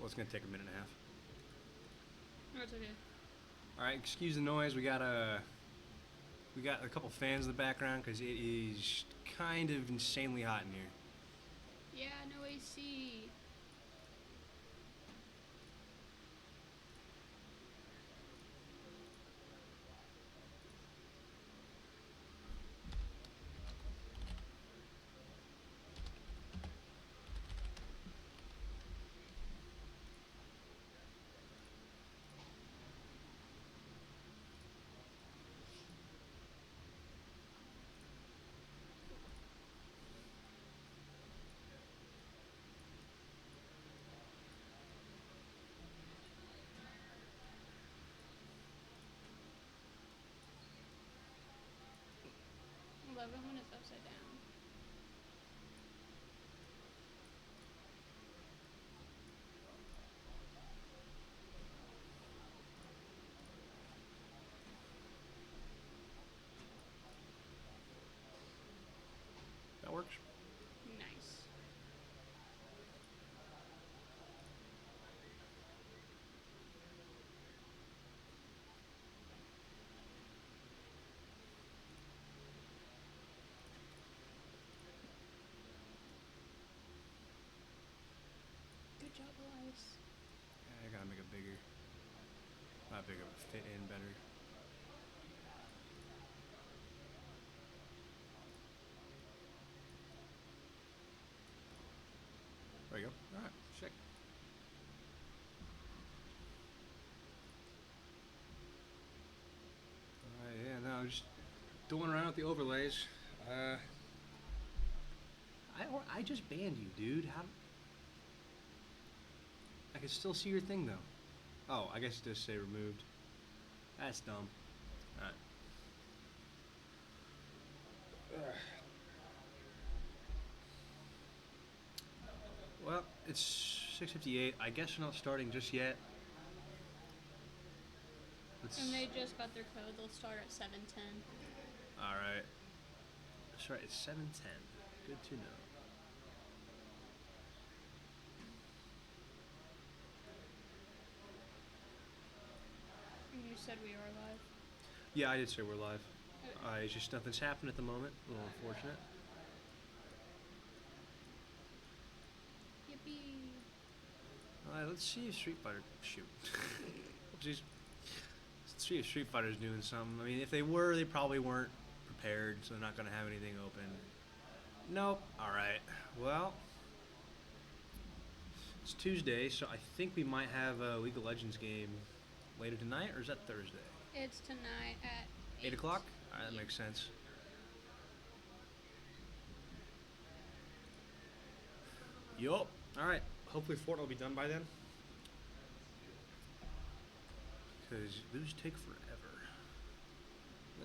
Well, it's gonna take a minute and a half. Oh, it's okay. All right, excuse the noise. We got a couple fans in the background because it is kind of insanely hot in here. Yeah, no AC. Love it when it's upside down. That works. Nice. Good job, Elias. Yeah, I gotta make it bigger. Not bigger, but fit in better. There you go. All right, sick. All right, yeah, no, just doing around with the overlays. Uh, I just banned you, dude. How? I can still see your thing though. Oh, I guess it does say removed. That's dumb. All right. Well, it's 6:58. I guess we're not starting just yet. And Let's. they just got their code. They'll start at 7:10. All right. That's right. It's 7:10. Good to know. And you said we are live. Yeah, I did say we're live. Okay. It's just nothing's happened at the moment. A little unfortunate. Yippee. Let's see if Street Fighter. Shoot. Jeez. Let's see if Street Fighter's doing something. I mean, if they were, they probably weren't prepared, so they're not going to have anything open. Nope. All right. Well, it's Tuesday, so I think we might have a League of Legends game later tonight, or is that Thursday? It's tonight at 8 8. o'clock? All right, that Yeah. makes sense. Yup. All right. Hopefully Fortnite will be done by then. Because those take forever.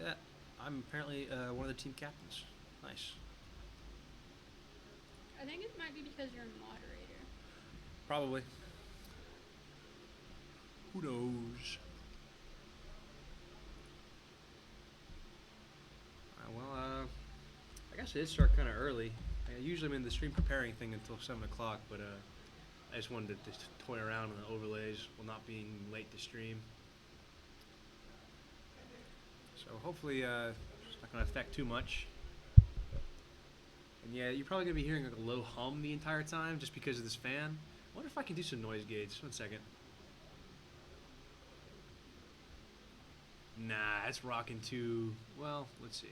Yeah, I'm apparently one of the team captains. Nice. I think it might be because you're a moderator. Probably. Who knows? I guess it did start kind of early. Usually I'm in the stream preparing thing until 7 o'clock, but I just wanted to just toy around with the overlays while not being late to stream. So hopefully it's not going to affect too much. And yeah, you're probably going to be hearing like a low hum the entire time just because of this fan. I wonder if I can do some noise gates. 1 second. Nah, it's rocking too. Well, let's see.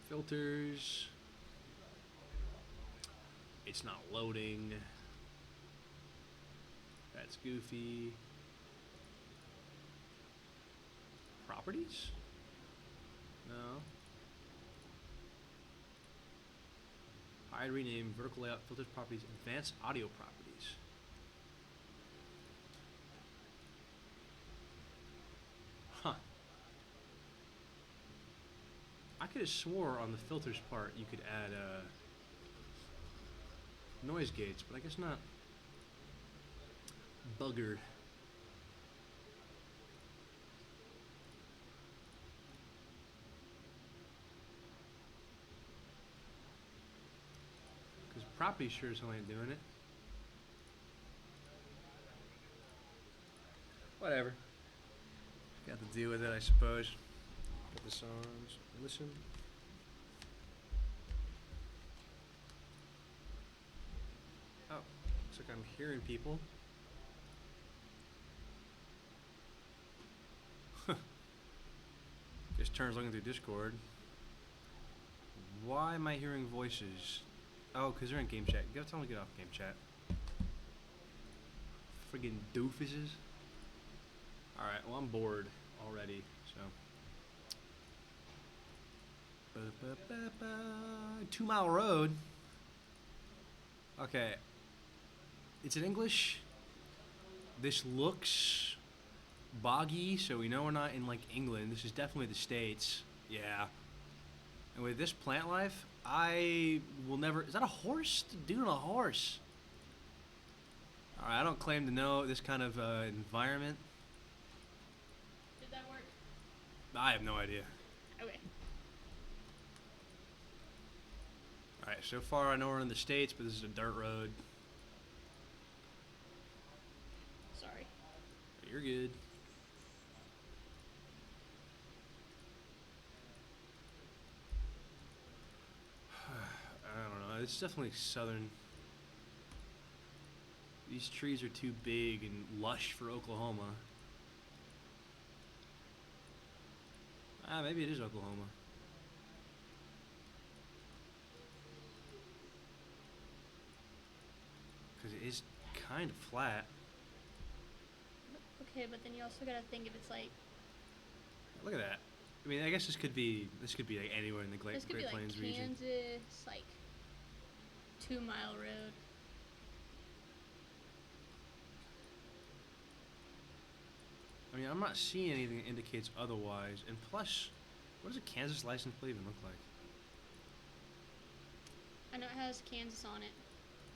Filters. It's not loading. That's goofy. Properties? No. I'd rename vertical layout filters properties advanced audio properties. Huh. I could have swore on the filters part you could add noise gates, but I guess not. Buggered. Because property sure is only doing it. Whatever. Got to deal with it, I suppose. Put this on. Listen. Oh, looks like I'm hearing people. Just turns looking through Discord. Why am I hearing voices? Oh, because they're in game chat. Go tell them to get off game chat. Friggin' doofuses. Alright, well, I'm bored already, so. 2 Mile Road. Okay. It's in English. This looks boggy, so we know we're not in, like, England. This is definitely the States. Yeah. And with this plant life, I will never... Is that a horse? Dude on a horse. Alright, I don't claim to know this kind of environment. Did that work? I have no idea. Okay. Alright, so far I know we're in the States, but this is a dirt road. Sorry. You're good. I don't know. It's definitely southern. These trees are too big and lush for Oklahoma. Ah, maybe it is Oklahoma. Because it is kind of flat. Okay, but then you also gotta think if it's like Look at that. I mean, I guess this could be like anywhere in the this could Great be Plains like region. Kansas, like 2 Mile Road. I mean, I'm not seeing anything that indicates otherwise. And plus, what does a Kansas license plate even look like? I know it has Kansas on it.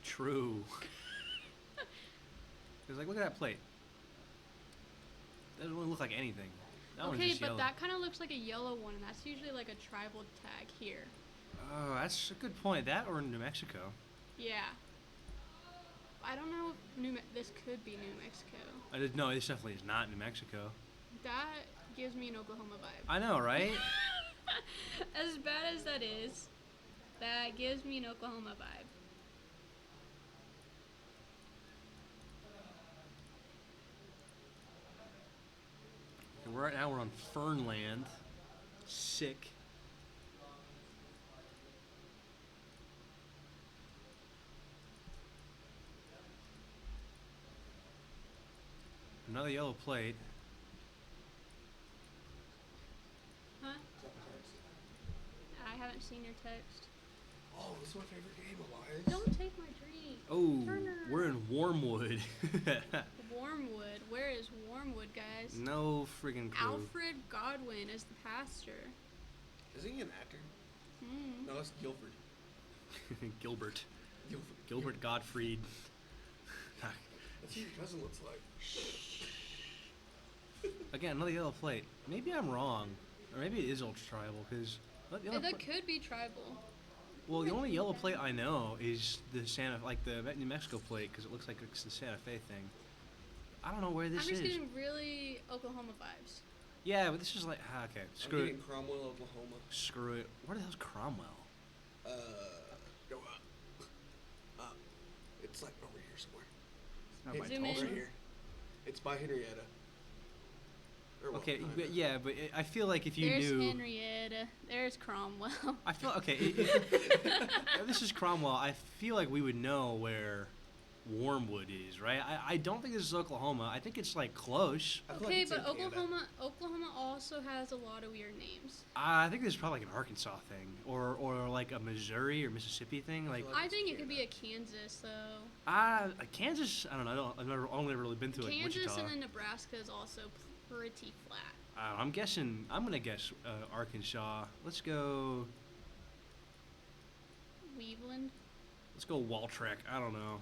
True. Because, like, look at that plate. That doesn't really look like anything. That one's Okay, just but yellow. that kind of looks like a yellow one, and that's usually like a tribal tag here. Oh, that's a good point. That or New Mexico. Yeah. I don't know if this could be New Mexico. No, this definitely is not New Mexico. That gives me an Oklahoma vibe. I know, right? As bad as that is, that gives me an Oklahoma vibe. And right now we're on Fernland. Sick. Another yellow plate. Huh? I haven't seen your text. Oh, this is my favorite game, Elias. Don't take my drink. Oh, Turner. we're in Wormwood. Wormwood. Where is Wormwood, guys? No friggin' clue. Alfred Godwin is the pastor. Isn't he an actor? Hmm. No, that's Guilford. Gilbert. Guilford. Gilbert Gottfried. That's what your cousin looks like. Again, another yellow plate. Maybe I'm wrong. Or maybe it is ultra tribal, because... That could be tribal. Well, the only yellow plate I know is the the New Mexico plate, because it looks like it's the Santa Fe thing. I don't know where this I'm just is. getting really Oklahoma vibes. Yeah, but this is like... okay, I'm screw it. getting Cromwell, Oklahoma. Screw it. Where the hell's Cromwell? Go up. It's like over here somewhere. Not Hey, by zoom in. Tulsa. Right here. It's by Henrietta. Or, well, Okay, kinda. but yeah, but I feel like if you There's knew... Henrietta. There's Cromwell. I feel... Okay, if this is Cromwell, I feel like we would know where Wormwood is, right? I don't think this is Oklahoma. I think it's, like, close. I feel like Okay, it's but in Canada. Oklahoma also has a lot of weird names. I think this is probably like an Arkansas thing, or like a Missouri or Mississippi thing. Like, Like I it's think it could be a Canada. Kansas though. Kansas. I don't know. I've only ever really been to like Kansas Wichita. and then Nebraska is also pretty flat. I'm guessing. I'm gonna guess Arkansas. Let's go. Weaveland. Let's go Waltrek. I don't know.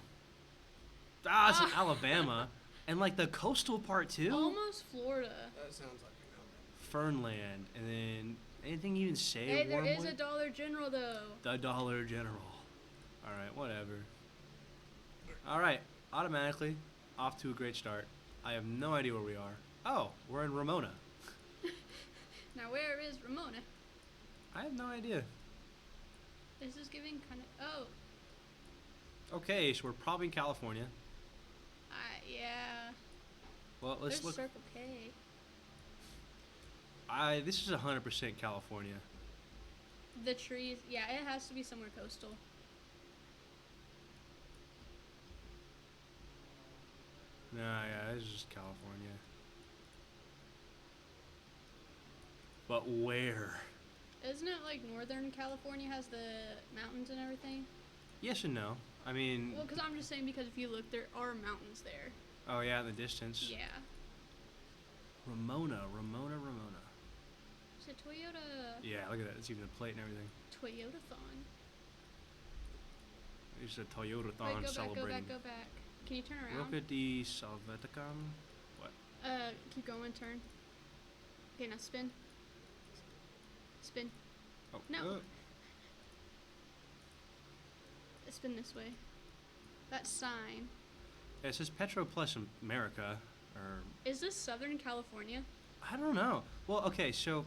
It's in Alabama, and like the coastal part too. Almost Florida. That sounds like an Fernland, and then anything you even say? Hey, there is Wormwood? a Dollar General though. The Dollar General. All right, whatever. All right, automatically off to a great start. I have no idea where we are. Oh, we're in Ramona. Now, where is Ramona? I have no idea. This is giving kind of. Oh, Okay, so we're probably in California. yeah. Well, let's There's look. Circle K. This is 100% California. The trees. Yeah, it has to be somewhere coastal. No, yeah, this is just California. But where? Isn't it like Northern California has the mountains and everything? Yes and no. I mean, Well, because I'm just saying because if you look, there are mountains there. oh yeah, in the distance. Yeah. Ramona. It's a Toyota. Yeah, look at that. It's even a plate and everything. Toyota-thon. It's a Toyota-thon Wait, go celebrating. back. Can you turn around? Roca di Salveticam? What? Keep going, turn. Okay, now spin. Spin. Oh, No. Spin this way. That sign. Yeah, it says Petro Plus America, or Is this Southern California? I don't know. Well, okay, so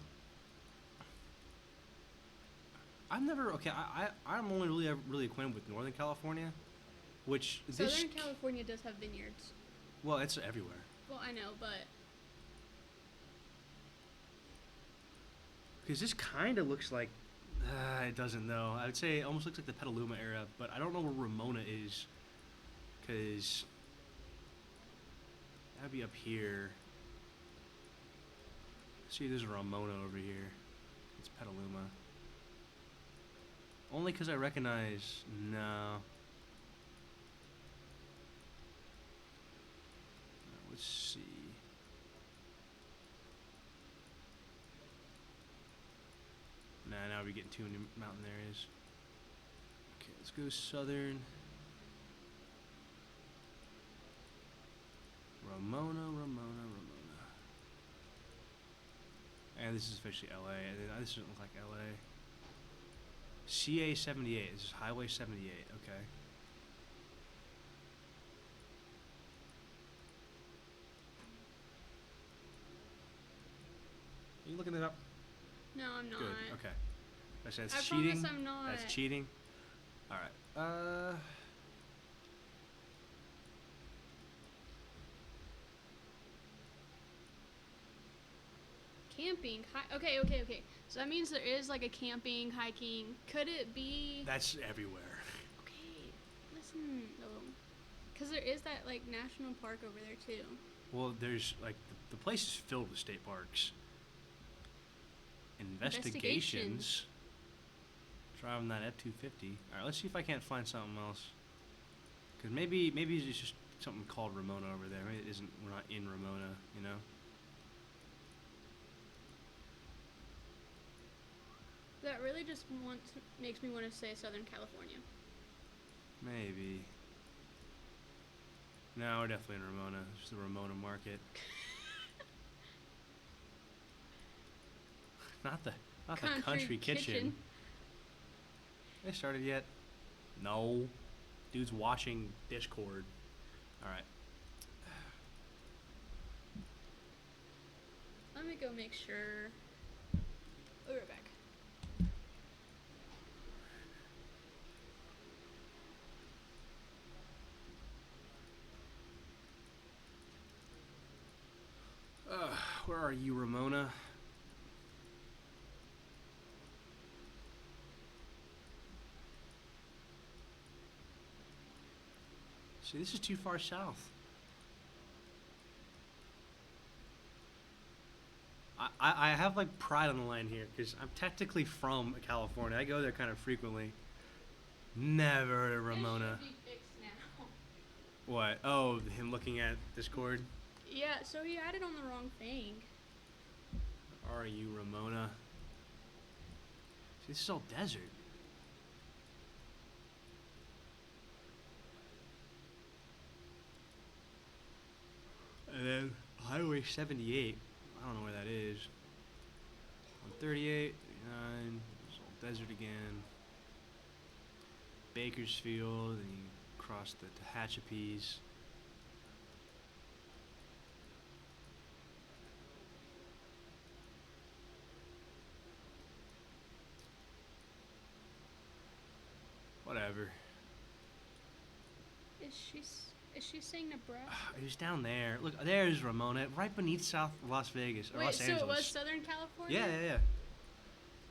I've never. Okay, I'm only really acquainted with Northern California, which Southern California does have vineyards. Well, it's everywhere. Well, I know, but Because this kind of looks like. It doesn't know. I would say it almost looks like the Petaluma area, but I don't know where Ramona is. Because that'd be up here. See, there's Ramona over here. It's Petaluma. Only because I recognize. No. Let's see. Nah, now we're getting too many mountain areas. Okay, let's go southern. Ramona. And this is officially LA. This doesn't look like LA. CA 78. This is Highway 78. Okay. Are you looking it up? no, I'm not. Good. Okay. I said I that's cheating. promise I'm not. That's cheating. All right. Camping. Okay. So that means there is like a camping, hiking. Could it be? That's everywhere. Okay, listen though, because there is that like national park over there too. Well, there's like the place is filled with state parks. Investigations. Driving that F-250. All right, let's see if I can't find something else. Cause maybe it's just something called Ramona over there. Maybe it isn't. We're not in Ramona, you know. That really just makes me want to say Southern California. Maybe. No, we're definitely in Ramona. It's the Ramona Market. not the country kitchen. They started yet? No. Dude's watching Discord. Alright. Let me go make sure. Oh, we're back. Where are you, Ramona? See, this is too far south. I have like pride on the line here because I'm technically from California. I go there kind of frequently. Never heard of Ramona. It should be fixed now. What? Oh, him looking at Discord? Yeah, so he added on the wrong thing. Are you Ramona? See, this is all desert. And then Highway 78. I don't know where that is. 138, 39. It's all desert again. Bakersfield, and you cross the Tehachapies. Whatever. Is she saying Nebraska? It was down there. Look, there's Ramona, right beneath South Las Vegas or Wait, Los so Angeles. it was Southern California? Yeah.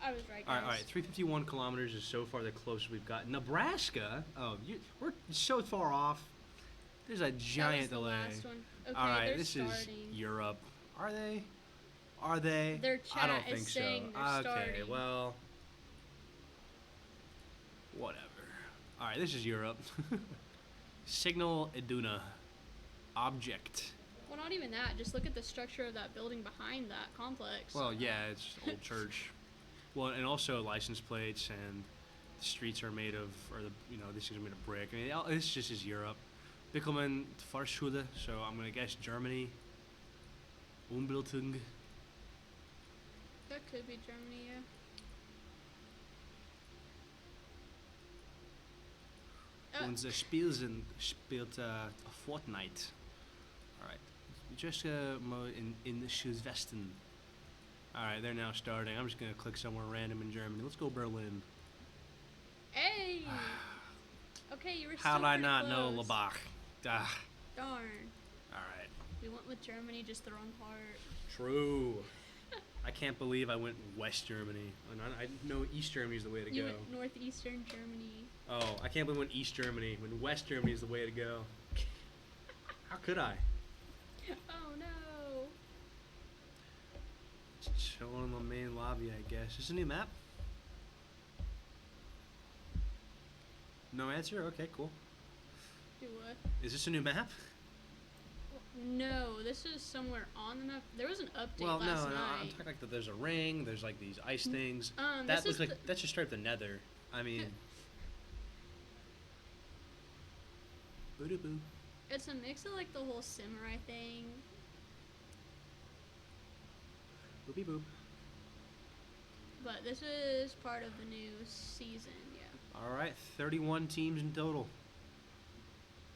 I was right, guys. All right. 351 kilometers is so far the closest we've got. Nebraska. Oh, we're so far off. There's a giant that was the delay. last one. Okay, All right, they're this starting. is Europe. Are they? Are they? Their I chat don't is think so. saying they're Okay, starting. well, whatever. All right, this is Europe. Signal Iduna. Object. Well, not even that. Just look at the structure of that building behind that complex. Well, yeah, it's old church. Well, and also license plates and the streets are made of, these things are made of brick. I mean, this just is Europe. Bickelman Fahrschule, so I'm gonna guess Germany. Umbildung. That could be Germany, yeah. Unser Spielchen spielt Fortnite. Alright. Just in the Südwesten. Alright, they're now starting. I'm just gonna click somewhere random in Germany. Let's go Berlin. Hey! Okay, you were How still did I pretty not know close. Labach? Ah. Darn. Alright. We went with Germany, just the wrong part. True. I can't believe I went West Germany. I know East Germany is the way to You go. went northeastern Germany. Oh, I can't believe I went East Germany when West Germany is the way to go. How could I? Oh no! Just chilling in the main lobby, I guess. Is this a new map? No answer? Okay, cool. Do what? Is this a new map? No, this is somewhere on the map. There was an update Well, last no, night. I'm talking like that. There's a ring. There's like these ice things. This That is looks like that's just straight up the Nether. I mean, boo. It's a mix of like the whole samurai thing. Boopy boop. But this is part of the new season, yeah. All right, 31 teams in total.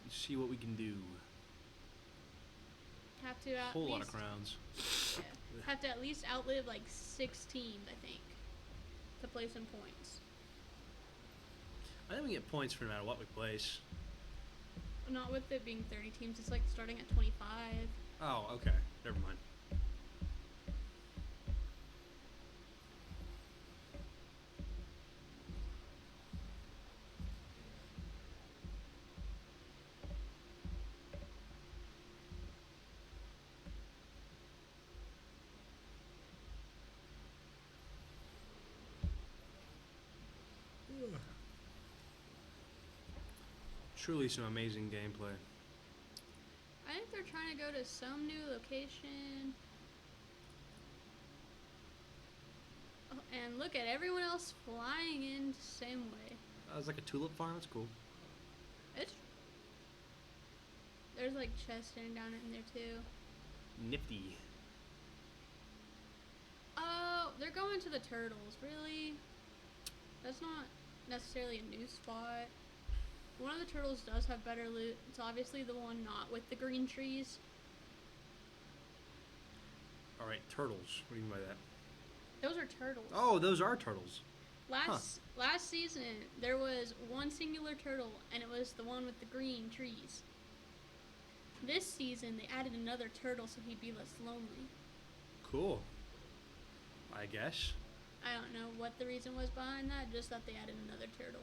Let's see what we can do. Have to at Whole least lot of crowns. yeah, have to at least outlive like 6 teams, I think, to play some points. I think we get points for no matter what we place. Not with it being 30 teams, it's like starting at 25. Oh, okay. Never mind. Truly some amazing gameplay. I think they're trying to go to some new location. Oh, and look at everyone else flying in the same way. That was like a tulip farm. That's cool. There's like chests sitting down in there too. Nifty. Oh, they're going to the turtles. Really? That's not necessarily a new spot. One of the turtles does have better loot. It's obviously the one not with the green trees. All right, turtles. What do you mean by that? Those are turtles. Oh, those are turtles. Last season, there was one singular turtle, and it was the one with the green trees. This season, they added another turtle so he'd be less lonely. Cool. I guess. I don't know what the reason was behind that, just that they added another turtle.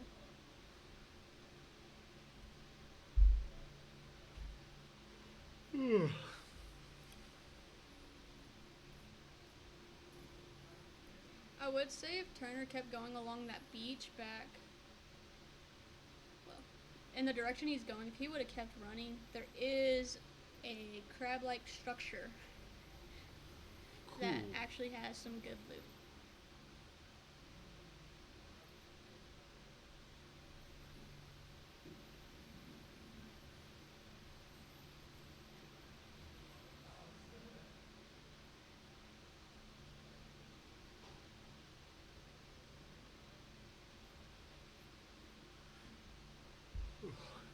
I would say if Turner kept going along that beach back, well, in the direction he's going, if he would have kept running, there is a crab-like structure that Cool. actually has some good loot.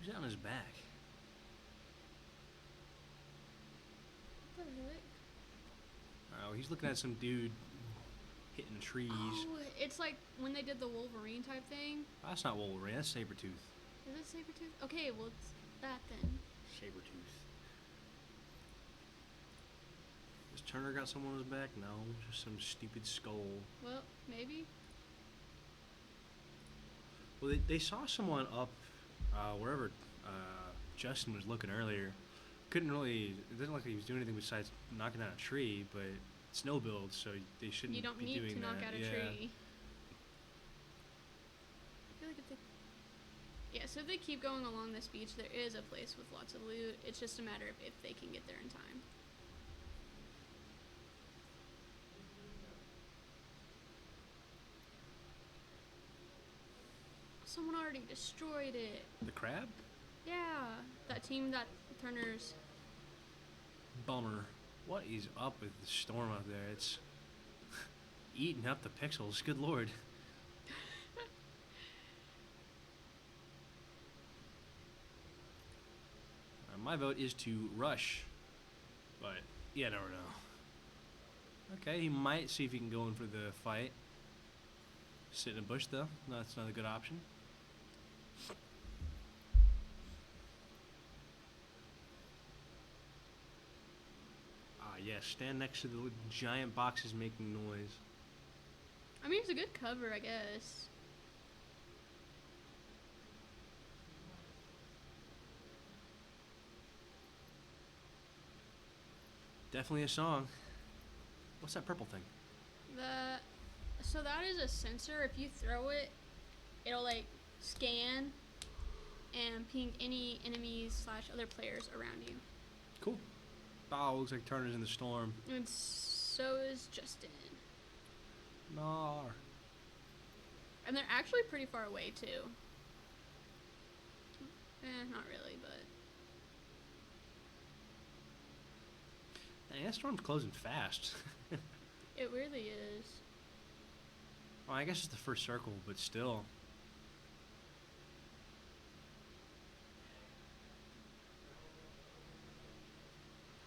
Who's on his back? What the heck? Oh, he's looking at some dude hitting trees. Oh, it's like when they did the Wolverine type thing. That's not Wolverine. That's Sabretooth. Is it Sabretooth? Okay, well, it's that then. Sabretooth. Has Turner got someone on his back? No, just some stupid skull. Well, maybe. Well, they saw someone up wherever Justin was looking earlier. Couldn't really. It doesn't look like he was doing anything besides knocking down a tree, but snow builds, so they shouldn't You don't be need doing to that. knock out a yeah. tree. I feel like if they... Yeah, so if they keep going along this beach, there is a place with lots of loot. It's just a matter of if they can get there in time. Someone already destroyed it. The crab? Yeah, that team that Turner's... Bummer. What is up with the storm out there? It's eating up the pixels. Good lord. My vote is to rush, but you never know. Okay, he might see if he can go in for the fight. Sit in a bush though. No, that's not a good option. Yes, stand next to the giant boxes making noise. I mean, it's a good cover, I guess. Definitely a song. What's that purple thing? So that is a sensor. If you throw it, it'll like scan and ping any enemies / other players around you. Cool. Oh, looks like Turner's in the storm. And so is Justin. Nar. And they're actually pretty far away too. Not really, but... Dang, that storm's closing fast. It really is. Well, I guess it's the first circle, but still.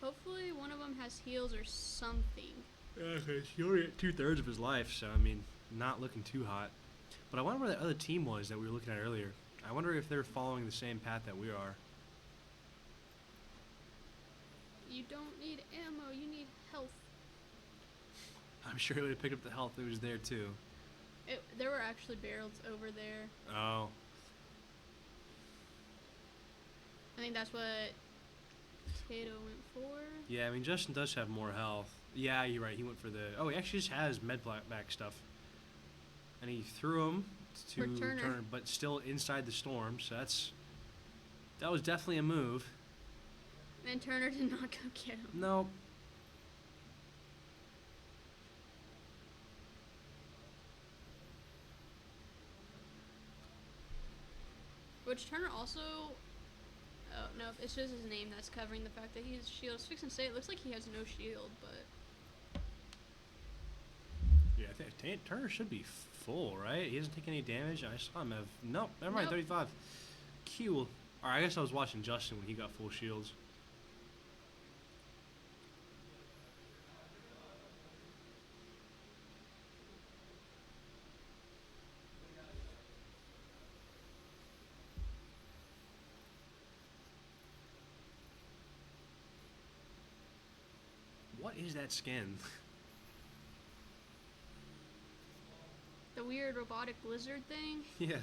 Hopefully one of them has heals or something. Yeah, he already at 2/3 of his life, so I mean, not looking too hot. But I wonder where that other team was that we were looking at earlier. I wonder if they're following the same path that we are. You don't need ammo, you need health. I'm sure he would have picked up the health that was there too. There were actually barrels over there. Oh. I think that's what Tato went for. Yeah, I mean, Justin does have more health. Yeah, you're right. He went for the... Oh, he actually just has back stuff. And he threw him to For Turner. but still inside the storm, so that was definitely a move. And Turner did not go get him. Nope. Which Turner also... Oh, no, it's just his name that's covering the fact that he has shield. I was fixing to say, it looks like he has no shield, but... Yeah, I think Turner should be full, right? He doesn't take any damage. I saw him have... Nope, never mind, Nope. 35. Cool. Alright, I guess I was watching Justin when he got full shields. What is that skin? The weird robotic lizard thing. Yeah.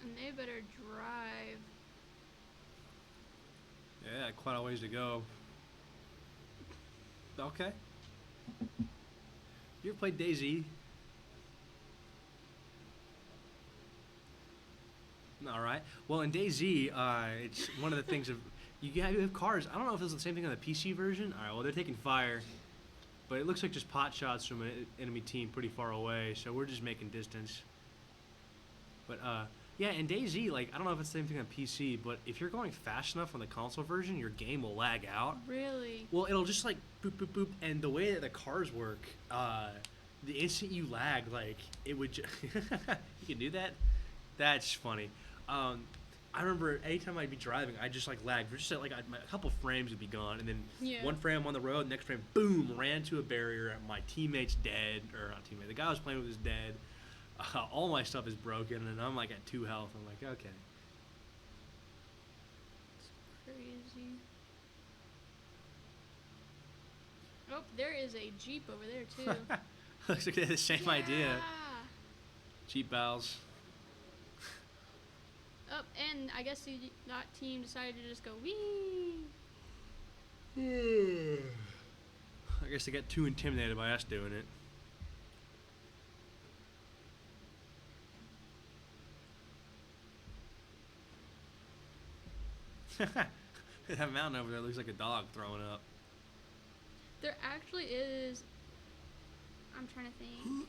And they better drive. Yeah, quite a ways to go. Okay. You ever played DayZ? All right. Well, in DayZ, it's one of the things of you have cars. I don't know if it's the same thing on the PC version. All right. Well, they're taking fire, but it looks like just pot shots from an enemy team pretty far away. So we're just making distance. But yeah, in DayZ, like I don't know if it's the same thing on PC, but if you're going fast enough on the console version, your game will lag out. Really? Well, it'll just like boop boop boop, and the way that the cars work, the instant you lag, like it would. You can do that. That's funny. I remember anytime I'd be driving, I'd just like lag. Just like a couple frames would be gone, and then Yeah. one frame on the road, next frame, boom, ran to a barrier. My teammate's dead, or not teammate. The guy I was playing with is dead. All my stuff is broken, and I'm like at 2 health. I'm like, okay. Crazy. Oh, there is a Jeep over there too. Looks like they had the same idea. Yeah. Cheap bowels. Oh, and I guess that team decided to just go wee. I guess they got too intimidated by us doing it. That mountain over there looks like a dog throwing up. There actually is. I'm trying to think.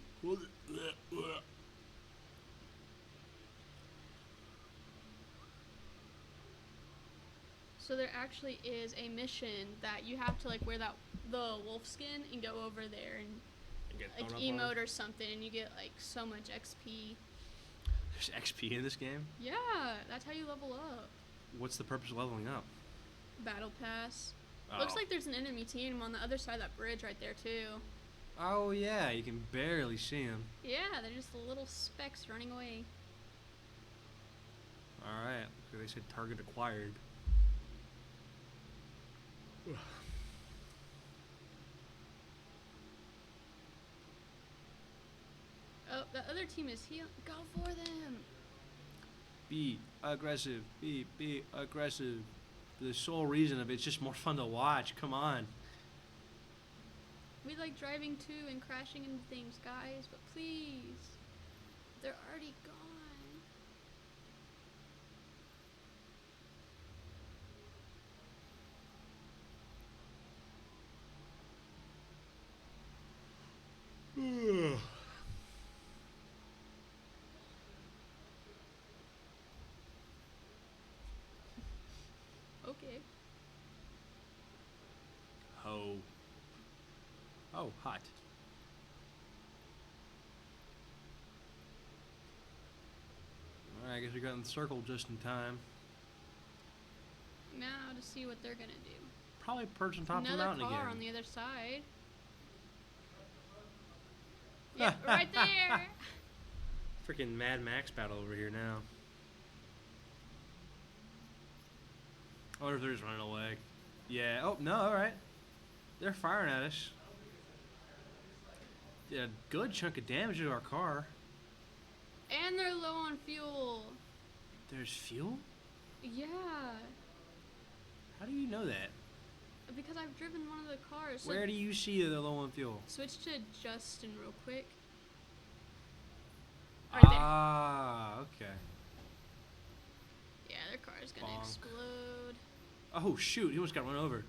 So there actually is a mission that you have to like wear the wolf skin and go over there and like emote or something, and you get like so much XP. There's XP in this game? Yeah, that's how you level up. What's the purpose of leveling up? Battle pass. Oh. Looks like there's an enemy team on the other side of that bridge right there too. Oh yeah, you can barely see them. Yeah, they're just little specks running away. Alright, they said target acquired. Oh, the other team is heal. Go for them. Be aggressive. Be aggressive. The sole reason of it's just more fun to watch. Come on. We like driving too and crashing into things, guys, but please. They're already gone. Okay. Ho. Oh, hot. Alright, I guess we got in the circle just in time. Now to see what they're gonna do. Probably perch on top of the Another mountain car again. on the other side. Yep, right there. Freaking Mad Max battle over here now. I wonder if they're just running away. Yeah. Oh, no, alright. They're firing at us. Did a good chunk of damage to our car. And they're low on fuel. There's fuel? Yeah. How do you know that? Because I've driven one of the cars. So Where do you see that they're low on fuel? switch to Justin real quick. Right there. Ah, okay. Yeah, their car is gonna Bonk. explode. Oh, shoot. He almost got run over.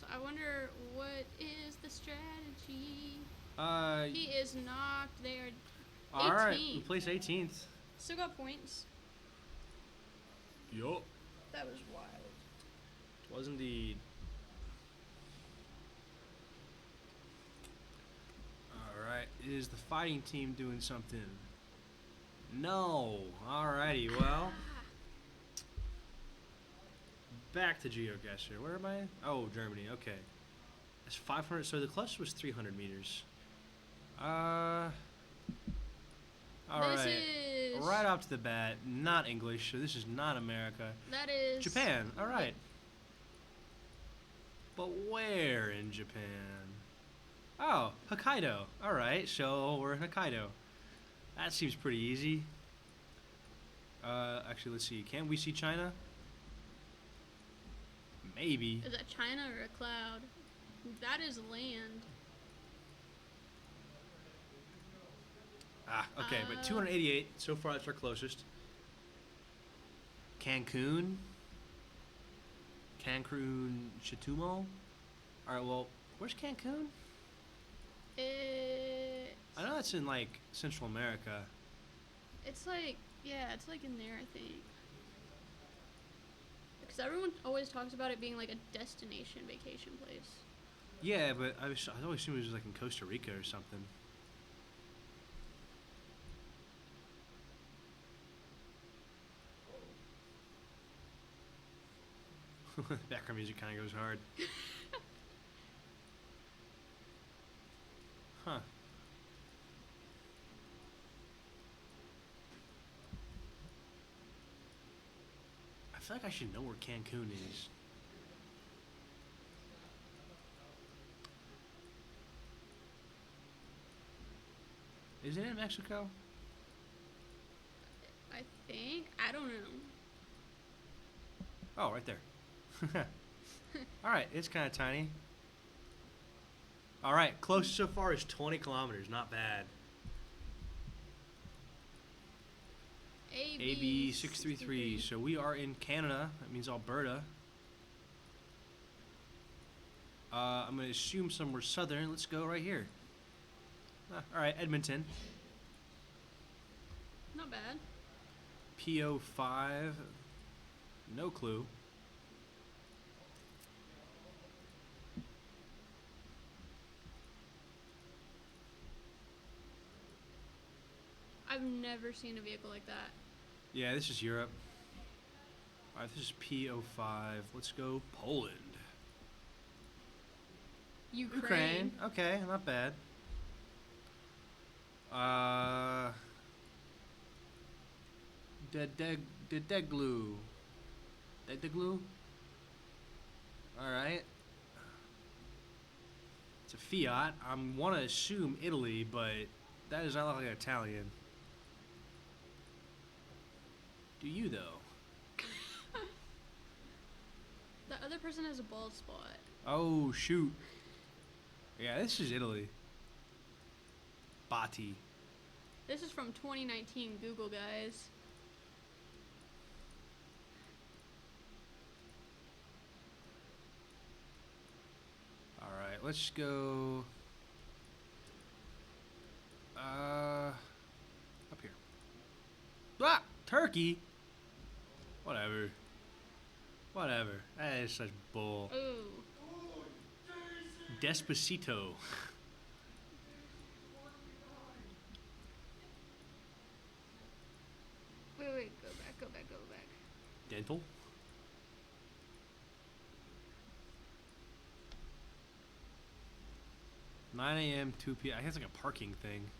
So I wonder what is the strategy. He is knocked. They are alright. 18th. We placed 18th. Still got points. Yup. That was wild. Was indeed. Alright. Is the fighting team doing something? No. Alrighty, well. Back to GeoGuessr. Where am I? Oh, Germany. Okay. That's 500. So the clutch was 300 meters. Alright. This is Right off to the bat, not English, so this is not America. That is Japan. Alright. But where in Japan? Oh, Hokkaido. Alright, so we're in Hokkaido. That seems pretty easy. Actually, let's see. Can we see China? Maybe. Is that China or a cloud? That is land. Ah, okay, but 288. So far, that's our closest. Cancun. Chetumal. Alright, well, where's Cancun? I know that's in, like, Central America. It's like, yeah, it's like in there, I think. Because everyone always talks about it being like a destination vacation place. Yeah, but I always assumed it was, like, in Costa Rica or something. Background music kind of goes hard. Huh. I feel like I should know where Cancun is. Is it in Mexico? I think. I don't know. Oh, right there. Alright, it's kind of tiny. Alright, closest so far is 20 kilometers. Not bad. AB 633. So we are in Canada. That means Alberta. I'm going to assume somewhere southern. Let's go right here. Alright, Edmonton. Not bad. PO5. No clue. I've never seen a vehicle like that. Yeah, this is Europe. Alright, this is PO5. Let's go Poland. Ukraine. Okay, not bad. Dedeglu. Dedeglu? Alright. It's a Fiat. I want to assume Italy, but that does not look like Italian. Do you, though? The other person has a bald spot. Oh, shoot. Yeah, this is Italy. Bati. This is from 2019 Google, guys. Alright, let's go... up here. Ah! Turkey? Whatever. Whatever. That is such bull. Ooh. Despacito. Wait, go back. Dental? Nine AM, 2 PM. I guess it's like a parking thing.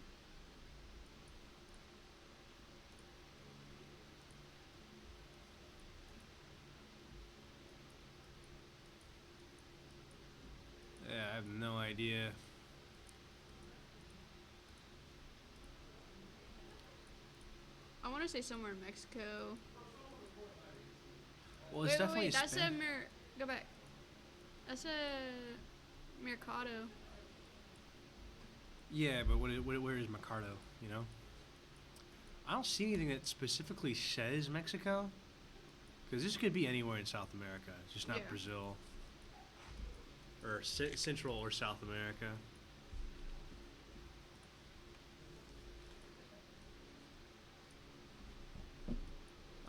Yeah, I have no idea. I want to say somewhere in Mexico. Well, it's definitely That's a Spain. Go back. That's a Mercado. Yeah, but where is Mercado, you know? I don't see anything that specifically says Mexico. Because this could be anywhere in South America. It's just not Yeah. Brazil. Or Central or South America.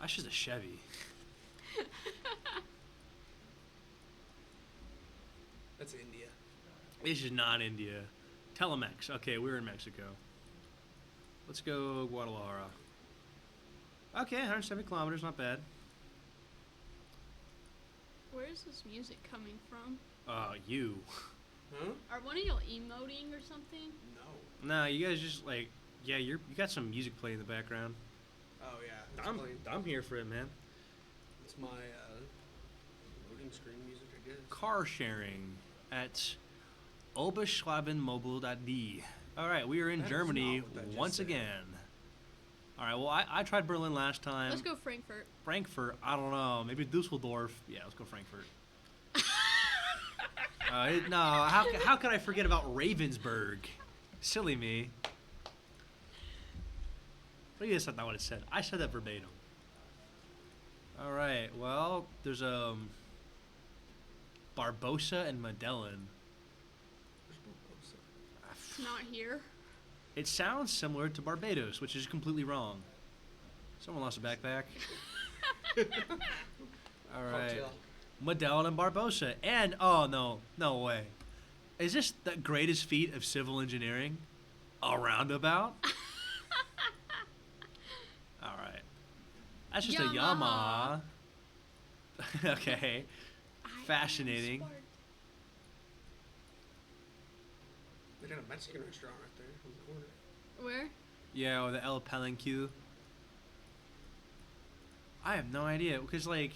That's just a Chevy. That's India. This is not India. Telemex. Okay, we're in Mexico. Let's go Guadalajara. Okay, 170 kilometers, not bad. Where is this music coming from? You. Huh? Are one of y'all emoting or something? No. Nah, you guys just like, yeah, you got some music playing in the background. Oh yeah. It's playing. I'm here for it, man. It's my loading screen music, I guess. Car sharing at Oberschwabenmobil.de. All right, we are in That is Germany not what that just once said. again. All right, well, I tried Berlin last time. Let's go Frankfurt. Frankfurt, I don't know. Maybe Dusseldorf. Yeah, let's go Frankfurt. No, how could I forget about Ravensburg? Silly me. But you guys thought that what it said. I said that verbatim. All right, well, there's Barbosa and Medellin. It's not here. It sounds similar to Barbados, which is completely wrong. Someone lost a backpack. All right. Cocktail. Medellin and Barbosa. And, oh, no way. Is this the greatest feat of civil engineering? A roundabout? All right. That's just a Yamaha. Yamaha. Okay. fascinating. Spark. They got a Mexican restaurant right there on the corner. Where? Yeah, or the El Palenque. I have no idea because like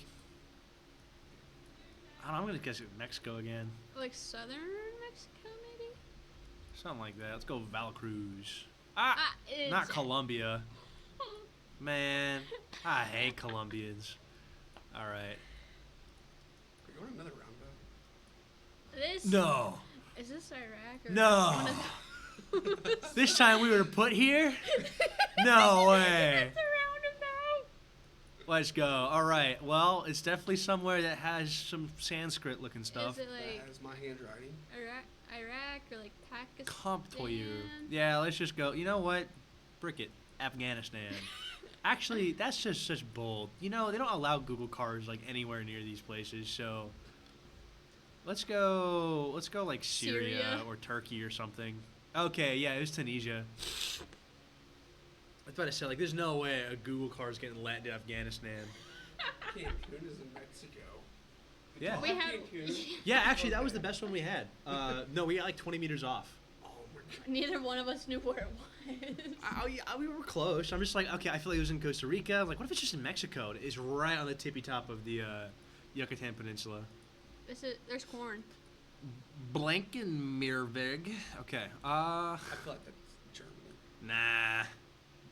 I don't know, I'm gonna guess Mexico again. Like southern Mexico, maybe? Something like that. Let's go Valcruz. Ah, It's not Colombia. Man, I hate Colombians. All right. Are you going another round, though? This. No. Is this Iraq or No. one of This time we were put here? No way. It's a roundabout. Let's go. All right. Well, it's definitely somewhere that has some Sanskrit looking stuff. Is it like That is my handwriting. Iraq or like Pakistan? Comp to you. Yeah, let's just go. You know what? Brick it. Afghanistan. Actually, that's just such bold. You know, they don't allow Google cars like anywhere near these places, so let's go like Syria or Turkey or something. Okay, yeah, it was Tunisia. I was about to say, like, there's no way a Google car is getting let into Afghanistan. Cancun is in Mexico. Yeah. We had Yeah, actually, that was the best one we had. No, we got like 20 meters off. Oh my god. neither one of us knew where it was. We were close. I'm just like, okay, I feel like it was in Costa Rica. I was like, what if it's just in Mexico? It's right on the tippy top of the Yucatan Peninsula. There's corn. Blankenmeerweg. Okay. I feel like that's Germany. Nah.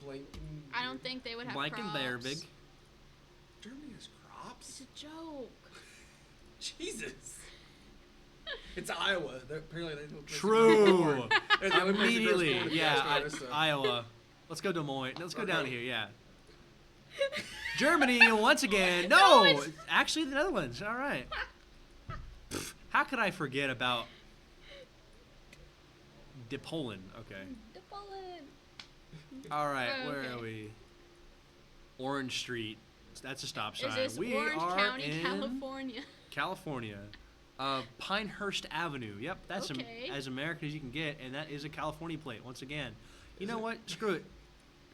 Blanken. I don't think they would have Blankenmeerweg. crops. Germany has It's crops? a joke. Jesus. It's Iowa. Apparently they don't. True. They're the only place that grows Immediately. corn in Yeah. Alaska, so. Iowa. Let's go Des Moines. Let's go down Okay. here. Yeah. Germany once again. No, it's- actually the Netherlands. All right. Pfft, how could I forget about Poland? Okay. The bullet. All right. Oh, Where okay. are we? Orange Street. That's a stop sign. Is this We Orange are County, in California? California. Pinehurst Avenue. Yep, that's Okay. as American as you can get, and that is a California plate once again. You know what? Screw it.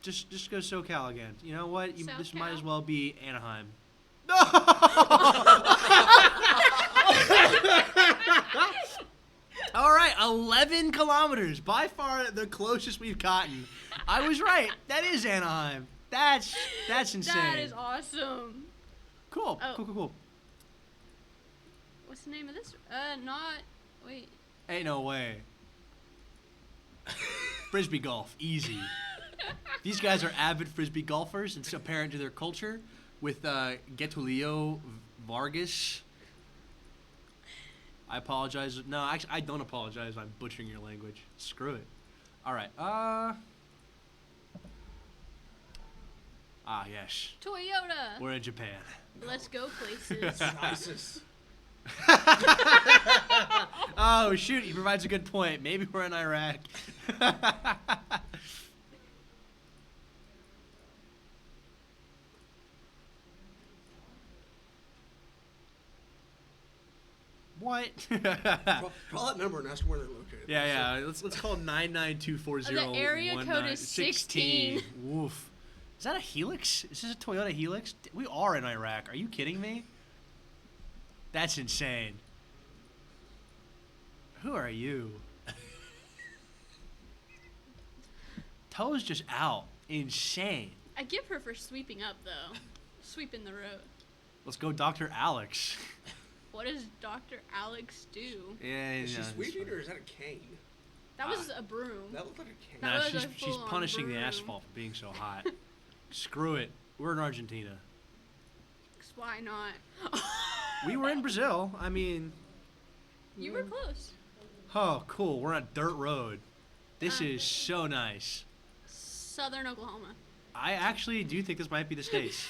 Just go SoCal again. You know what? This might as SoCal? well be Anaheim. All right, 11 kilometers. By far the closest we've gotten. I was right. That is Anaheim. That's insane. That is awesome. Cool. Oh. Cool. What's the name of this? Wait. Ain't no way. Frisbee golf, easy. These guys are avid frisbee golfers. It's apparent to their culture. With Getulio Vargas. I apologize. No, actually, I don't apologize. I'm butchering your language. Screw it. All right. Yes. Toyota. We're in Japan. Let's go places. ISIS. Oh shoot! He provides a good point. Maybe we're in Iraq. What? Call that number and ask where they're located. Yeah. Let's call 99240. The area code is 16. Woof. Is that a Helix? Is this a Toyota Helix? We are in Iraq. Are you kidding me? That's insane. Who are you? Toe's just out. Insane. I give her for sweeping up though. Sweeping the road. Let's go Dr. Alex. What does Dr. Alex do? Yeah, Is she that's sweeping fine. or is that a cane? That was a broom. That looked like a cane. That Nah, was a she's full-on punishing the broom. asphalt for being so hot. Screw it. We're in Argentina. 'Cause why not? We were in Brazil. I mean, You were close. oh, cool. We're on a dirt road. This Ah. is so nice. Southern Oklahoma. I actually do think this might be the States.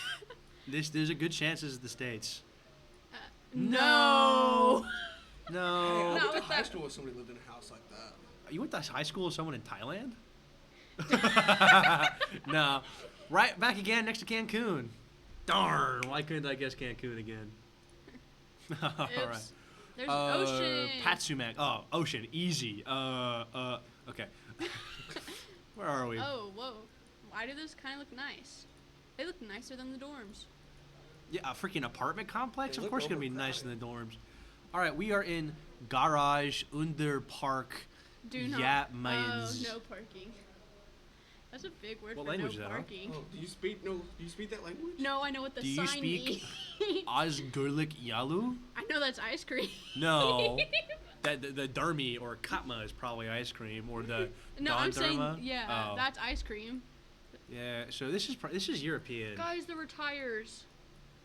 There's a good chance this is the States. No. Hey, No. I Not went to with high that- school with somebody who lived in a house like that. You went to high school with someone in Thailand? No. Right back again next to Cancun. Darn. Why couldn't I guess Cancun again? All right. Oops. There's an ocean. Patsumac. Oh, ocean. Easy. Okay. Where are we? Oh, whoa. Why do those kind of look nice? They look nicer than the dorms. Yeah, a freaking apartment complex? They Of look course it's going to be overcrowded. nicer than the dorms. All right, we are in Garage Under Park. Do not. Yeah, Oh, mines. no parking. That's a big word What for language is no that, huh? parking. Oh, do you speak that language? No, I know what the Do you sign speak means. Osgurlik Yalu? I know that's ice cream. No. That the Dermy or Katma is probably ice cream, or the No, Don I'm saying Derma. yeah, Oh. that's ice cream. Yeah. So this is European. Guys, there were tires.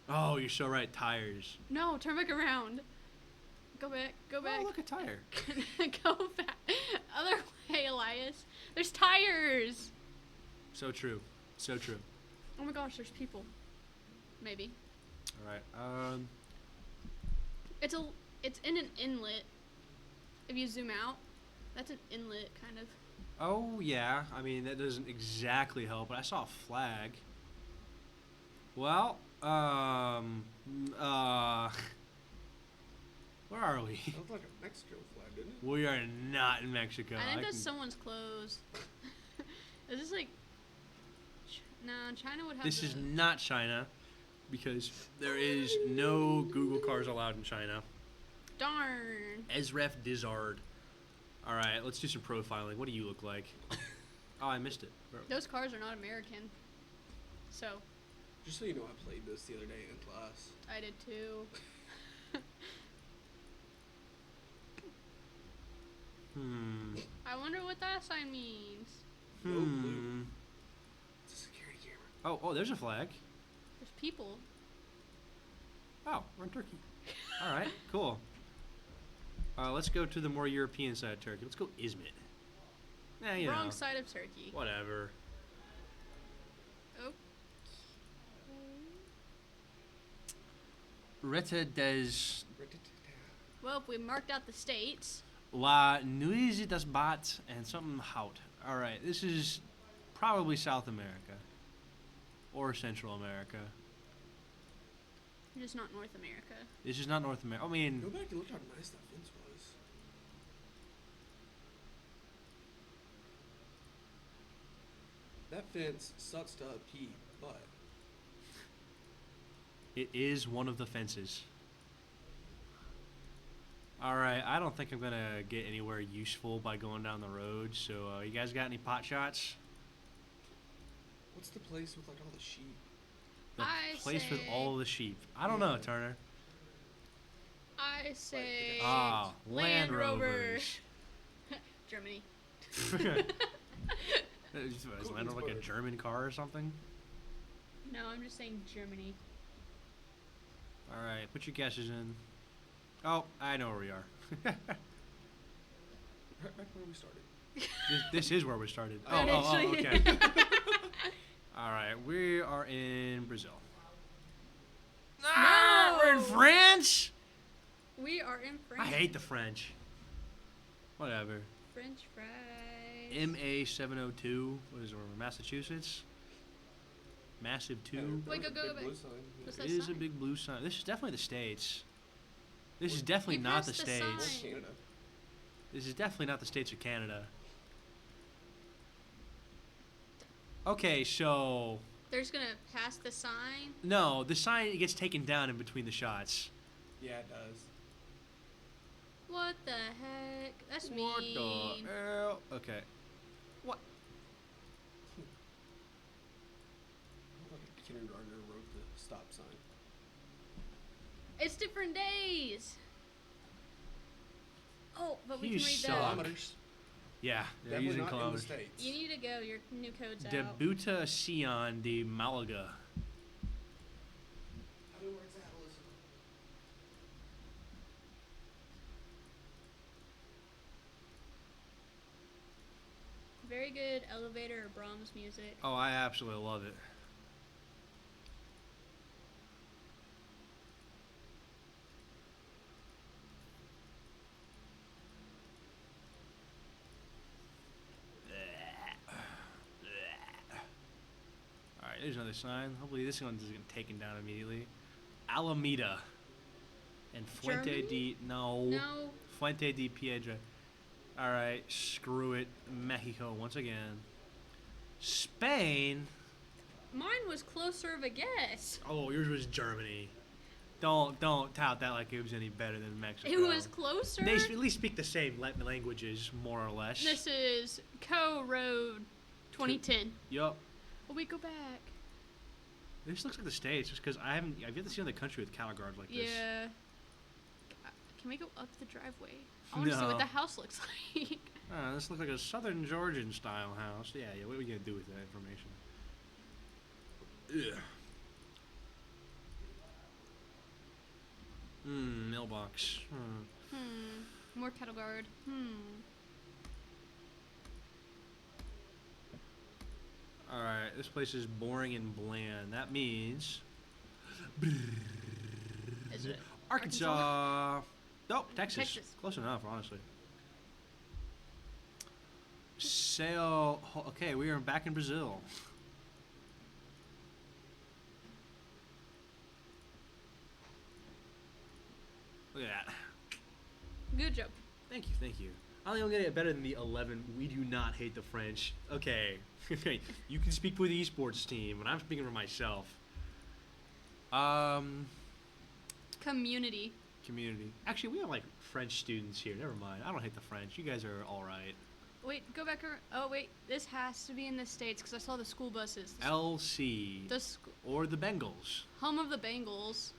Oh, you're so right. Tires. No, turn back around. Go back. Go back. Oh, look, a tire. Go back. Other way, Elias. There's tires. So true. So true. Oh my gosh, there's people. Maybe. All right. It's in an inlet. If you zoom out, that's an inlet kind of. Oh yeah. I mean that doesn't exactly help, but I saw a flag. Well, where are we? That looked like a Mexico flag, didn't it? We are not in Mexico. I think that's someone's clothes. Is this like? No, China would have. This is not China, because there is no Google cars allowed in China. Darn. Ezref Dizard. All right, let's do some profiling. What do you look like? Oh, I missed it. Those cars are not American. So. Just so you know, I played this the other day in class. I did too. I wonder what that sign means. It's a security camera. Oh, there's a flag. There's people. Oh, we're in Turkey. All right, cool. Let's go to the more European side of Turkey. Let's go Izmit. Yeah, you Wrong know. side of Turkey. Whatever. Oh. Rete des Well, if we marked out the states. La Nuiz das Bat and something Hout. All right, this is probably South America or Central America. Just not North America. This is not North America. I mean, Go back and look how nice that fence was. That fence sucks to upkeep, but it is one of the fences. All right, I don't think I'm gonna get anywhere useful by going down the road. So, you guys got any pot shots? what's the place with like all the sheep? The I place with say- all the sheep. I don't know, Turner. I say. Ah, Land Rover. Rovers. Germany. Is Land Rover like a German car or something? No, I'm just saying Germany. All right, put your guesses in. Oh, I know where we are. Right back where we started. This is where we started. That actually- Okay. All right, we are in Brazil. Ah, we're in France. We are in I France. hate the French. Whatever. French fries. MA 702. What is it? Massachusetts. Massive two. Wait, go Big back. blue sign. What's It that is a sign? big blue sign. This is definitely the States. This is definitely You not the pressed the States. sign. Canada. This is definitely not the States or Canada. Okay, so They're just gonna pass the sign. no, the sign gets taken down in between the shots. Yeah, it does. What the heck? That's What mean. the hell? Okay. What? Like a kindergartner wrote the stop sign. It's different days. Oh, but we You can read suck. that. Kilometers. Yeah, they're Definitely using not in the kilometers. States. You need to go. Your new code's out. Debuta Sion de Malaga. Tell me where it's at, Elizabeth. Very good elevator or Brahms music. Oh, I absolutely love it. Alright, there's another sign. Hopefully this one doesn't get taken down immediately. Alameda. And Fuente Germany? de... No. No. Fuente de Piedra. Alright, screw it. Mexico once again. Spain. Mine was closer of a guess. Oh, yours was Germany. Don't tout that like it was any better than Mexico. It was closer. They at least speak the same languages, more or less. This is Co Road 2010. Yup. Oh, we go back. This looks like the States, just because I've yet to see another country with cattle guards like this. Yeah. Can we go up the driveway? I want to see No. what the house looks like. This looks like a Southern Georgian style house. Yeah. What are we gonna do with that information? Ugh. Mailbox. More cattle guard. Alright, this place is boring and bland. That means... Is it Arkansas! Nope, Texas. Texas. Close enough, honestly. Sail... Okay, we are back in Brazil. Look at that. Good job. Thank you, thank you. I think I'm gonna get better than the 11. We do not hate the French. Okay. You can speak for the esports team, but I'm speaking for myself. Community. Community. Actually, we have like French students here. Never mind. I don't hate the French. You guys are all right. Wait, go back. Oh, wait. This has to be in the States because I saw the school buses. LC. Or the Bengals. Home of the Bengals.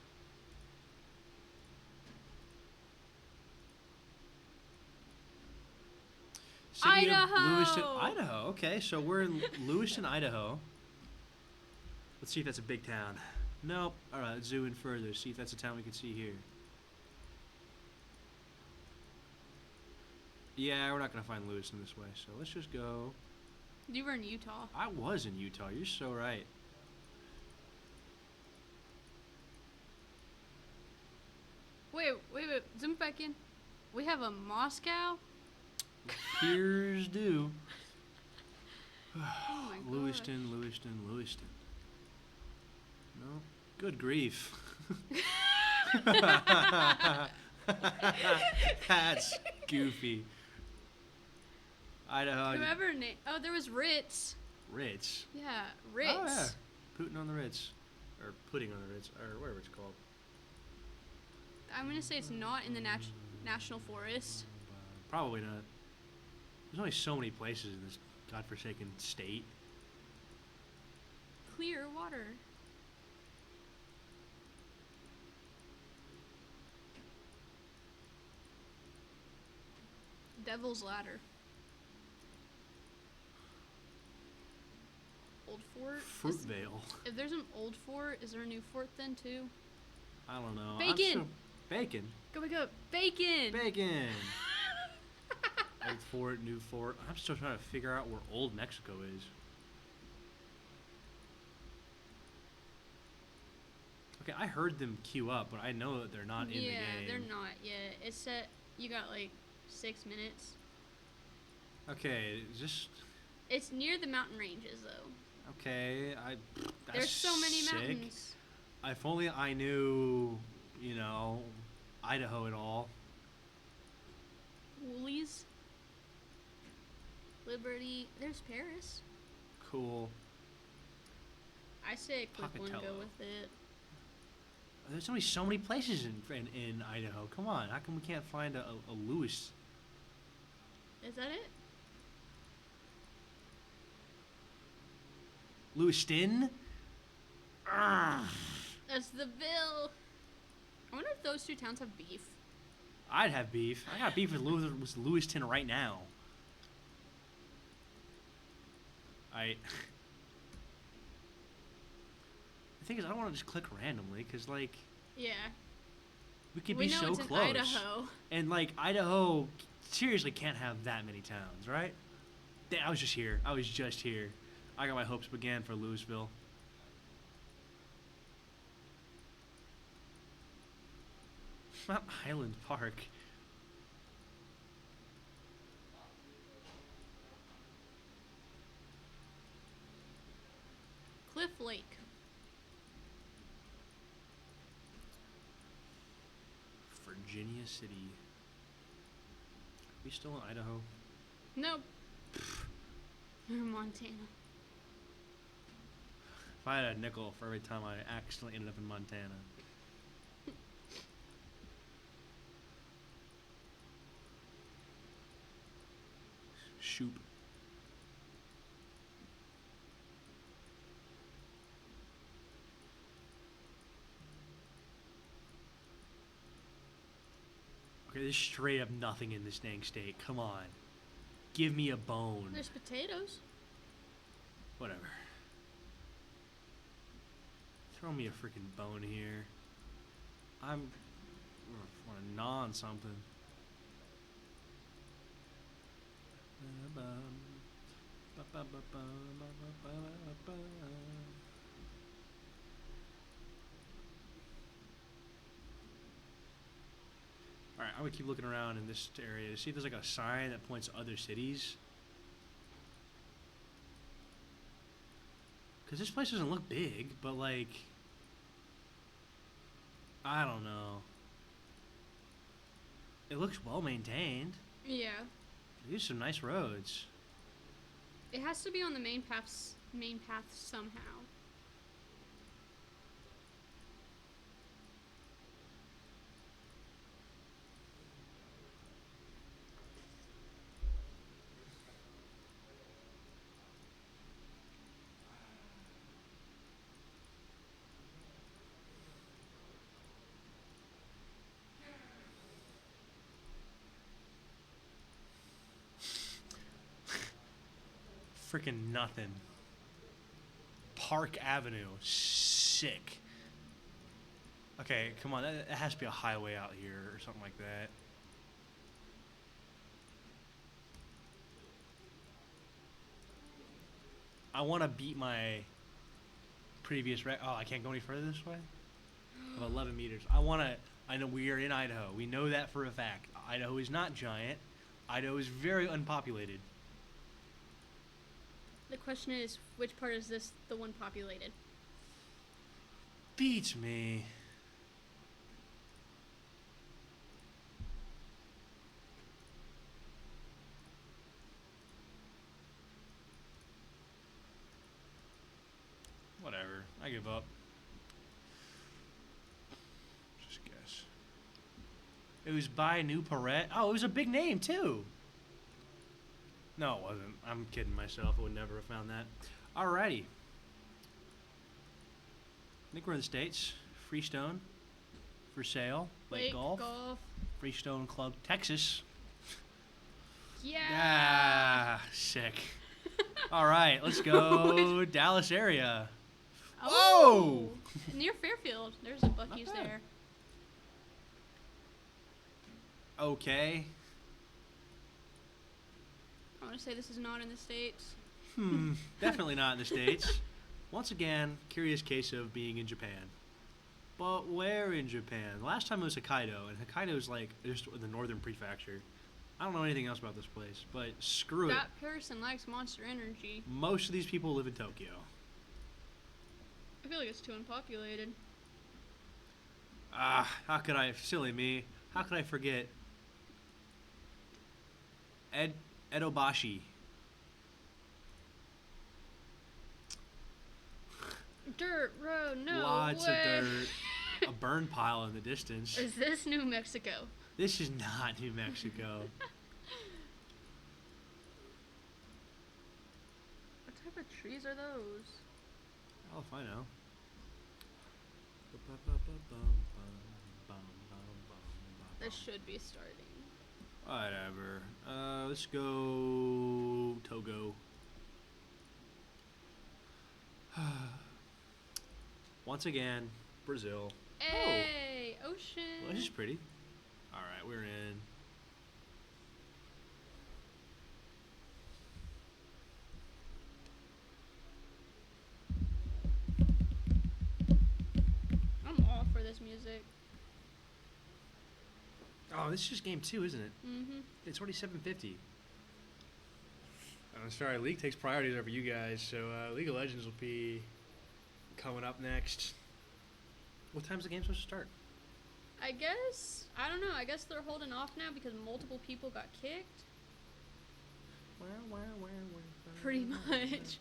City of Idaho! Lewiston, Idaho. Okay, so we're in Lewiston, Idaho. Let's see if that's a big town. Nope. All right, let's zoom in further. See if that's a town we can see here. Yeah, we're not gonna find Lewiston this way, so let's just go. You were in Utah. I was in Utah. You're so right. Wait. Zoom back in. We have a Moscow. Peers do. Oh my God. Lewiston. No. Good grief. That's goofy. Idaho. Whoever oh, there was Ritz. Ritz. Yeah, Ritz. Oh, yeah. Putin on the Ritz. Or pudding on the Ritz. Or whatever it's called. I'm gonna say it's not in the national forest. Probably not. There's only so many places in this godforsaken state. Clear water. Devil's Ladder. Old Fort. Fruitvale. If there's an old fort, is there a new fort then too? I don't know. Bacon! Bacon? Go back up. Bacon! Bacon! Old fort, new fort. I'm still trying to figure out where old Mexico is. Okay, I heard them queue up, but I know that they're not in the game. Yeah, they're not yet. It's set. You got like 6 minutes. Okay, just... It's near the mountain ranges though. Okay, that's There's so many sick. mountains. If only I knew, you know, Idaho at all. Woolies. Liberty. There's Paris. Cool. I say click one, go Pocatello. with it. There's only so many places in Idaho. Come on, how come we can't find a Lewis? Is that it? Lewiston? Urgh. That's the bill. I wonder if those two towns have beef. I'd have beef. I got beef with Lewiston right now. The thing is, I don't want to just click randomly, because, like, Yeah. we could We be know so it's in close. Idaho. And, like, Idaho seriously can't have that many towns, right? I was just here. I got my hopes began for Louisville. Not Highland Park. Cliff Lake. Virginia City. We still in Idaho? Nope. Montana. If I had a nickel for every time I accidentally ended up in Montana. Shoop. Okay, there's straight up nothing in this dang state. Come on. Give me a bone. There's potatoes. Whatever. Throw me a freaking bone here. I want to gnaw on something. Alright, I would keep looking around in this area to see if there's like a sign that points to other cities. Because this place doesn't look big, but like, I don't know. It looks well maintained. Yeah. There's some nice roads. It has to be on the main path somehow. Freaking nothing. Park Avenue. Sick. Okay, come on. It has to be a highway out here or something like that. I want to beat my previous record. Oh, I can't go any further this way? Of 11 meters. I know we are in Idaho. We know that for a fact. Idaho is not giant. Idaho is very unpopulated. The question is, which part is this the one populated? Beats me. Whatever. I give up. Just guess. It was by New Perret. Oh, it was a big name too. No, it wasn't. I'm kidding myself. I would never have found that. Alrighty. I think we're in the States. Freestone. For sale. Lake Golf. Freestone Club, Texas. Yeah. Ah, sick. Alright, let's go Dallas area. Oh, near Fairfield. There's a Buc-ee's Not bad. there. Okay. I want to say this is not in the States. Definitely not in the States. Once again, curious case of being in Japan. But where in Japan? Last time it was Hokkaido, and Hokkaido is like just in the northern prefecture. I don't know anything else about this place, but screw it. That person likes Monster Energy. Most of these people live in Tokyo. I feel like it's too unpopulated. Ah, how could I, silly me, how could I forget? Edobashi. Dirt road, no Lots way. of dirt. A burn pile in the distance. Is this New Mexico? This is not New Mexico. What type of trees are those? Oh, if I know. This should be starting. Whatever. Let's go Togo. Once again, Brazil. Hey, ocean. Well, this is pretty. Alright, we're in. I'm all for this music. Oh, this is just game 2, isn't it? Mm-hmm. It's already 7:50. I'm sorry, League takes priorities over you guys, so League of Legends will be coming up next. What time's the game supposed to start? I guess, I don't know, I guess they're holding off now because multiple people got kicked. Pretty much.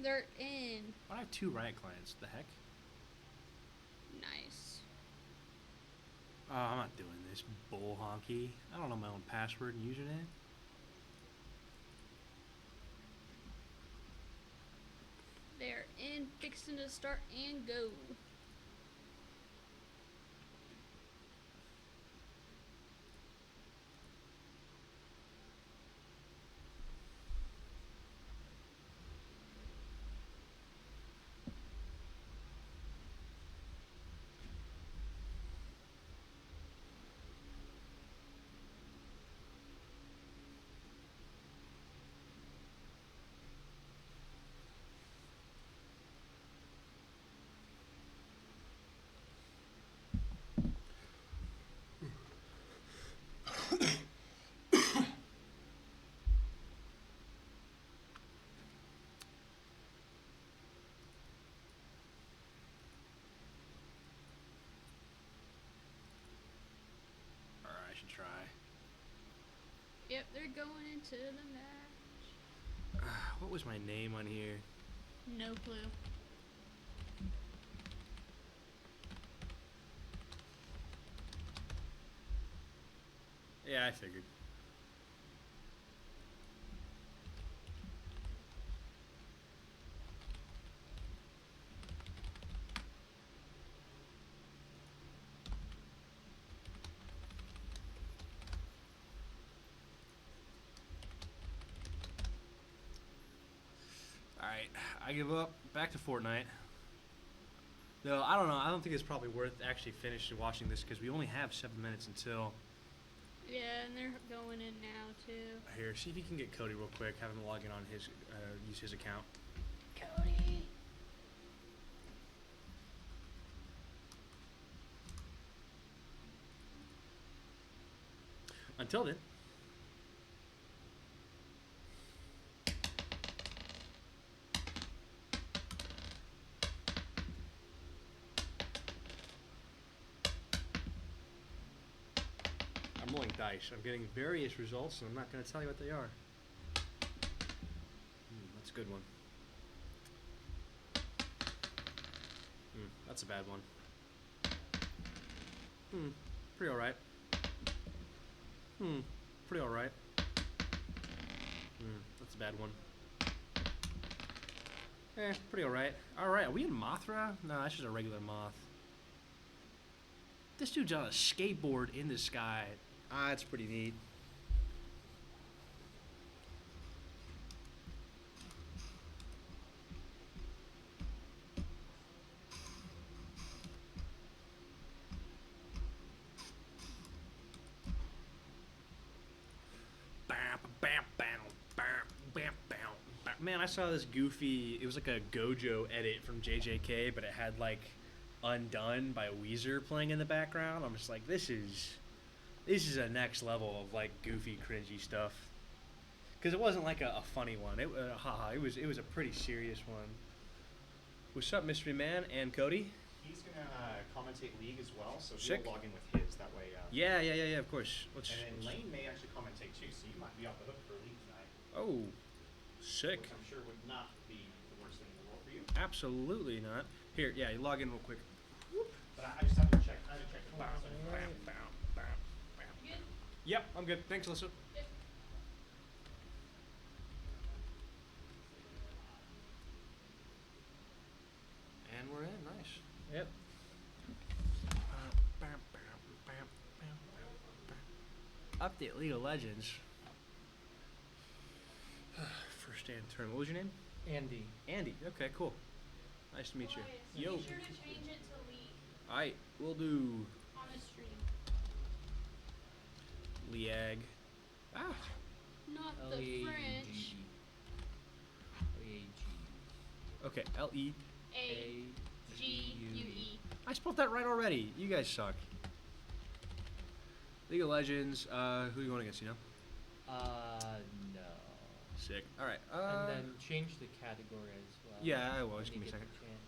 They're in. I have 2 Riot clients. The heck? Nice. Oh, I'm not doing this bull honky. I don't know my own password and username. They're in, fixing to start and go. Alright, I should try. Yep, they're going into the match. What was my name on here? No clue. Yeah, I figured. Alright, I give up. Back to Fortnite. No, I don't know. I don't think it's probably worth actually finishing watching this because we only have 7 minutes until. Yeah, and they're going in now too. Here, see if you can get Cody real quick. Have him log in on his, use his account. Cody. Until then. I'm rolling dice. I'm getting various results, and I'm not going to tell you what they are. That's a good one. That's a bad one. Pretty alright. Pretty alright. That's a bad one. Pretty alright. Alright, are we in Mothra? No, that's just a regular moth. This dude's on a skateboard in the sky. It's pretty neat. Man, I saw this goofy, it was like a Gojo edit from JJK, but it had like Undone by Weezer playing in the background. I'm just like, this is a next level of like goofy, cringy stuff. Because it wasn't like a funny one. It was a pretty serious one. What's up, Mystery Man and Cody? He's gonna commentate League as well, so Sick. he'll log in with his. That way. Yeah, of course. And then Lane may actually commentate too, so you might be off the hook for League tonight. Oh, sick. Which I'm sure would not be the worst thing in the world for you. Absolutely not. Here, yeah, you log in real quick. But I just have to check. I have to check the files. You good? Yep, I'm good. Thanks, Alyssa. Yep. And we're in. Nice. Yep. Update League of Legends. First and turn. What was your name? Andy. Andy. Okay, cool. Nice to meet you. Elias, Yo. be sure to change it to League Alright, we'll do on the stream. Liag. Not the French. Okay, L-E. A-G-U-E. I spelled that right already. You guys suck. League of Legends. Who are you going against, you know? No. Sick. Alright. And then change the category as well. Yeah, I will. when Just you give me a get second. the chance.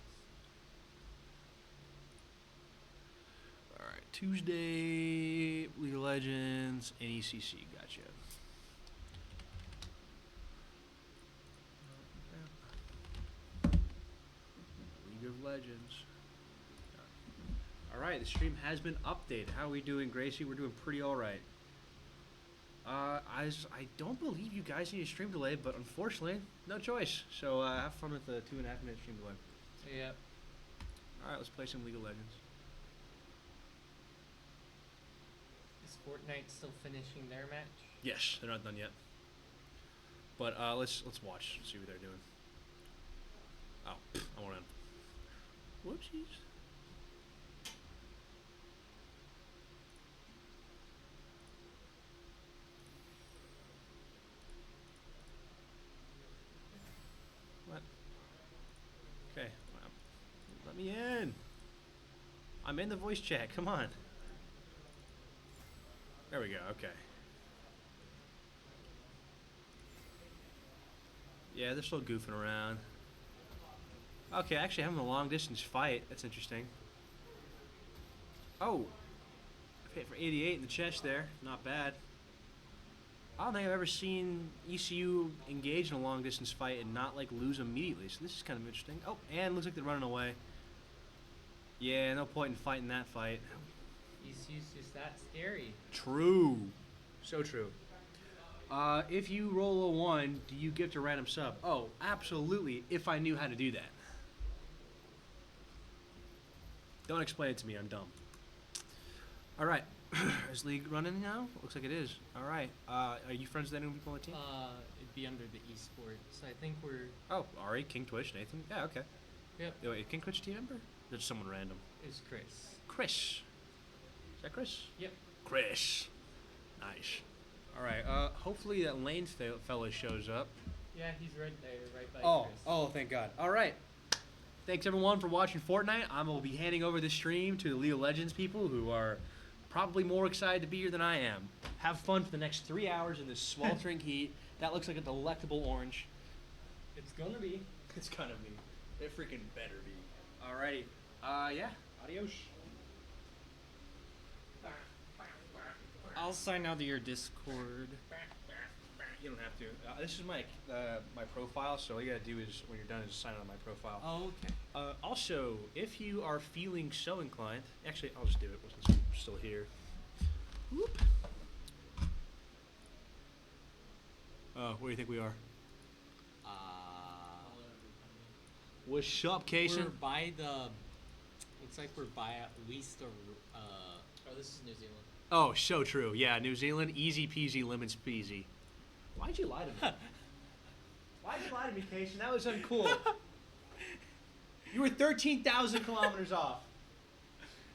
Alright, Tuesday, League of Legends, and ECC. Gotcha. Legends. All right, the stream has been updated. How are we doing, Gracie? We're doing pretty all right. I don't believe you guys need a stream delay, but unfortunately, no choice. So have fun with the 2.5-minute stream delay. Yep. All right, let's play some League of Legends. Is Fortnite still finishing their match? Yes, they're not done yet. But let's watch, see what they're doing. Oh, I want to. Whoopsies. What? Okay, let me in. I'm in the voice chat. Come on. There we go. Okay. Yeah, they're still goofing around. Okay, actually having a long distance fight. That's interesting. Oh. Hit for 88 in the chest there. Not bad. I don't think I've ever seen ECU engage in a long distance fight and not like lose immediately. So this is kind of interesting. Oh, and looks like they're running away. Yeah, no point in fighting that fight. ECU's just that scary. True. So true. If you roll a 1, do you gift a random sub? Oh, absolutely, if I knew how to do that. Don't explain it to me, I'm dumb. Alright, is League running now? Looks like it is. Alright, are you friends with any people on the team? It'd be under the esports. I think we're. Oh, Ari, King Twitch, Nathan? Yeah, okay. Yep. Wait, King Twitch team member? Or just someone random? It's Chris. Chris. Is that Chris? Yep. Chris. Nice. Alright, hopefully that Lane fella shows up. Yeah, he's right there, right by Chris. Oh, thank God. All right. Thanks everyone for watching Fortnite. I'm gonna be handing over the stream to the League of Legends people who are probably more excited to be here than I am. Have fun for the next 3 hours in this sweltering heat. That looks like a delectable orange. It's gonna be. It's gonna be. It freaking better be. Alrighty. Yeah. Adios. I'll sign out of your Discord. You don't have to. This is my my profile, so all you gotta do is, when you're done, is sign out on my profile. Oh, okay. Also, if you are feeling so inclined, actually, I'll just do it since I'm still here. Whoop. Where do you think we are? What's up, We're Kason? by the. Looks like we're by at least a. Oh, this is New Zealand. Oh, so true. Yeah, New Zealand, easy peasy, lemon squeezy. Why'd you lie to me? Why'd you lie to me, Kason? That was uncool. You were 13,000 kilometers off.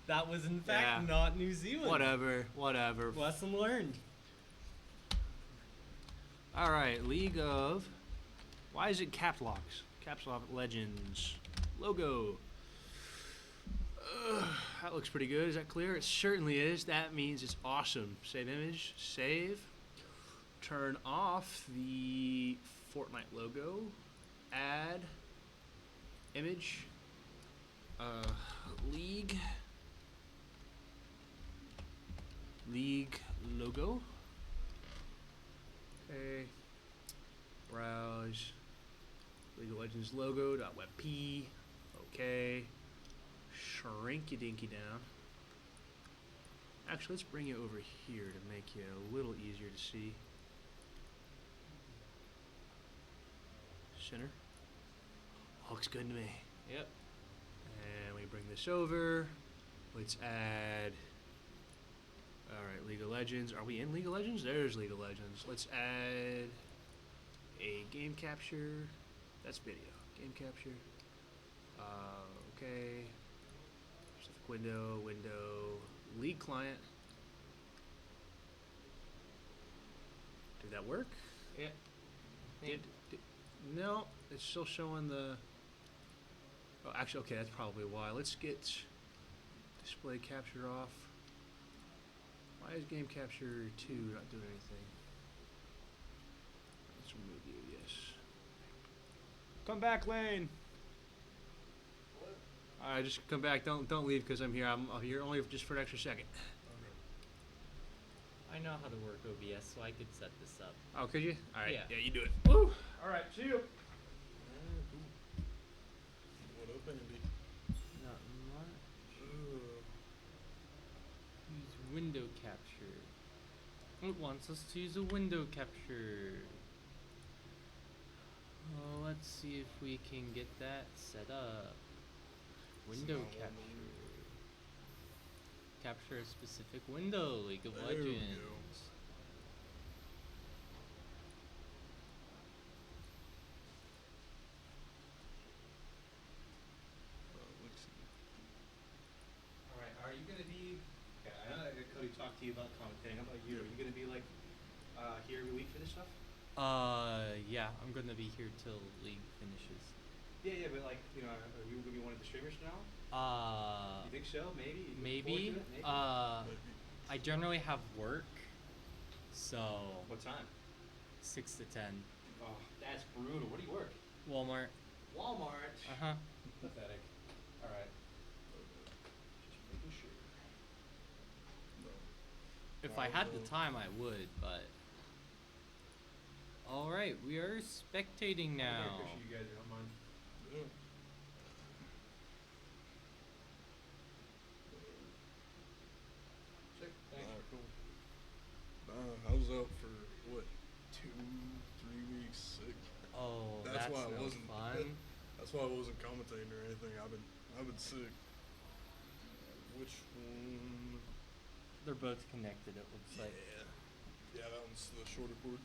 That was in fact Yeah. not New Zealand. Whatever. Lesson learned. All right, League of. Why is it Caps Locks? Caps Lock Legends logo. That looks pretty good. Is that clear? It certainly is. That means it's awesome. Save image. Save. Turn off the Fortnite logo. Add image. League logo. Okay. Browse. League of Legends logo. .webp. Okay. Shrinky dinky down. Actually, let's bring you over here to make you a little easier to see. Center. Looks good to me. Yep. And we bring this over. Let's add. Alright, League of Legends. Are we in League of Legends? There's League of Legends. Let's add a game capture. That's video. Game capture. Okay. Specific window. League client. Did that work? Yep. No, it's still showing the. Oh, actually, okay, that's probably why. Let's get display capture off. Why is game capture 2 not doing anything? Let's remove you, yes. Come back, Lane. Alright, just come back. Don't leave because I'm here. I'm here only just for an extra second. I know how to work OBS, so I could set this up. Oh, could you? Alright, Yeah. yeah, you do it. Woo! Alright, see you. What open and be? wants us to use a window capture. Let's see if we can get that set up. Window not capture. one Capture a specific window, League of There we go. Legends. Let's see. All right. Are you gonna be? Yeah, I know that Cody talked to you about commentating. How about you? Are you gonna be like here every week for this stuff? Yeah, I'm gonna be here till League finishes. Yeah, but like, you know, are you gonna be one of the streamers now? You think so? Maybe. You look forward Maybe. to it? Maybe. I generally have work, so What time? 6 to 10. Oh, that's brutal. Where do you work? Walmart. Walmart. Uh-huh. Pathetic. All right. Just making sure. No. If I had the time, I would, but. Alright, we are spectating I now. appreciate you guys. I don't mind. Yeah. Sick. Thanks. Alright, cool. I was out for what, 2-3 weeks sick. Oh, That's that's why I no wasn't- fun. That's why I wasn't commentating or anything. I've been sick. Which one? They're both connected, it looks like. Yeah, that one's the shorter cord.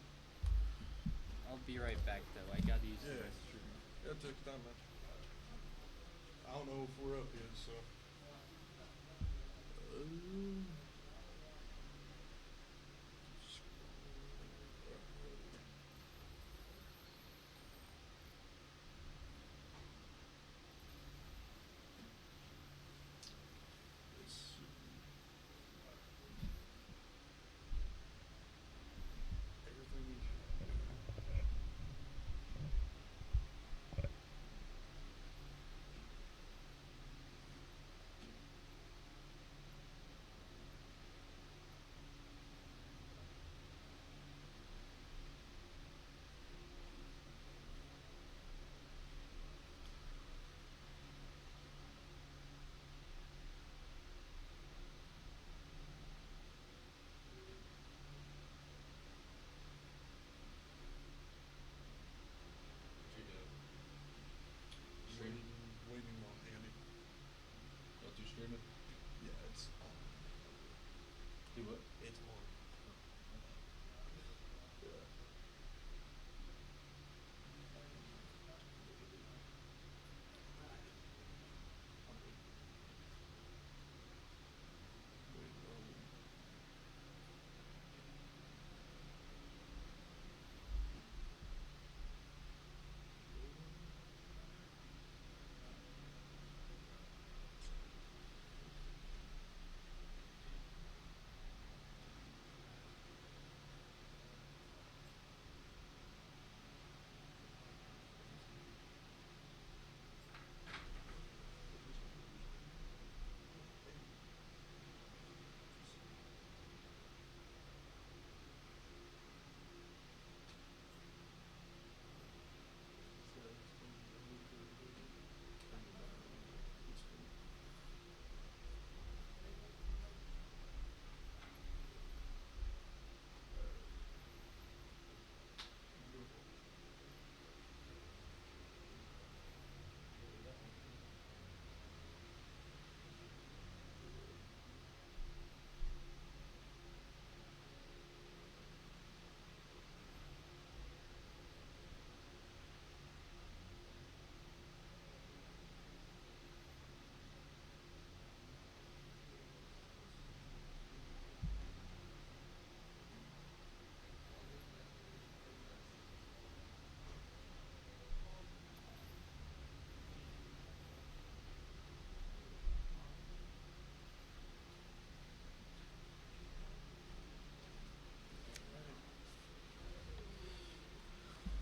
I'll be right back, though. I gotta use the Yeah. restroom. Yeah, take your time, man. I don't know if we're up yet, so. Let's see. Everything. What you doing? Streaming? Waiting on Andy. What you streaming? Yeah, it's on. Do what? It's on. Yeah. Waiting on.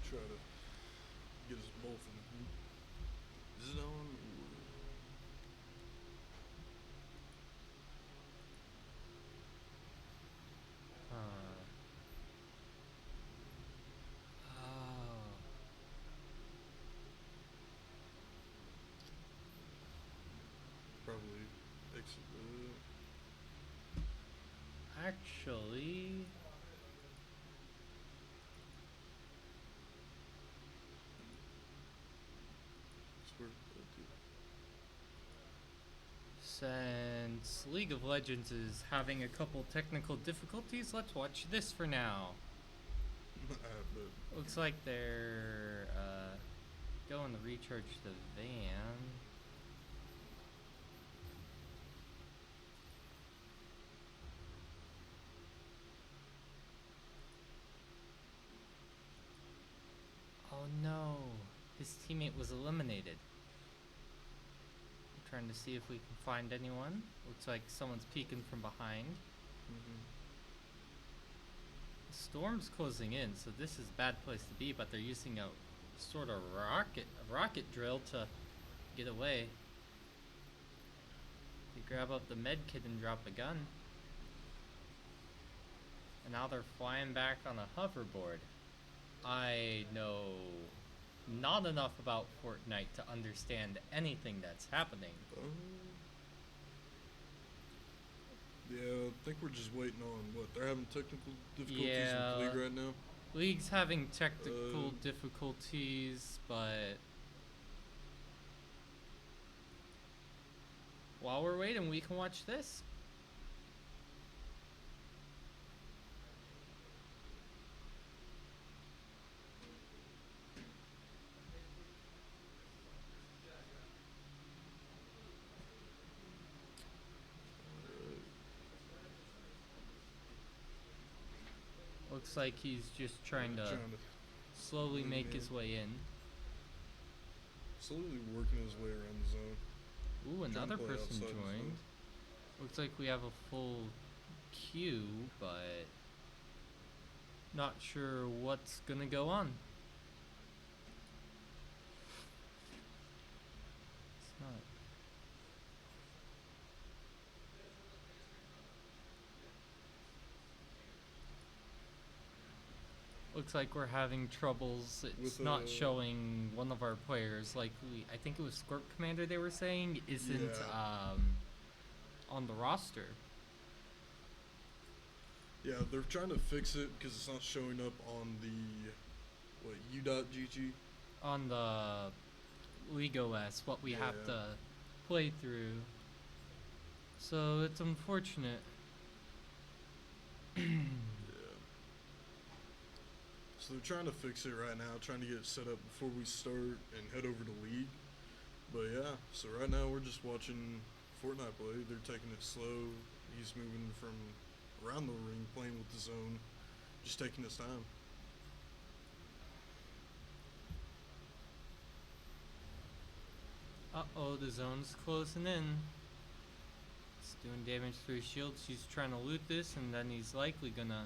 Try to get us both in the zone. Huh. Oh. Probably exit. Actually, Since League of Legends is having a couple technical difficulties, let's watch this for now. But Looks like they're going to recharge the van. Oh no, his teammate was eliminated. I'm trying to see if we can find anyone. Looks like someone's peeking from behind. The storm's closing in, so this is a bad place to be, but they're using a sort of rocket drill to get away. They grab up the med kit and drop a gun. And now they're flying back on a hoverboard. I know not enough about Fortnite to understand anything that's happening. Yeah, I think we're just waiting on what they're having technical difficulties Yeah. with the league right now. League's having technical difficulties, but while we're waiting, we can watch this. Looks like he's just trying to slowly make his way in. Slowly working his way around the zone. Ooh, Trying to another play person outside the joined. zone. Looks like we have a full queue, but not sure what's gonna go on. It's not. Looks like we're having troubles. It's With, not showing one of our players. Like I think it was Scorp Commander they were saying isn't Yeah. on the roster. Yeah, they're trying to fix it because it's not showing up on the u.gg. On the League OS, what we have Yeah. to play through. So it's unfortunate. Yeah. So they're trying to fix it right now, trying to get it set up before we start and head over to League. But yeah, so right now we're just watching Fortnite play. They're taking it slow. He's moving from around the ring, playing with the zone, just taking his time. Uh-oh, the zone's closing in. It's doing damage to his shields. He's trying to loot this, and then he's likely gonna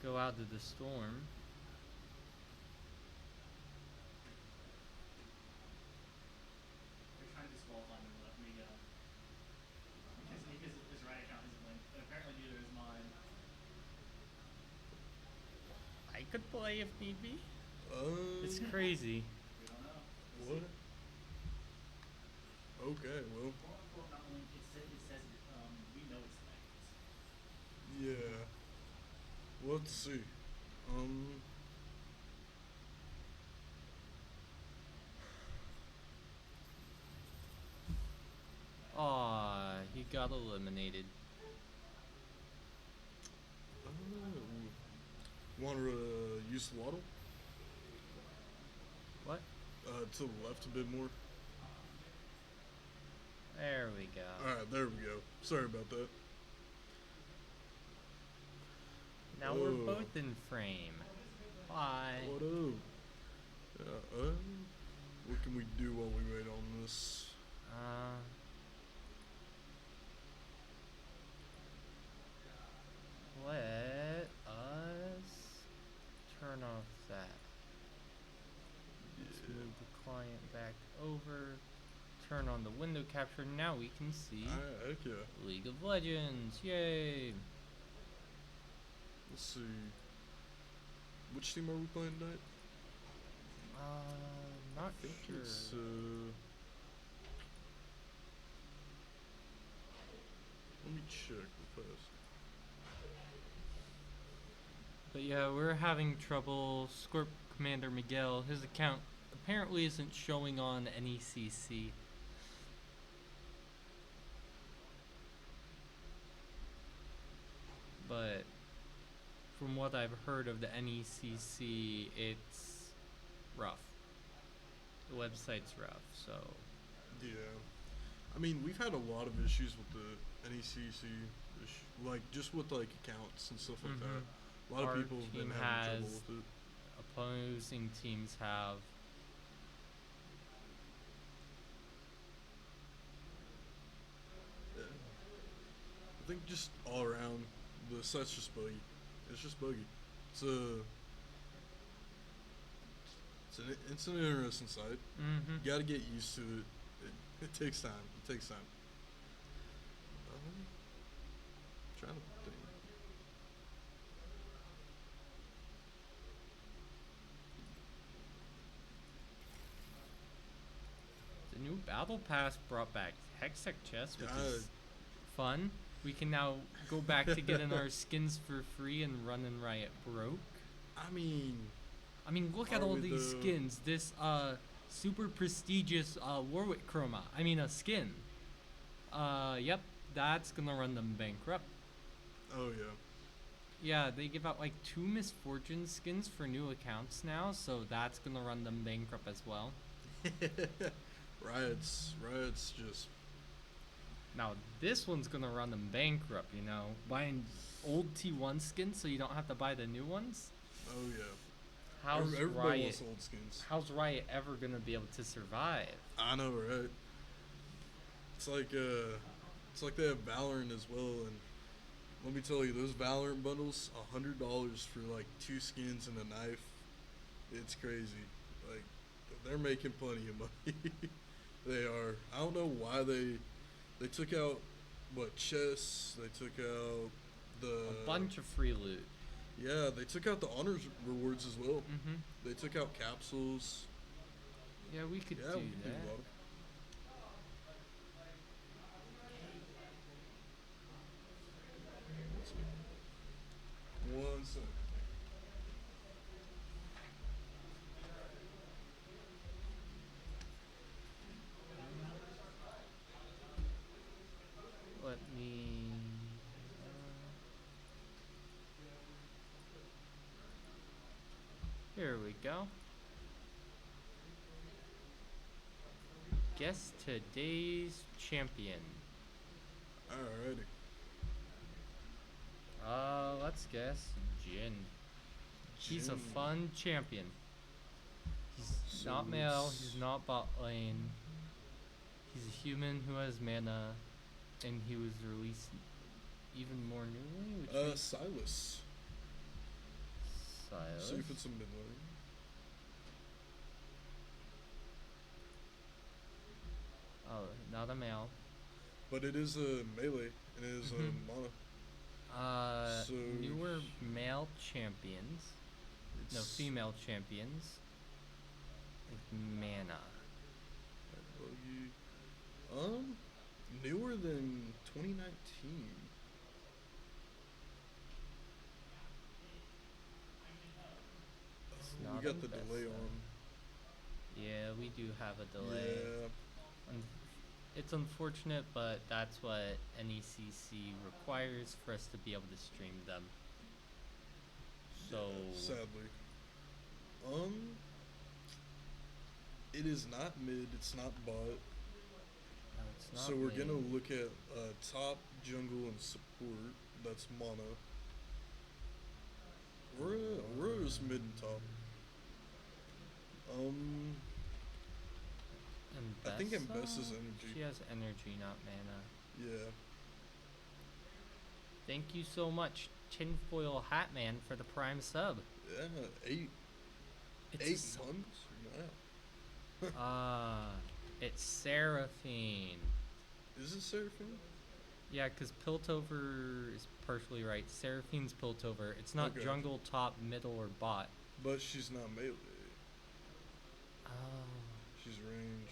go out to the storm. They're trying to disqualify Miguel. Because his right account isn't linked. But apparently neither is mine. I could play if need be. It's Um, crazy. We don't know. What? Okay, well, Quote unquote not linked. It says we know it's linked. yeah. Well, let's see. Aw, he got eliminated. Want to use the waddle? What? To the left a bit more. There we go. Alright, there we go. Sorry about that. Now we're both in frame. Bye. What up? Yeah, what can we do while we wait on this? Let us turn off that. Let's move the client back over. Turn on the window capture. Now we can see Heck yeah. League of Legends. Yay! Let's see. Which team are we playing tonight? Not I think sure. it's, let me check real fast. But yeah, we're having trouble. Scorp Commander Miguel, his account apparently isn't showing on NECC. but from what I've heard of the NECC, it's rough. The website's rough, so Yeah. I mean, we've had a lot of issues with the NECC, like just with like accounts and stuff like that. A lot Our of people have been team having trouble has- with it. opposing teams have. Yeah. I think just all around, the site's just buggy. It's just buggy. It's an interesting site. Mm-hmm. You got to get used to it. It takes time. It takes time. Trying to think. The new battle pass brought back Hextech chests, which Yeah, is fun. We can now go back to getting our skins for free and running Riot broke. I mean, Look at Are all we these the- skins. This super prestigious Warwick chroma. A skin. Yep, that's gonna run them bankrupt. oh yeah. Yeah, they give out like 2 Misfortune skins for new accounts now, so that's gonna run them bankrupt as well. Riot's just Now this one's gonna run them bankrupt, buying old T1 skins so you don't have to buy the new ones. oh yeah. How's Everybody Riot? wants old skins. How's Riot ever gonna be able to survive? I know, right? It's like they have Valorant as well, and let me tell you, those Valorant bundles, $100 for like 2 skins and a knife. It's crazy. Like, they're making plenty of money. They are. I don't know why they took out chests. They took out A bunch of free loot. Yeah, they took out the honors rewards as well. Mm-hmm. They took out capsules. Yeah, we could Yeah, do we could do that. a lot of. One second. Let me. Here we go. Guess today's champion. Alrighty. Let's guess Jin. He's a Jin. fun champion. He's So not male, it's- he's not bot lane. He's a human who has mana, and he was released even more newly, which makes Silas. Silas. See if it's a mid lane. Oh, not a male. But it is a melee, and it is a Mhm. mana. So- Newer male champions. No, It's female champions. With mana. buggy. Newer than 2019. It's We not got the best delay then. on. Yeah, we do have a delay. Yeah. It's unfortunate, but that's what NECC requires for us to be able to stream them. So, Yeah, sadly. It is not mid, it's not bot. no, it's not So we're mid. gonna look at top, jungle, and support. That's mana. We're just mid and top. And I think Bessa? Bess is energy. She has energy, not mana. Yeah. Thank you so much, Tinfoil Hatman, for the prime sub. Yeah. Eight It's months. Yeah. It's Seraphine. Is it Seraphine? Yeah, because Piltover is partially right. Seraphine's Piltover. It's not Okay. jungle, top, middle, or bot. But she's not melee. Oh. She's ranged.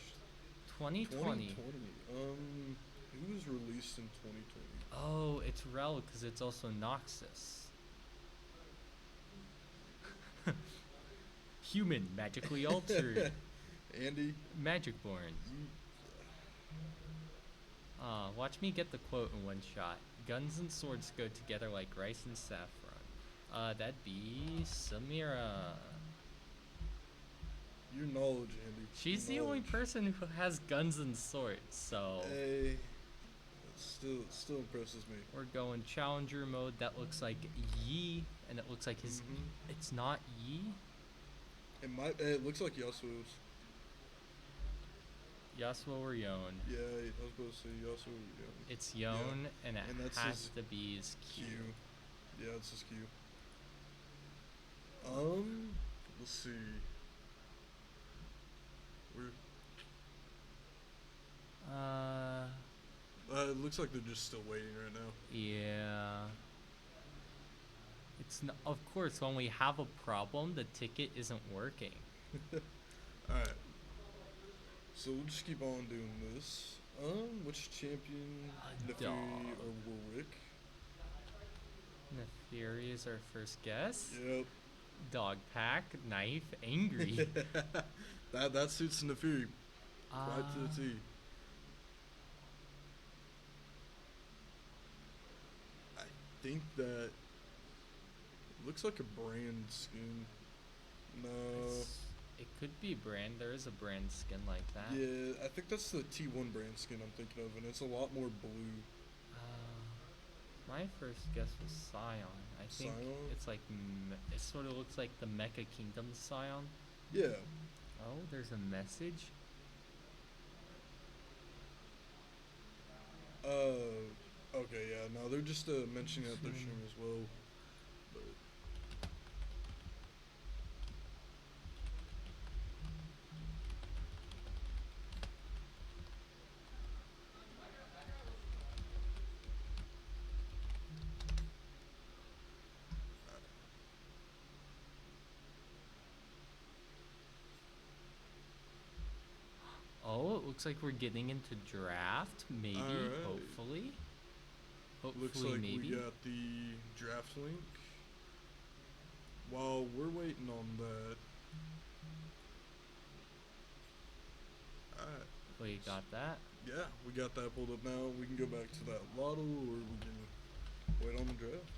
2020. 2020. It was released in 2020. Oh, it's Rel because it's also Noxus. Human, magically altered, Andy, Magicborn. you, Watch me get the quote in one shot. Guns and swords go together like rice and saffron. That'd be Samira. Your knowledge, Andy. She's your the only knowledge. person who has guns and swords, so Hey, it still impresses me. we're going challenger mode. That looks like Yi, and it looks like his. Mhm. It's not Yi. It looks like Yasuo's. Yasuo or Yon. Yeah, I was about to say Yasuo. Yeah. It's Yon, and it And that's has his to be his Q. Yeah, it's his Q. Let's see. Where? It looks like they're just still waiting right now. Yeah. Of course, when we have a problem, the ticket isn't working. Alright. So we'll just keep on doing this. Which champion? Neferi dog. or Warwick? Neferi is our first guess. Yep. Dog pack, knife, angry. that suits Neferi right to the T. I think that looks like a brand skin. No. It could be brand. There is a brand skin like that. Yeah, I think that's the T1 brand skin I'm thinking of, and it's a lot more blue. My first guess was Scion. I think Scion? it's like it sort of looks like the Mecha Kingdom Scion. Yeah. Oh, there's a message. Okay, yeah, no, they're just mentioning at their stream as well. But Oh, it looks like we're getting into draft. Maybe, Alright. hopefully. Hopefully, looks like maybe. we got the draft link. While we're waiting on that, alright, We got that. yeah, we got that pulled up now. We can go back to that lotto, or we can wait on the draft.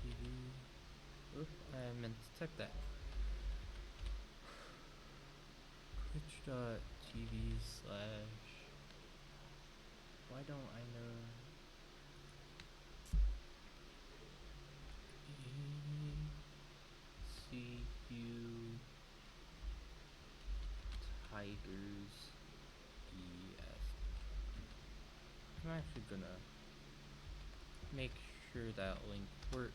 TV. Oop, I meant to type that. Twitch.tv/ Why don't I know? ECU Tigers ES. I'm actually gonna make sure that link works.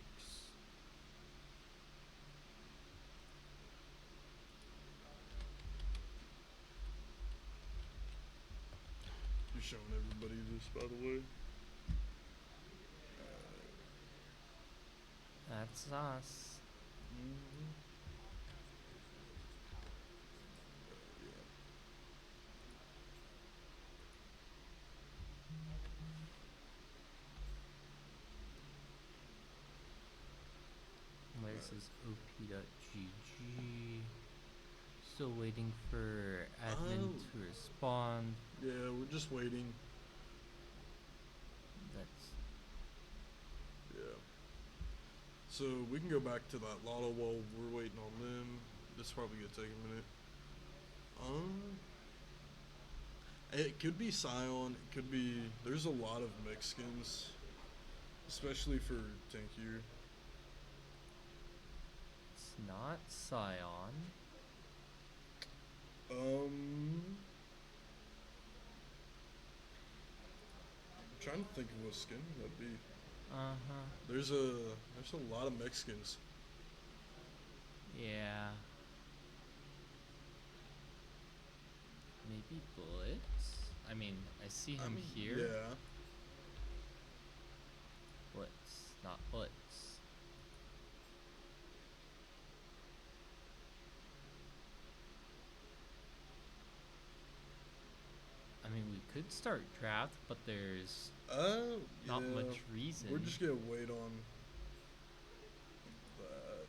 You're showing everybody this, by the way. That's us. Where's this op.gg? Still waiting for admin to respond. Yeah, we're just waiting. That's Yeah. So we can go back to that lotto while we're waiting on them. This is probably gonna take a minute. It could be Scion. It could be. There's a lot of Mexicans, especially for tankier. it's not Scion. I'm trying to think of what skin that'd be. Uh-huh. There's a lot of Mexicans. Yeah. Maybe Blitz? I mean, I see him here. Yeah. Blitz, not Blitz. start draft, but there's not yeah. much reason. We're just gonna wait on that.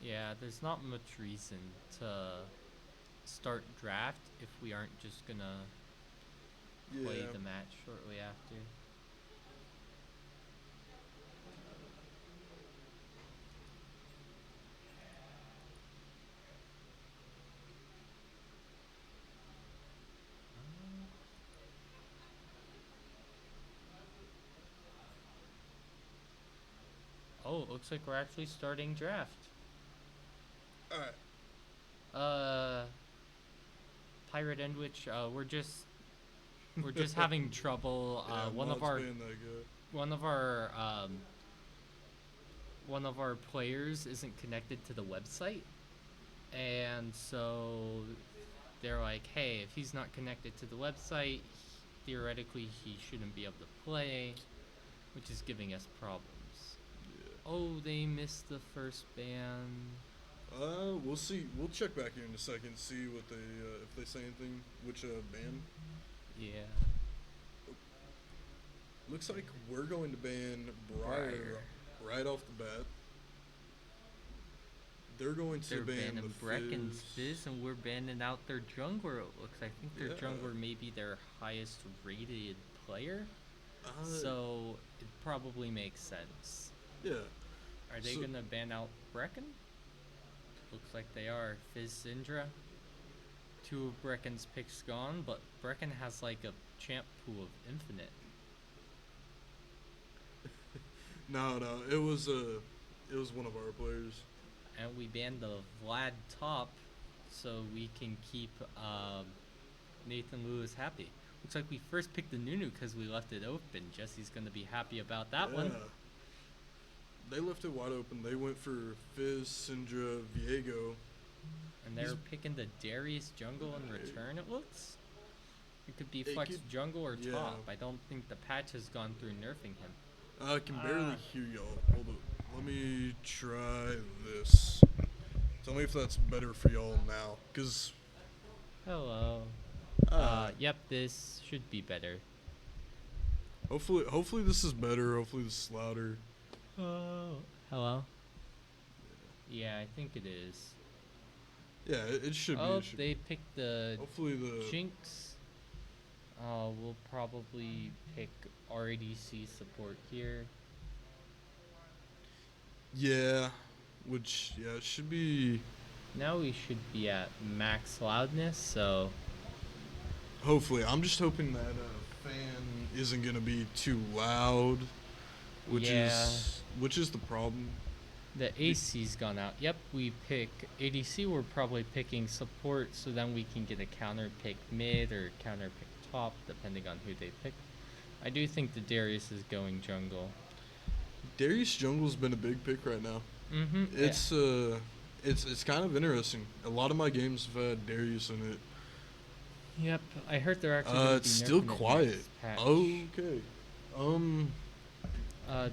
Yeah, there's not much reason to start draft if we aren't just gonna play Yeah. the match shortly after. Oh, it looks like we're actually starting draft. All right. Pirate Endwich, we're just having trouble. Yeah, One of Mod's our being that good. one of our players isn't connected to the website, and so they're like, hey, if he's not connected to the website, theoretically he shouldn't be able to play, which is giving us problems. Yeah. Oh, they missed the first ban. We'll see. We'll check back here in a second, see what they if they say anything. Which ban? Yeah. Looks like we're going to ban Briar right off the bat. They're going to They're ban banning the Brecken's Fizz. Fizz, and we're banning out their jungler. It looks. I think their Yeah. jungler may be their highest rated player, Uh, so it probably makes sense. yeah. Are they So- gonna ban out Brecken? Looks like they are. Fizz Syndra. Two of Brecken's picks gone, but Brecken has like a champ pool of infinite. No, it was one of our players. And we banned the Vlad top, so we can keep Nathan Lewis happy. Looks like we first picked the Nunu because we left it open. Jesse's gonna be happy about that one. They left it wide open. They went for Fizz, Syndra, Viego. And they're He's- picking the Darius jungle in return, it looks. It could be It flex could- jungle or yeah. top. I don't think the patch has gone through nerfing him. I can barely Ah. hear y'all. Hold up. Let me try this. Tell me if that's better for y'all now. Cause Hello. uh, Yep, this should be better. hopefully this is better. Hopefully this is louder. Oh. Hello? Yeah, I think it is. Yeah, it should be. Oh, It should they picked the hopefully the Jinx. We'll probably pick RADC support here. yeah, which it should be. Now we should be at max loudness, so Hopefully, I'm just hoping that fan isn't gonna be too loud, which is the problem. the AC's gone out. Yep, we pick ADC. We're probably picking support, so then we can get a counter pick mid or counter pick top, depending on who they pick. I do think the Darius is going jungle. Darius Jungle's been a big pick right now. Mm-hmm. It's kind of interesting. A lot of my games have had Darius in it. Yep, I heard they're actually. Gonna It's be still nerfing it quiet. next patch. Okay.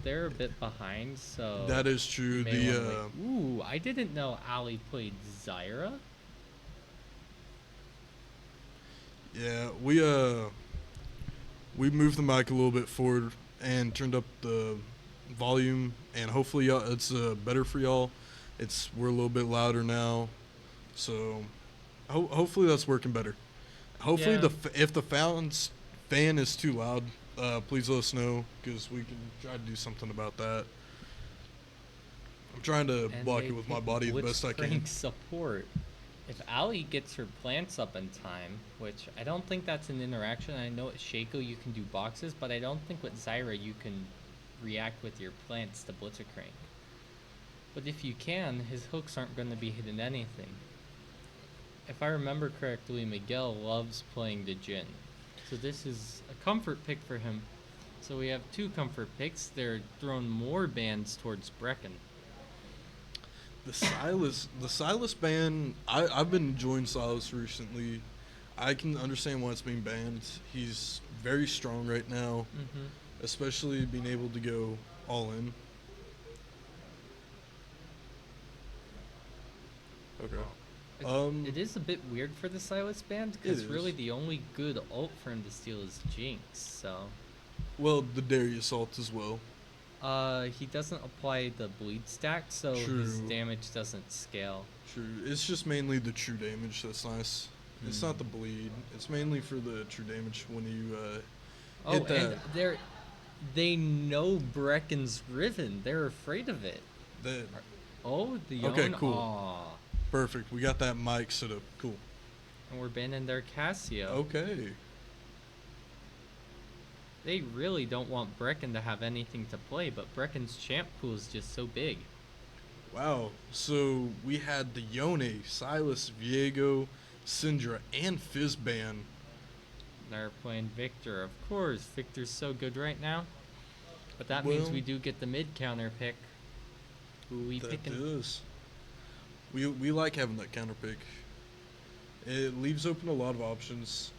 They're a bit behind, so. That is true. you may wanna wait. Ooh, I didn't know Ali played Zyra. Yeah, we moved the mic a little bit forward and turned up the volume, and hopefully it's better for y'all. We're a little bit louder now, so hopefully that's working better. Hopefully Yeah. If the fan is too loud, please let us know because we can try to do something about that. I'm trying to And block they it with my pick body the best I can. Blitzcrank support. If Ali gets her plants up in time, which I don't think that's an interaction. I know at Shaco you can do boxes, but I don't think with Zyra you can react with your plants to Blitzcrank. But if you can, his hooks aren't going to be hitting anything. If I remember correctly, Miguel loves playing the Jhin. So this is a comfort pick for him. So we have two comfort picks. They're throwing more bans towards Brecken. The Silas ban. I've been enjoying Silas recently. I can understand why it's being banned. He's very strong right now, Mm-hmm. especially being able to go all in. Okay. It is a bit weird for the Silas band It because really is. the only good ult for him to steal is Jinx. So, Well, the Darius ult as well. he doesn't apply the bleed stack, so his True. damage doesn't scale. True. It's just mainly the true damage that's nice. It's not the bleed. It's mainly for the true damage when you Oh, hit that. and they know Brecken's Riven. They're afraid of it. that Oh, the Okay, Yone. cool. Aw. Perfect. We got that mic set up. Cool. And we're banning their Cassio. Okay. They really don't want Brecken to have anything to play, but Brecken's champ pool is just so big. Wow. So we had the Yone, Silas, Viego, Syndra, and Fizzban. They're playing Victor. Of course, Victor's so good right now. But that means Well- we do get the mid counter pick. Who we That picking? is. We like having that counter pick. It leaves open a lot of options.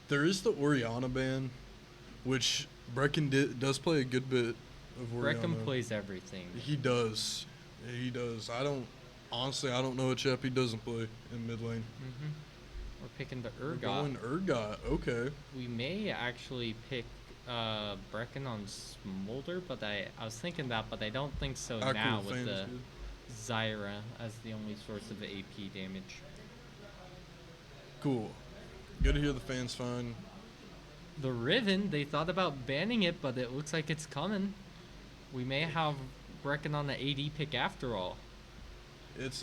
There is the Oriana ban, which Brecken does play a good bit of Oriana. Brecken plays everything. He does. He does. I don't know a chap he doesn't play in mid lane. We're picking the We're Urgot. going Urgot. Okay. We may actually pick Brecken on Smolder, but I was thinking that, but I don't think so Ah, now cool. with Fame is the good. Zyra as the only source of AP damage. Cool. Good to hear the fans fine. The Riven, they thought about banning it, but it looks like it's coming. We may have Brecken on the AD pick after all. It's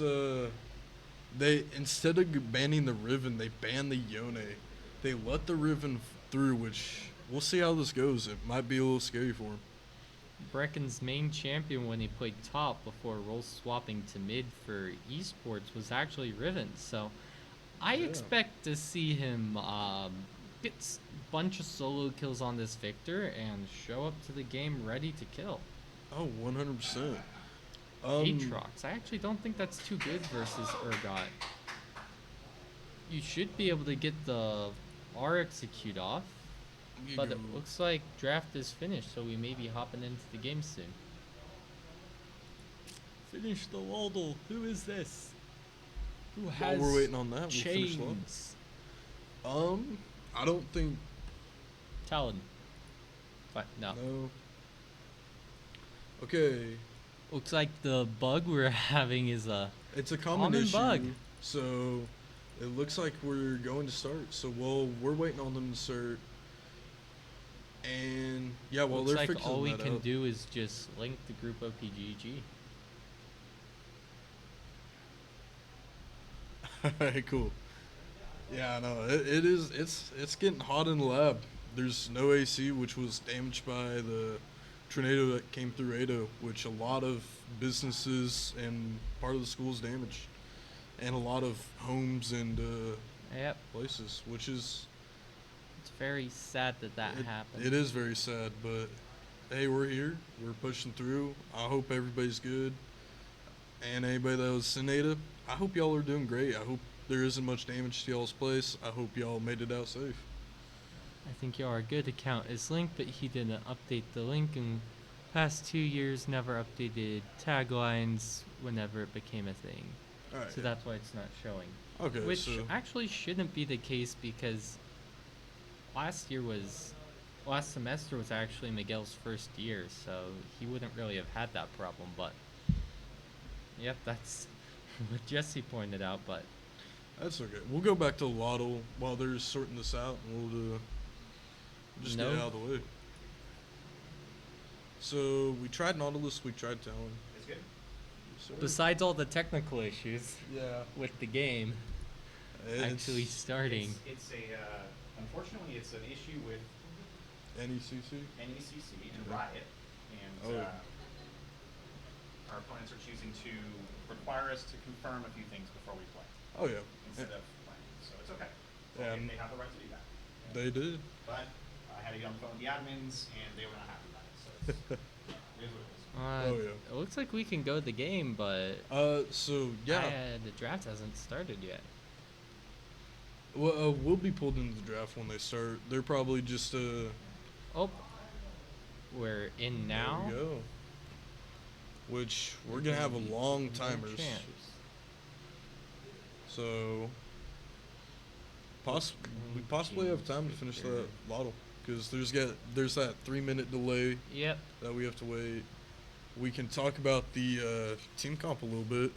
they instead of banning the Riven, they ban the Yone. They let the Riven through, which we'll see how this goes. It might be a little scary for him. Brecken's main champion when he played top before role swapping to mid for esports was actually Riven. So I Yeah. expect to see him get a bunch of solo kills on this Victor and show up to the game ready to kill. Oh, 100%. Aatrox. I actually don't think that's too good versus Urgot. You should be able to get the R execute off, you but go. it looks like draft is finished, so we may be hopping into the game soon. Finish the Waldle. Who is this? Who While has we're waiting on that, we'll finish the lobby. chains? I don't think Talon. But no. no. Okay, Looks like the bug we're having is a it's a common Common issue. bug. So it looks like we're going to start. So we're waiting on them to start. And yeah, while looks they're like fixing all we that can up, do is just link the group OPGG. Alright, cool. Yeah, no, it is. It's getting hot in the lab. There's no AC, which was damaged by the tornado that came through Ado, which a lot of businesses and part of the schools damaged, and a lot of homes and Yep. places, which is It's very sad that that it, happened. it is very sad. But hey, we're here. We're pushing through. I hope everybody's good. And anybody that was in Ada, I hope y'all are doing great. I hope there isn't much damage to y'all's place. I hope y'all made it out safe. I think your good account is linked, but he didn't update the link in past 2 years, never updated taglines whenever it became a thing. Alright. So that's why it's not showing. Okay, Which so actually shouldn't be the case because last semester was actually Miguel's first year, so he wouldn't really have had that problem, but yep, that's what Jesse pointed out, but that's okay. We'll go back to Lotto while they're sorting this out, and we'll just get it No. out of the way. So we tried Nautilus, we tried Talon. It's good. So, besides all the technical issues yeah, with the game actually it's starting, It's unfortunately, it's an issue with NECC. NECC and Yeah. Riot, and Oh. our opponents are choosing to require us to confirm a few things before we play Oh yeah, instead of playing. So it's okay. Yeah, They have the right to do that. they did. But I had to get on the phone with the admins, and they were not happy about it. So it's, it is what it is. Oh, yeah. it looks like we can go the game, but So yeah, the draft hasn't started yet. well, we'll be pulled into the draft when they start. They're probably just Oh, we're in now. There we go. Which we're gonna have a long No timers. champs. So, we possibly have time to finish that lotto because there's that 3 minute delay Yep. that we have to wait. We can talk about the team comp a little bit.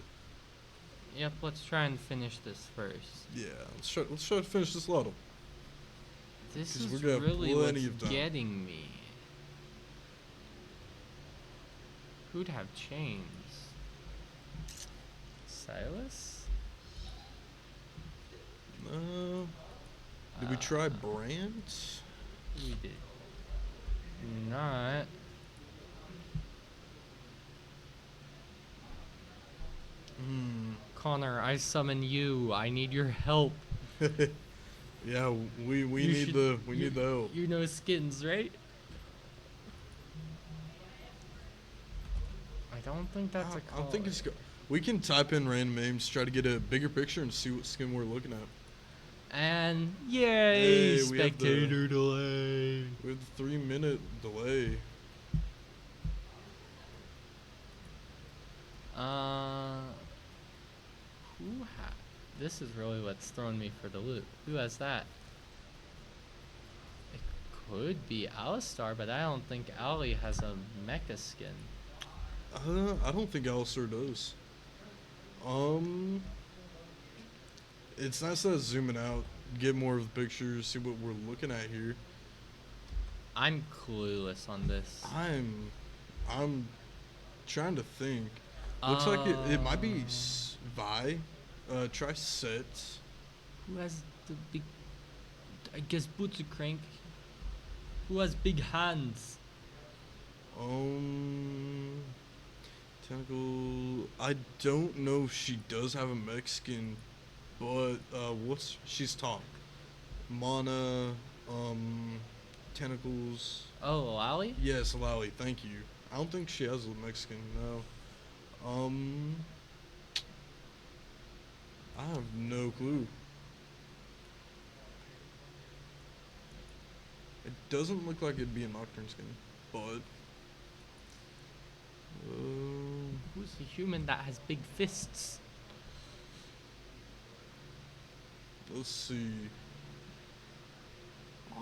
Yep. Let's try and finish this first. Yeah, let's try to finish this lotto. This 'Cause is we're gonna have really plenty what's of time. getting me. Who'd have chains? Silas? Did we try Uh, Brandt? We did not. Connor, I summon you. I need your help. Yeah, we You need should- the you- help. You know skins, right? I don't think that's a I call. don't think it's we can type in random names, try to get a bigger picture, and see what skin we're looking at. And yay, Hey, we have spectator delay. We have the 3 minute delay. This is really what's throwing me for the loop. Who has that? It could be Alistar, but I don't think Ali has a mecha skin. I don't think Alistair does. It's nice to zooming out, get more of the pictures, see what we're looking at here. I'm clueless on this. I'm trying to think. Looks like it might be Vi. Try Set. Who has the big? I guess Boots a Crank. Who has big hands? Tentacle. I don't know if she does have a Mexican, but she's top. Mana. Tentacles. Oh, Ali? Yes, Lally. Thank you. I don't think she has a Mexican. No. I have no clue. It doesn't look like it'd be a Nocturne skin, but Who's the human that has big fists? let's see.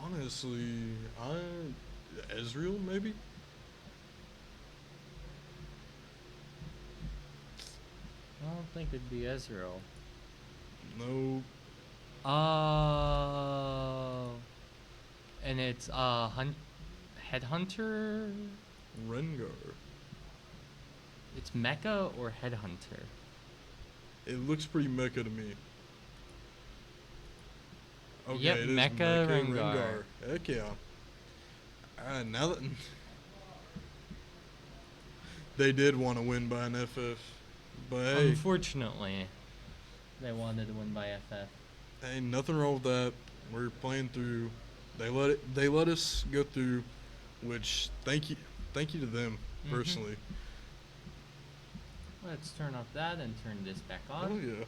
Honestly, Ezreal maybe. I don't think it'd be Ezreal. No. Oh. And it's Headhunter? Rengar. It's Mecha or Headhunter? It looks pretty mecha to me. Okay, Yep, it is Mecha Rengar. Heck yeah. Now that they did want to win by an FF, but hey, Unfortunately, they wanted to win by FF. hey, nothing wrong with that. We're playing through. They let us go through, which thank you to them Mhm. personally. Let's turn off that and turn this back Oh on. yeah.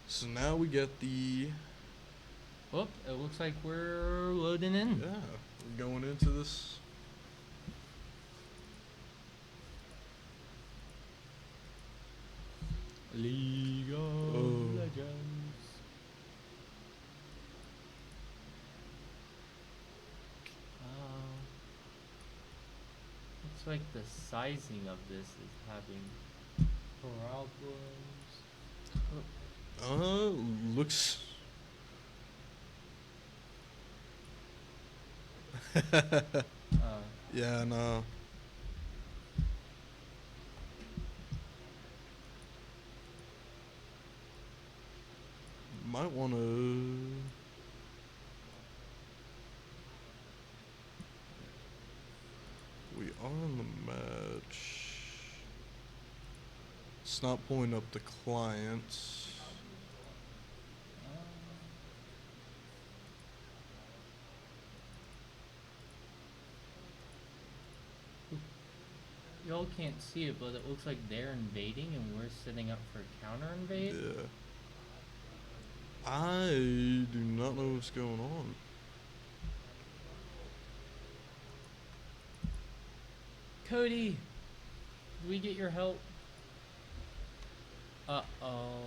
So now we get the Oh, it looks like we're loading in. yeah. We're going into this. League of Oh. Legends. Looks like the sizing of this is having problems. Looks. Yeah, no. Might wanna. We are in the match. It's not pulling up the client. Y'all can't see it, but it looks like they're invading and we're setting up for counter invade. Yeah. I do not know what's going on. Cody, do we get your help? Uh-oh.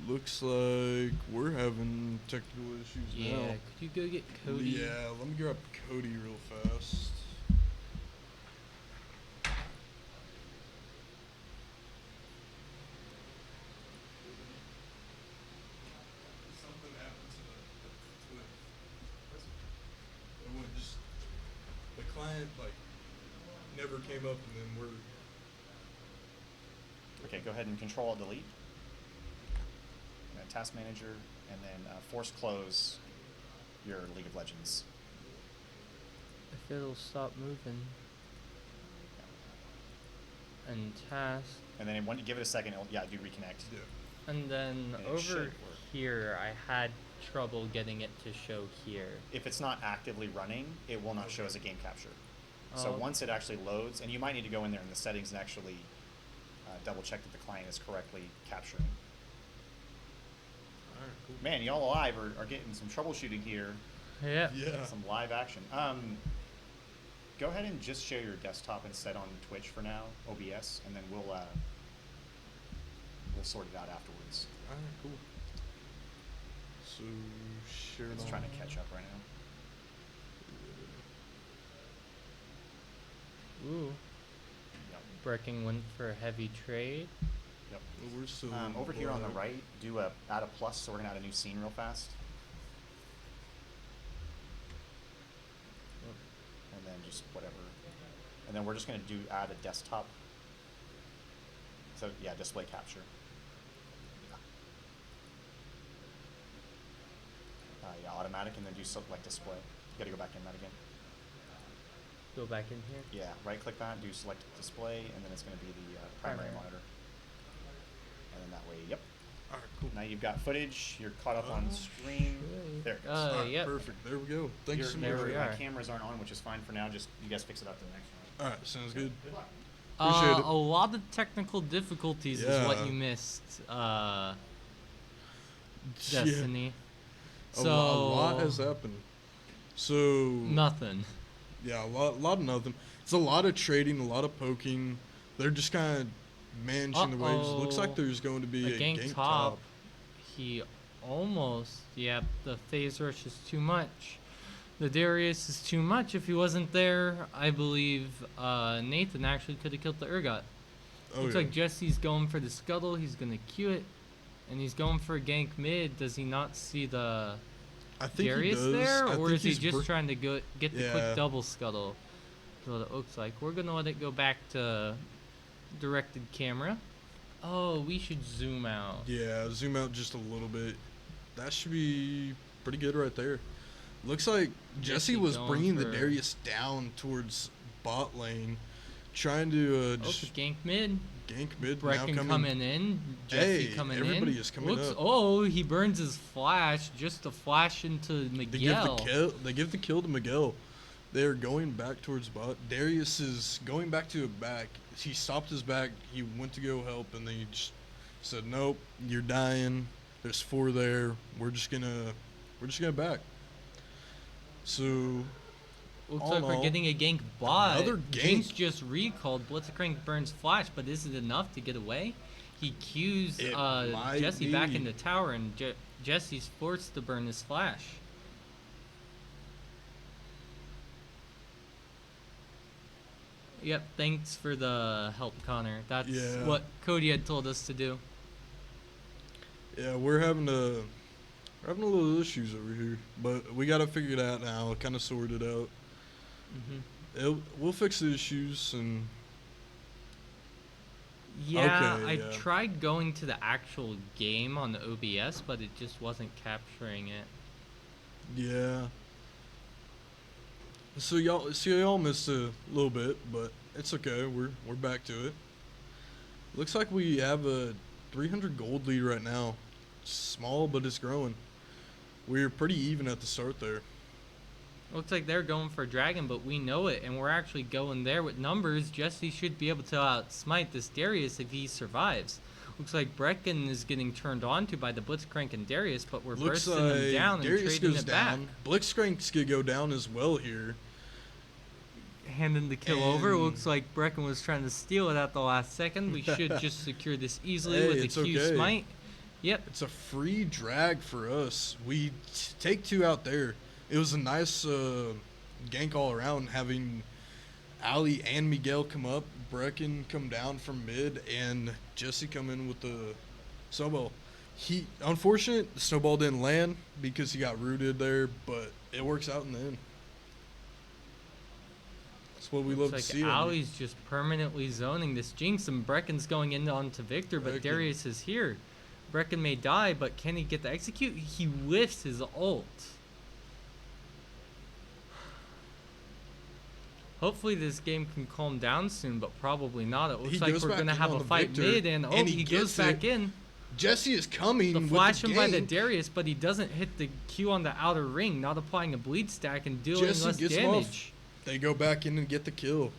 Looks like we're having technical issues Yeah, now. could you go get Cody? Yeah, let me grab Cody real fast. Something happened to the it went just the client like never came up, and then we're Okay, go ahead and Control Alt Delete. Task Manager, and then force close your League of Legends. If it'll stop moving. And task. And then when you give it a second, it'll, yeah, do reconnect. yeah. And then And it over should work. here, I had trouble getting it to show here. If it's not actively running, it will not show as a game capture. So Oh. once it actually loads, and you might need to go in there in the settings and actually double check that the client is correctly capturing. Alright, cool. Man, y'all alive are getting some troubleshooting here. Yeah. Yeah. Some live action. Go ahead and just share your desktop and set on Twitch for now, OBS, and then we'll sort it out afterwards. Alright, cool. So share it It's on. trying to catch up right now. Ooh. Yep. Brecken went for a heavy trade. Yep. Well, we're still Over here on the black. right, add a plus, so we're gonna add a new scene real fast. And then just whatever. And then we're just gonna add a desktop. So yeah, display capture. Yeah, automatic, and then do select display. You gotta go back in that again. Go back in here. Yeah, right click that, do select display, and then it's gonna be the primary Primary. monitor. And then that way, yep. Alright, cool. Now you've got footage, you're caught up on stream. Sure. There it goes. Alright, Yep. perfect. There we go. Thank you so There much. we My are. cameras aren't on, which is fine for now. Just you guys fix it up to the next one. Alright, sounds good. Good luck. Appreciate it. A lot of technical difficulties is what Yeah. you missed, Yeah. Destiny. A So lot has happened. So nothing. yeah, a lot of nothing. It's a lot of trading, a lot of poking. They're just kind of managing the waves. Looks like Uh-oh. there's going to be a gank gank top. He almost. Yep, the phase rush is too much. The Darius is too much. If he wasn't there, I believe Nathan actually could have killed the Urgot. Oh, Looks yeah. like Jesse's going for the scuttle. He's gonna queue it, and he's going for a gank mid. Does he not see the I think Darius he does. there, I or think is he he's just trying to get the Yeah. quick double scuttle? That's what it looks like. We're gonna let it go back to directed camera. Oh, we should zoom out. Yeah, zoom out just a little bit. That should be pretty good right there. Looks like Jesse Jesse was going bringing the for- Darius down towards bot lane, trying to Oh, just gank mid. gank mid. Brecken now coming in. Jesse Hey, coming everybody in. is coming up. Oh, he burns his flash just to flash into They give the Miguel. kill. They give the kill to Miguel. They're going back towards bot. Darius is going back to a back. He stopped his back. He went to go help, and they just said, "Nope, you're dying. There's 4 there. We're just gonna back." So Looks all like in we're all, getting a gank bot. another Jinx gank. just recalled. Blitzcrank burns flash, but is it enough to get away? He cues It might Jesse back be. in the tower, and Jesse's forced to burn his flash. Yep, thanks for the help, Connor. That's Yeah. what Cody had told us to do. yeah, we're having a little issues over here, but we got it figured out now. Kind of sorted out. We'll fix the issues and Yeah, Okay, I yeah. tried going to the actual game on the OBS, but it just wasn't capturing it. yeah. So y'all missed a little bit, but it's okay. We're back to it. Looks like we have a 300 gold lead right now. It's small, but it's growing. We're pretty even at the start there. Looks like they're going for Dragon, but we know it, and we're actually going there with numbers. Jesse should be able to outsmite this Darius if he survives. Looks like Brecken is getting turned on to by the Blitzcrank and Darius, but we're Looks bursting like them down and Darius trading goes it down. back. Blitzcrank's gonna go down as well here. Handing the kill over. And- Looks like Brecken was trying to steal it at the last second. We should just secure this easily Hey, with it's a Q okay. smite. Yep. It's a free drag for us. We take 2 out there. It was a nice gank all around, having Ali and Miguel come up, Brecken come down from mid, and Jesse come in with the snowball. Unfortunate, the snowball didn't land because he got rooted there, but it works out in the end. That's what we love Looks to like see. Ali's just permanently zoning this Jinx, and Brecken's going in onto Victor, but Brecken. Darius is here. Brecken may die, but can he get the execute? He lifts his ult. Hopefully this game can calm down soon, but probably not. It looks He like goes we're back going to in have on a the fight Victor, mid, and and he gets goes back it. in. Jesse is coming The with flash the him by the gank. Darius, but he doesn't hit the Q on the outer ring, not applying a bleed stack and dealing Jesse less gets him off. damage. They go back in and get the kill.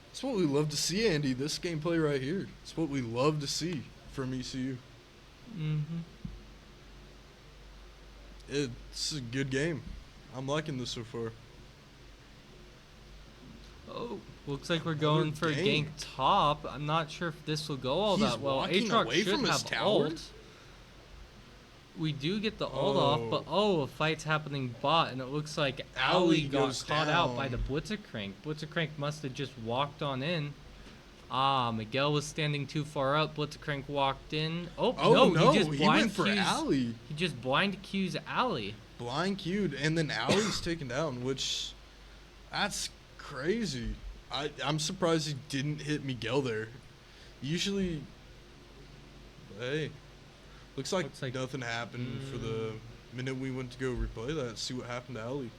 That's what we love to see, Andy. This gameplay right here. It's what we love to see from ECU. Mm-hmm. It's a good game. I'm liking this so far. Oh, looks like we're Another going for a gank gank. top. I'm not sure if this will go all He's that well. walking Aatrox away should from his have tower? ult. We do get the ult off, but a fight's happening bot, and it looks like Ali got goes caught out by the down. Blitzercrank. Blitzercrank must have just walked on in. Ah, Miguel was standing too far up. Blitzercrank walked in. Oh, no, he just he blind went for Q's. Ali. He just blind Q's Ali. Blind queued, and then Ali's taken down, which that's crazy. I'm surprised he didn't hit Miguel there. Usually, hey, looks like nothing happened for the minute we went to go replay that, see what happened to Ali.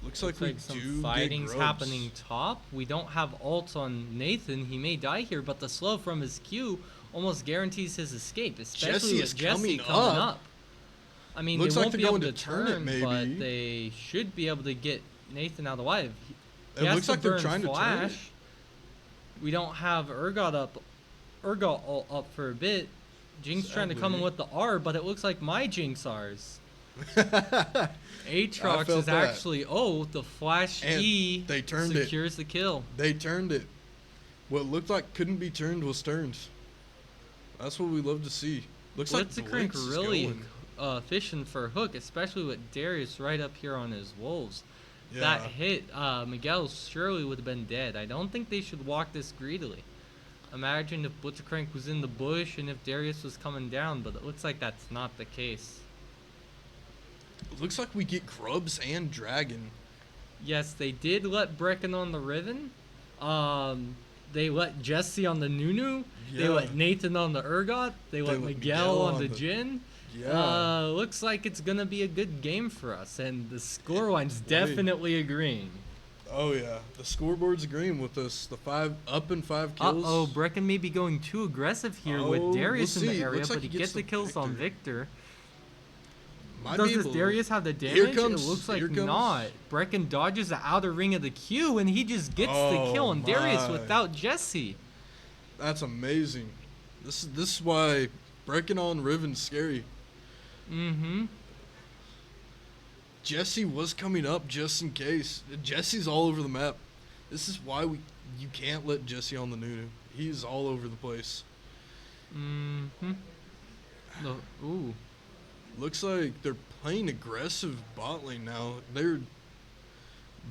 Looks like we some do fighting's get grubs. happening top. We don't have ult on Nathan. He may die here, but the slow from his Q almost guarantees his escape, especially Jesse with is Jesse coming coming up. up. I mean, Looks they like won't they're be able going to to turn it, turn, maybe. but they should be able to get Nathan out alive. It He has looks to like they're burn trying to turn it. flash. We don't have Urgot ult up for a bit. Jinx trying to come in Sadly. with the R, but it looks like my Jinx R's. I Aatrox felt is that. actually the flash And E they turned it. secures the kill. They turned it. What looked like couldn't be turned was turned. That's what we love to see. Looks like Blitzercrank Blitz is really going. fishing for a hook, especially with Darius right up here on his wolves. Yeah. That hit, Miguel surely would have been dead. I don't think they should walk this greedily. Imagine if Blitzercrank was in the bush and if Darius was coming down, but it looks like that's not the case. It looks like we get Grubs and Dragon. Yes, they did let Brecken on the Riven. They let Jesse on the Nunu. They Yeah. let Nathan on the Urgot. They let Miguel on the Jin. Yeah. Looks like it's gonna be a good game for us, and the scoreline's Wait. definitely agreeing. Oh yeah, the scoreboard's agreeing with us. The 5 up and 5 kills. Brecken may be going too aggressive here Oh, with Darius we'll in the see. area, Looks but like he he gets gets the the kills on Victor. Victor. Might Does be this able- Darius have the Here damage? comes- It looks like here comes- not. Brecken dodges the outer ring of the Q, and he just gets the kill Oh, on Darius my. without Jesse. That's amazing. This is why breaking on Riven's scary. Mm-hmm. Jesse was coming up just in case. Jesse's all over the map. This is why you can't let Jesse on the Nunu. He's all over the place. Mm-hmm. No, ooh. Looks like they're playing aggressive bot lane now.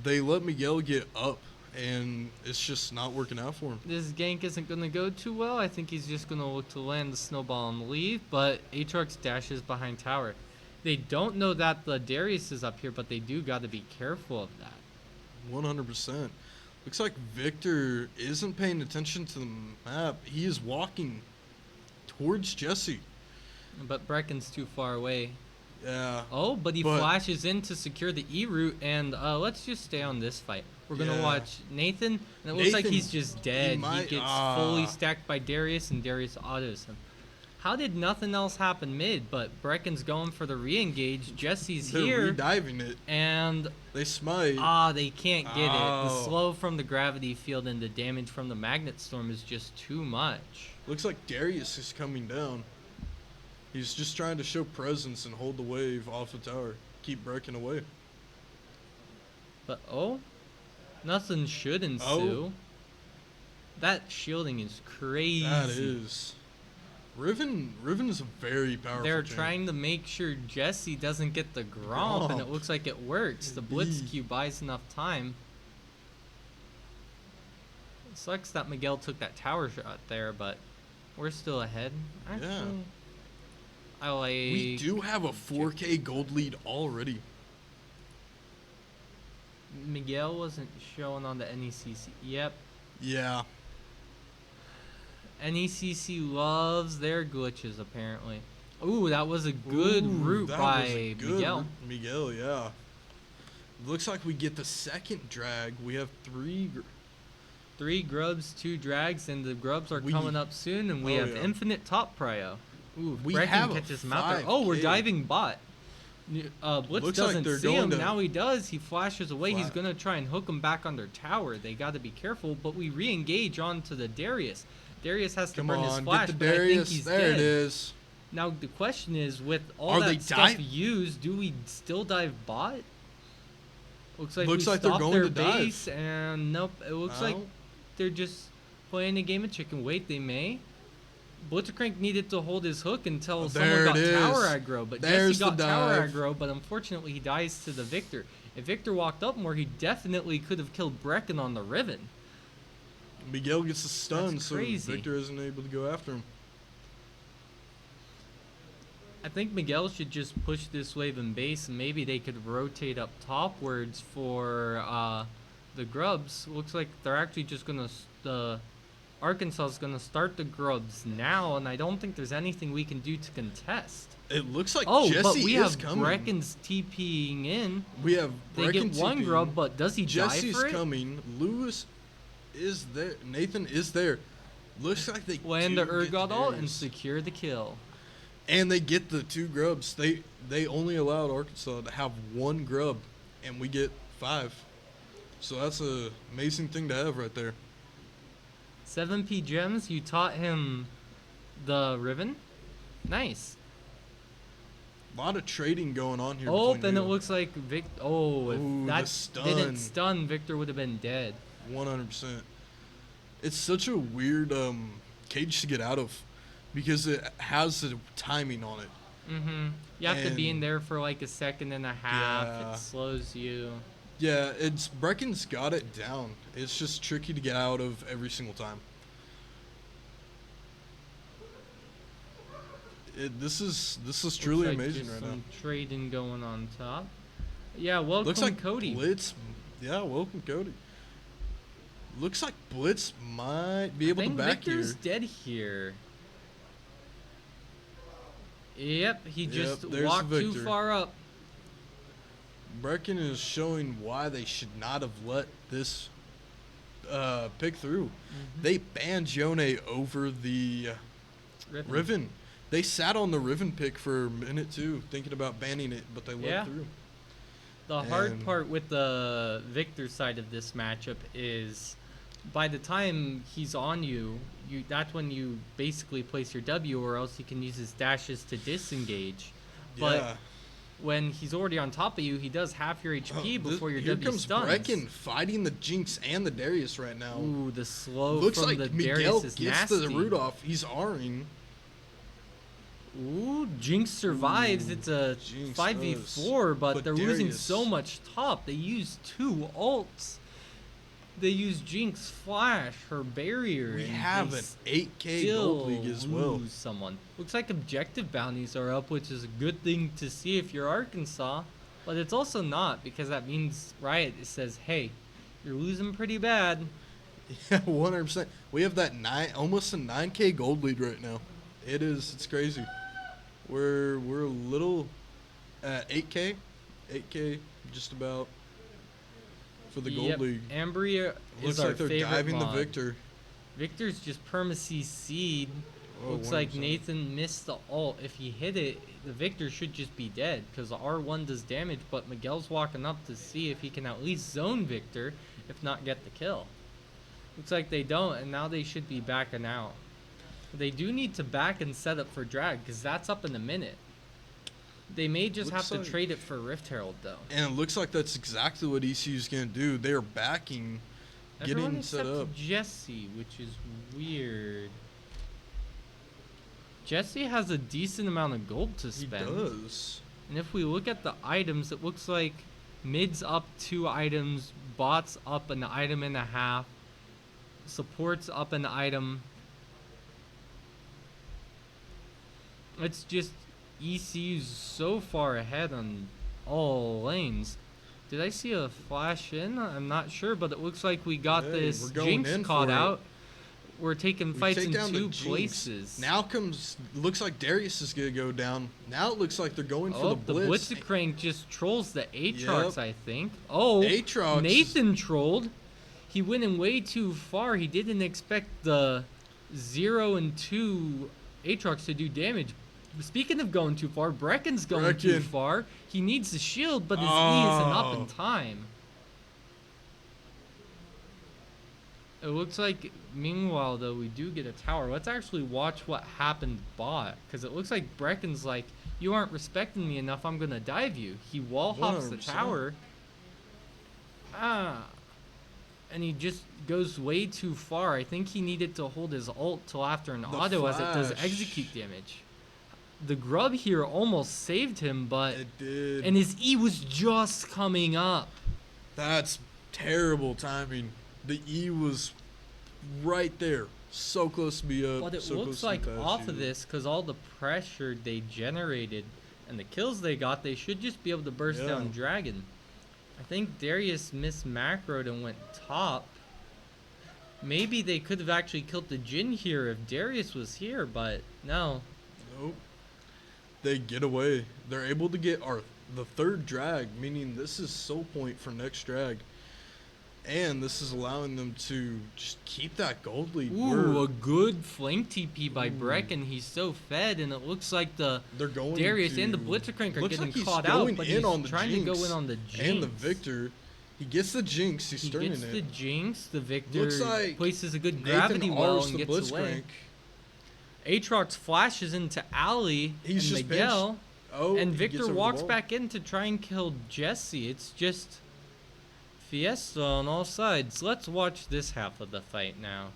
They let Miguel get up, and it's just not working out for him. This gank isn't going to go too well. I think he's just going to look to land the snowball and leave, but Aatrox dashes behind tower. They don't know that the Darius is up here, but they do got to be careful of that. 100%. Looks like Victor isn't paying attention to the map. He is walking towards Jesse. But Brecken's too far away. Yeah. Oh, but he But- flashes in to secure the E route, and let's just stay on this fight. We're gonna Yeah. watch Nathan, and it looks like Nathan, he's just dead. He might- gets fully stacked by Darius, and Darius autos him. How did nothing else happen mid? But Brecken's going for the re-engage. Jesse's They're here, rediving it. and They smite. they can't get it. The Oh. slow from the gravity field and the damage from the magnet storm is just too much. Looks like Darius is coming down. He's just trying to show presence and hold the wave off the tower. Keep breaking away. But nothing should ensue. Oh. That shielding is crazy. That is. Riven is a very powerful They're champ. trying to make sure Jesse doesn't get the Gromp, and it Gromp. looks like it works. The Blitz Eee. Q buys enough time. It sucks that Miguel took that tower shot there, but we're still ahead. Actually, Yeah. I like. We do have a 4K gold lead already. Miguel wasn't showing on the NECC. Yep. Yeah. NECC loves their glitches, apparently. Ooh, that was a good Ooh, route that by was a good Miguel. route. Miguel, yeah. Looks like we get the second drag. We have 3. 3 grubs, 2 drags, and the grubs are We- coming up soon, and we oh, have yeah. infinite top prio. Ooh, We Brecken have a catches him out there. Oh, we're 5K. diving bot. Blitz Looks like doesn't they're see going him. to- Now he does. He flashes away. He's Flash. going to try and hook him back on their tower. They got to be careful, but we re-engage onto the Darius. Darius has to Come burn his on, flash, get the but I think Darius. he's there dead. it is. Now the question is, with all Are that they stuff dive- used, do we still dive bot? Looks like Looks we like they're stopped going their to dive. base, and nope. It looks like Oh. they're just playing a game of chicken. Wait, they may. Blitzcrank needed to hold his hook until Oh, someone there got it tower is. aggro, but There's Jesse the got tower dive. aggro, but unfortunately he dies to the Victor. If Victor walked up more, he definitely could have killed Brecken on the Riven. Miguel gets a stun, That's so crazy. Victor isn't able to go after him. I think Miguel should just push this wave in base, and maybe they could rotate up topwards for the grubs. Looks like they're actually just gonna Arkansas is gonna start the grubs now, and I don't think there's anything we can do to contest. It looks like Oh, Jesse but we is have coming. Brecken's TPing in. We have They Brecken get one TP. grub, but does he Jesse's die for it? coming. Lewis is there. Nathan is there. Looks like they Land do the get Urgot ult and Darius. secure the kill. And they get the 2 grubs. They only allowed Arkansas to have 1 grub, and we get 5. So that's a amazing thing to have right there. 7p gems, you taught him the Riven? Nice. A lot of trading going on here. Oh, between then it you. looks like Vic. Oh, if Ooh, the that didn't stun. stun, Victor would have been dead. 100%. It's such a weird cage to get out of because it has a timing on it. Mm-hmm. You have to be in And- there for like a second and a half. Yeah. It slows you. Yeah, it's Brecken's got it down. It's just tricky to get out of every single time. This is truly Looks like amazing just right now. some trading going on top. Yeah, welcome Looks like Cody. Blitz. Yeah, welcome Cody. Looks like Blitz might be able I to think back Victor's here. dead here. Yep, he just there's walked too Victor. far up. Brecken is showing why they should not have let this pick through. Mm-hmm. They banned Yone over the Riven. They sat on the Riven pick for a minute too, thinking about banning it, but they let Yeah. it through. The hard And- part with the Victor side of this matchup is by the time he's on you, that's when you basically place your W, or else he can use his dashes to disengage. But Yeah. when he's already on top of you, he does half your HP Oh, before your here W comes stuns. Brecken fighting the Jinx and the Darius right now. Ooh, the slow Looks from like the Miguel Darius is gets nasty. the root off. He's R-ing. Ooh, Jinx survives. Ooh, It's a Jinx 5v4, does. but But they're losing Darius- so much top. They use 2 ults. They use Jinx Flash, her barrier. We and have they an 8K still gold league as well. lose someone. Looks like objective bounties are up, which is a good thing to see if you're Arkansas. But it's also not, because that means Riot says, hey, you're losing pretty bad. Yeah, 100%. We have that almost a 9K gold lead right now. It's crazy. We're a little at 8K just about for the gold Yep, league. Ambria is Looks our like they're favorite diving mod. the Victor. Victor's just perma-CC'd. Oh, Looks like 100%. Nathan missed the ult. If he hit it, the Victor should just be dead, because R1 does damage, but Miguel's walking up to see if he can at least zone Victor, if not get the kill. Looks like they don't, and now they should be backing out. They do need to back and set up for drag, because that's up in a minute. They may just Looks have to like- trade it for Rift Herald, though. And it looks like that's exactly what ECU is going to do. They're backing, Everyone getting set except up. Jesse, which is weird. Jesse has a decent amount of gold to He spend. does. And if we look at the items, it looks like mid's up 2 items, bots up an item and a half, supports up an item. It's just ECU's so far ahead on all lanes. Did I see a flash in? I'm not sure, but it looks like we got Hey, this we're going Jinx in caught for it. out. We're taking We fights take in down the 2 Jinx. places. Now looks like Darius is gonna go down. Now it looks like they're going for Oh, the Blitz. Blitzcrank just trolls the Aatrox, Yep. I think. Oh, Aatrox. Nathan trolled. He went in way too far. He didn't expect the 0 and 2 Aatrox to do damage. Speaking of going too far, Brecken's going too Brecken. far. He needs the shield, but his E isn't up in Oh. time. It looks like, meanwhile, though, we do get a tower. Let's actually watch what happened bot. Because it looks like Brecken's like, you aren't respecting me enough, I'm going to dive you. He wall hops the 100%. tower. And he just goes way too far. I think he needed to hold his ult till after an The auto as it does flash. execute damage. The grub here almost saved him, but... It did. And his E was just coming up. That's terrible timing. The E was right there, so close to be up. But it so close looks to like pass off you. of this, because all the pressure they generated and the kills they got, they should just be able to burst Yeah. down Dragon. I think Darius mismacroed and went top. Maybe they could have actually killed the Jhin here if Darius was here, but no. Nope. They get away. They're able to get the third drag, meaning this is soul point for next drag. And this is allowing them to just keep that gold lead. Ooh, a good flank TP by Ooh. Brecken. He's so fed, and it looks like the They're going Darius to, and the Blitzcrank are looks getting like he's caught going out, but in he's on the trying Jinx to go in on the Jinx. and the Victor. He gets the Jinx. He's He turning gets it. the Jinx. The Victor Looks like places a good Nathan gravity well R's and the gets away. Blitzcrank. Aatrox flashes into Ali He's and just Miguel, Oh, and he Victor gets over the walks wall. back in to try and kill Jesse. It's just fiesta on all sides. Let's watch this half of the fight now.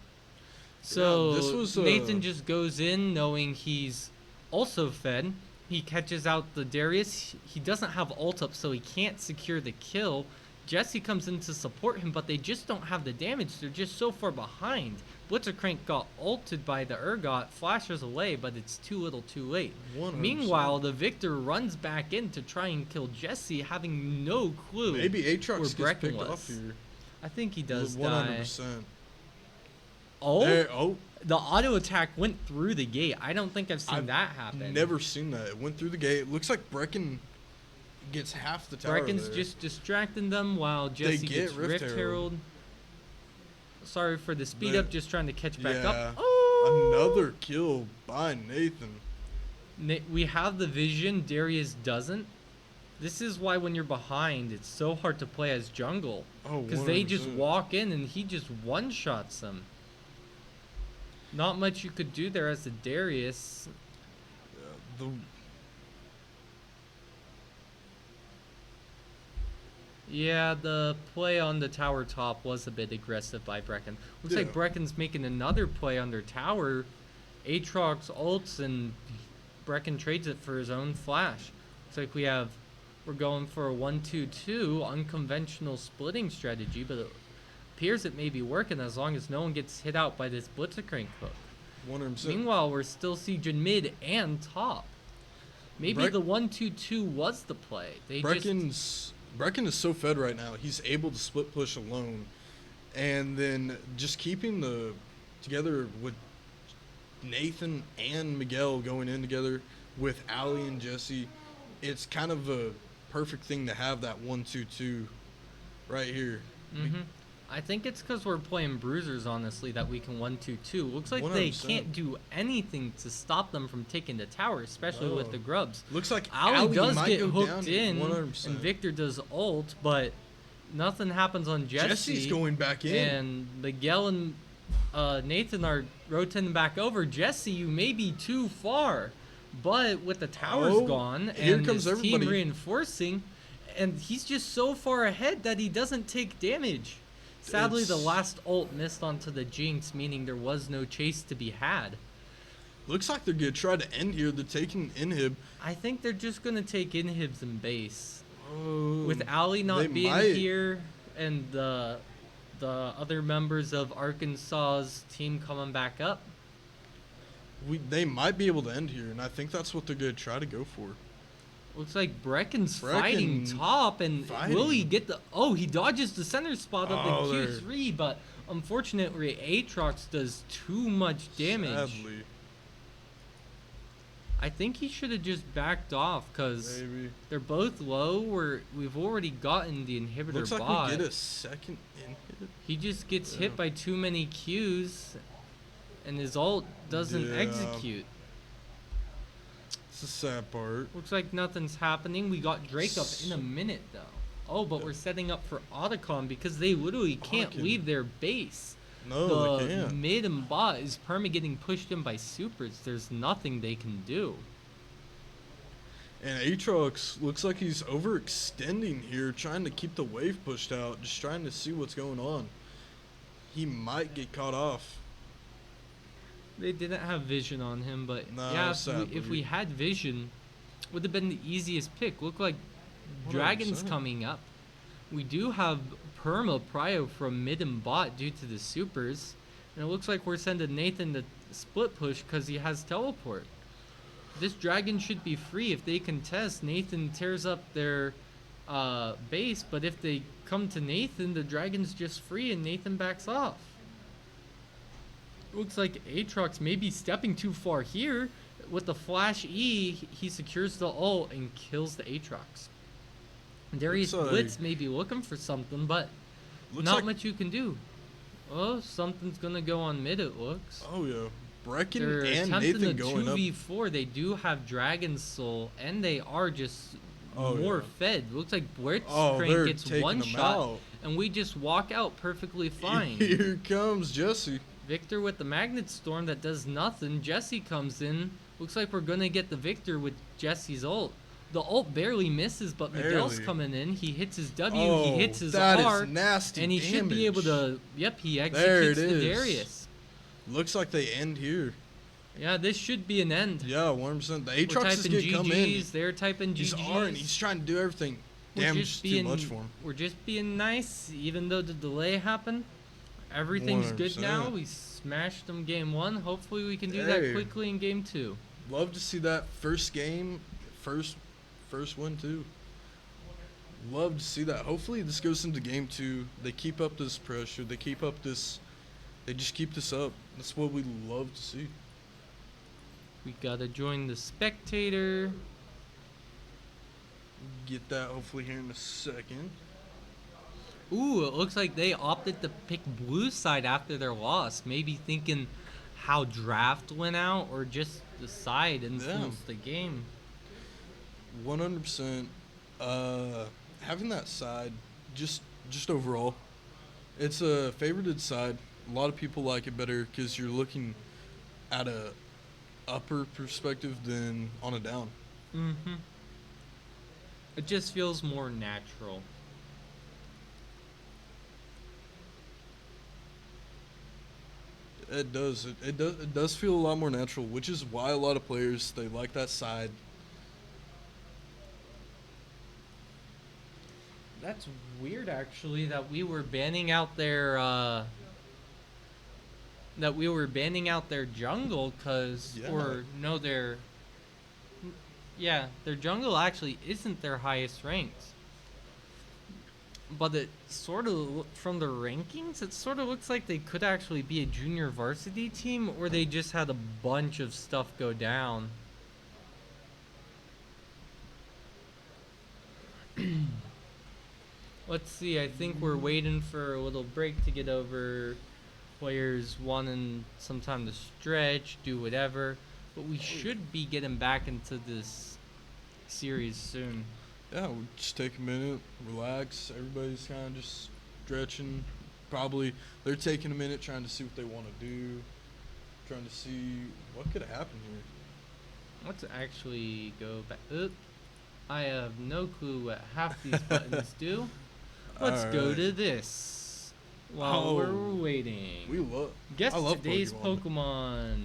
So this was, Nathan just goes in knowing he's also fed. He catches out the Darius. He doesn't have ult up, so he can't secure the kill. Jesse comes in to support him, but they just don't have the damage. They're just so far behind. Blitzcrank got ulted by the Urgot, flashes away, but it's too little too late. 100%. Meanwhile, the Victor runs back in to try and kill Jesse, having no clue Maybe where Aatrox gets Brecken picked was. off here. I think he does 100%. die. Oh, Oh, the auto attack went through the gate. I don't think I've seen I've that happen. never seen that. It went through the gate. It looks like Brecken gets half the tower Brecken's there. just distracting them while Jesse get gets Rift Rift Herald. Herald. Sorry for the speed They- up, just trying to catch back Yeah. up. Oh! Another kill by Nathan. We have the vision, Darius doesn't. This is why when you're behind, it's so hard to play as jungle. Oh, Because they just 100%. walk in and he just one-shots them. Not much you could do there as a Darius. The Yeah, the play on the tower top was a bit aggressive by Brecken. Looks like Yeah. Brecken's making another play under tower. Aatrox ults and Brecken trades it for his own flash. Looks like we're going for a 1-2-2 unconventional splitting strategy, but it appears it may be working as long as no one gets hit out by this Blitzcrank hook. 100%. Meanwhile, we're still sieging mid and top. Maybe the 1-2-2 was the play. They just Brecken is so fed right now. He's able to split push alone, and then just keeping the together with Nathan and Miguel going in together with Ali and Jesse. It's kind of a perfect thing to have that 1-2-2 right here. Mm-hmm. I think it's because we're playing bruisers, honestly, that we can 1-2-2. Looks like they 100%. can't do anything to stop them from taking the tower, especially with No. the grubs. Looks like Ali does might get go hooked down in, 100%. and Victor does ult, but nothing happens on Jesse. Jesse's going back in. And Miguel and Nathan are rotating back over. Jesse, you may be too far, but with the towers Oh, gone here and comes his team everybody. reinforcing, and he's just so far ahead that he doesn't take damage. Sadly, the It's- last ult missed onto the Jinx, meaning there was no chase to be had. Looks like they're gonna try to end here. They're taking inhib. I think they're just gonna take inhibs and base. Oh, With Ali they not being might. here and the other members of Arkansas's team coming back up, They might be able to end here, and I think that's what they're gonna try to go for. looks like Brecken's fighting Brecken top, and will he fighting. get the? Oh, he dodges the center spot of Oh, the there. Q3, but unfortunately, Aatrox does too much damage. Sadly, I think he should have just backed off because maybe. they're both low. We've already gotten the inhibitor Looks like bot. we get a second inhib. He just gets Yeah. hit by too many Qs, and his ult doesn't Yeah. execute. It's the sad part. Looks like nothing's happening. We got Drake up in a minute though. Oh, but we're setting up for Otacon because they literally can't Otacon. leave their base. No, The they can't. mid and bot is perma getting pushed in by supers. There's nothing they can do. And Aatrox looks like he's overextending here, trying to keep the wave pushed out, just trying to see what's going on. He might get caught off. They didn't have vision on him, but No, yeah, if sadly. we had vision, would have been the easiest pick. Look like Dragon's 100%. coming up. We do have perma prio from mid and bot due to the supers, and it looks like we're sending Nathan to split push because he has teleport. This dragon should be free. If they contest, Nathan tears up their base, but if they come to Nathan, the dragon's just free and Nathan backs off. Looks like Aatrox may be stepping too far here. With the flash E, he secures the ult and kills the Aatrox. Darius Looks like- Blitz may be looking for something, but Looks not like, much you can do. Oh, something's gonna go on mid, it looks. Oh yeah, Brecken They're and attempting Nathan a going up. 2v4. They do have Dragon Soul, and they are just more yeah. fed. Looks like Oh, Blitzcrank they're gets taking one them shot, out. and we just walk out perfectly fine. Here comes Jesse. Victor with the Magnet Storm that does nothing. Jesse comes in. Looks like we're gonna get the Victor with Jesse's ult. The ult barely misses, but Miguel's Barely. coming in. He hits his W, Oh, he hits his that R, is nasty and he should be able damage. to. Yep, he There executes it the is. Darius. Looks like they end here. Yeah, this should be an end. Yeah, 100%. The We're Aatrox is typing gonna come in. GGs. They're typing He's GGs. R and he's trying to do everything. We're Damage just too much for him. We're just being nice, even though the delay happened. Everything's good now. 100%. We smashed them game one. Hopefully, we can do Hey. that quickly in game two. Love to see that first game, first win too. Love to see that. Hopefully this goes into game two. They keep up this pressure. They just keep this up. That's what we love to see. We gotta join the spectator. Get that hopefully here in a second. Ooh, it looks like they opted to pick blue side after their loss. Maybe thinking how draft went out or just the side influenced the game. 100%. Having that side, just overall, it's a favorited side. A lot of people like it better because you're looking at a upper perspective than on a down. Mm-hmm. It just feels more natural. It does. It does feel a lot more natural, which is why a lot of players they like that side. That's weird, actually, that we were banning out their jungle, cause Yeah. or no, their jungle actually isn't their highest ranked. But it sort of, from the rankings, it sort of looks like they could actually be a junior varsity team, or they just had a bunch of stuff go down. Let's see, I think we're waiting for a little break to get over. Players wanting some time to stretch, do whatever. But we should be getting back into this series soon. Yeah, we just take a minute, relax. Everybody's kind of just stretching. Probably they're taking a minute trying to see what they want to do, trying to see what could happen here. Let's actually go back. Oop. I have no clue what half these buttons do. Let's go Alright. to this while Oh, we're waiting. We love. Guess I love today's Pokemon. Pokemon.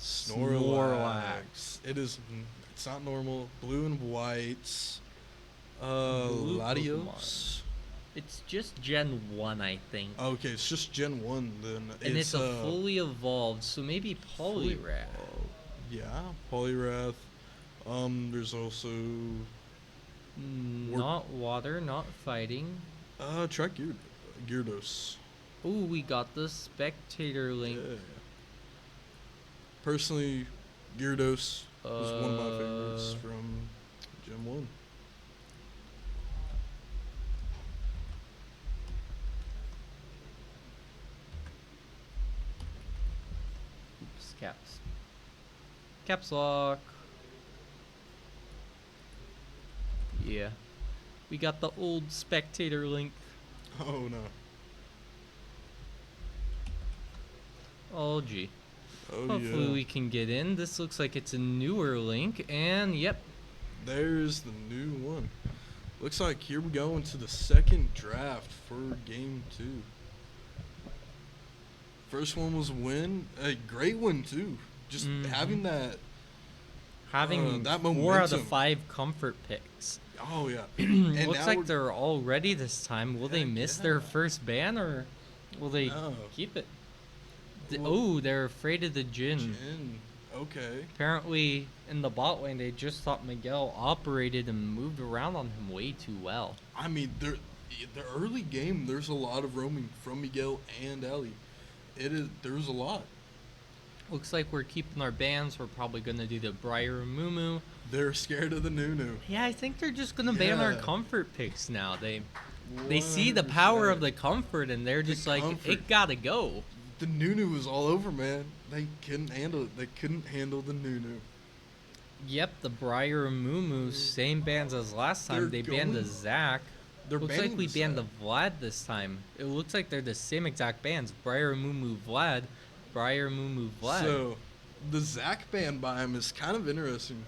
Snorlax. It's not normal. Blue and white. Blue Latios. It's just Gen 1, I think. Okay, it's just Gen 1 then. And it's a fully evolved, so maybe fully Poliwrath. evolved. Yeah, Poliwrath. There's also Not water, not fighting. try Gyarados. Ooh, we got the Spectator Link. Yeah. Personally, Gyarados was one of my favorites from Gen 1. Oops, caps. Caps lock. Yeah. We got the old Spectator Link. Oh no. Oh, gee. Oh Hopefully yeah. we can get in. This looks like it's a newer Link, and yep. There's the new one. Looks like here we go into the second draft for game 2. First one was a win. A great win too. Just having that Having that 4 out of momentum. 5 comfort picks. Oh yeah. And Looks now like we're- they're all ready this time. Will they Heck miss yeah. their first ban, or will they No. keep it? Well- Oh, they're afraid of the Jin. Jin. Okay. Apparently, in the bot lane, they just thought Miguel operated and moved around on him way too well. I mean, the early game, there's a lot of roaming from Miguel and Ellie. There's a lot. Looks like we're keeping our bans. We're probably gonna do the Briar and Mumu. They're scared of the Nunu. Yeah, I think they're just gonna ban our Yeah. comfort picks now. They see the power of 100%. the comfort, and they're just like, comfort. it gotta go. The Nunu was all over, man. They couldn't handle it. They couldn't handle the Nunu. Yep, the Briar and Mumu, same bans as last time. They're They banned the going- Zac. They're Looks like banning we the banned the Zac. Vlad this time. It looks like they're the same exact bans. Briar, Mumu, Vlad. Briar, Mumu, Vlad. So, the Zac ban by him is kind of interesting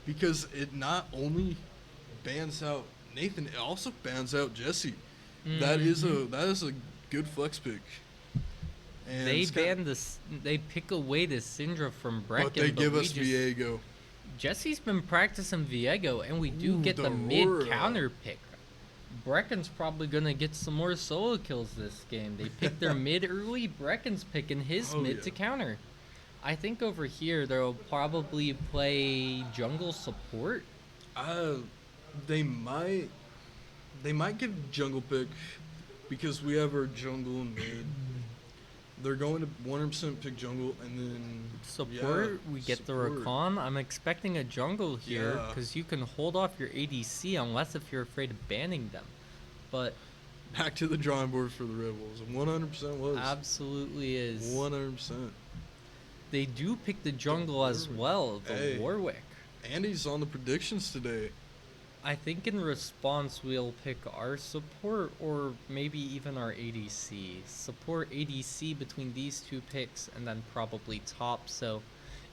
because it not only bans out Nathan, it also bans out Jesse. That is a good flex pick. And they it's kinda- ban this. They pick away the Syndra from Brecken. but they give we us just- Viego. Jesse's been practicing Viego, and we do Ooh, get the the mid Aurora. counter pick. Brecken's probably gonna get some more solo kills this game. They picked their mid early. Brecken's picking his Oh, mid yeah. to counter. I think over here they'll probably play jungle support. They might get jungle pick because we have our jungle and mid. They're going to 100% pick jungle and then Support, we get the support. Rakan. I'm expecting a jungle here Yeah. because you can hold off your ADC unless if you're afraid of banning them. But Back to the drawing board for the Red Bulls. 100% was. absolutely is. 100%. They do pick the jungle as well, the Hey. Warwick. Andy's on the predictions today. I think in response we'll pick our support or maybe even our ADC. Support ADC between these two picks and then probably top. So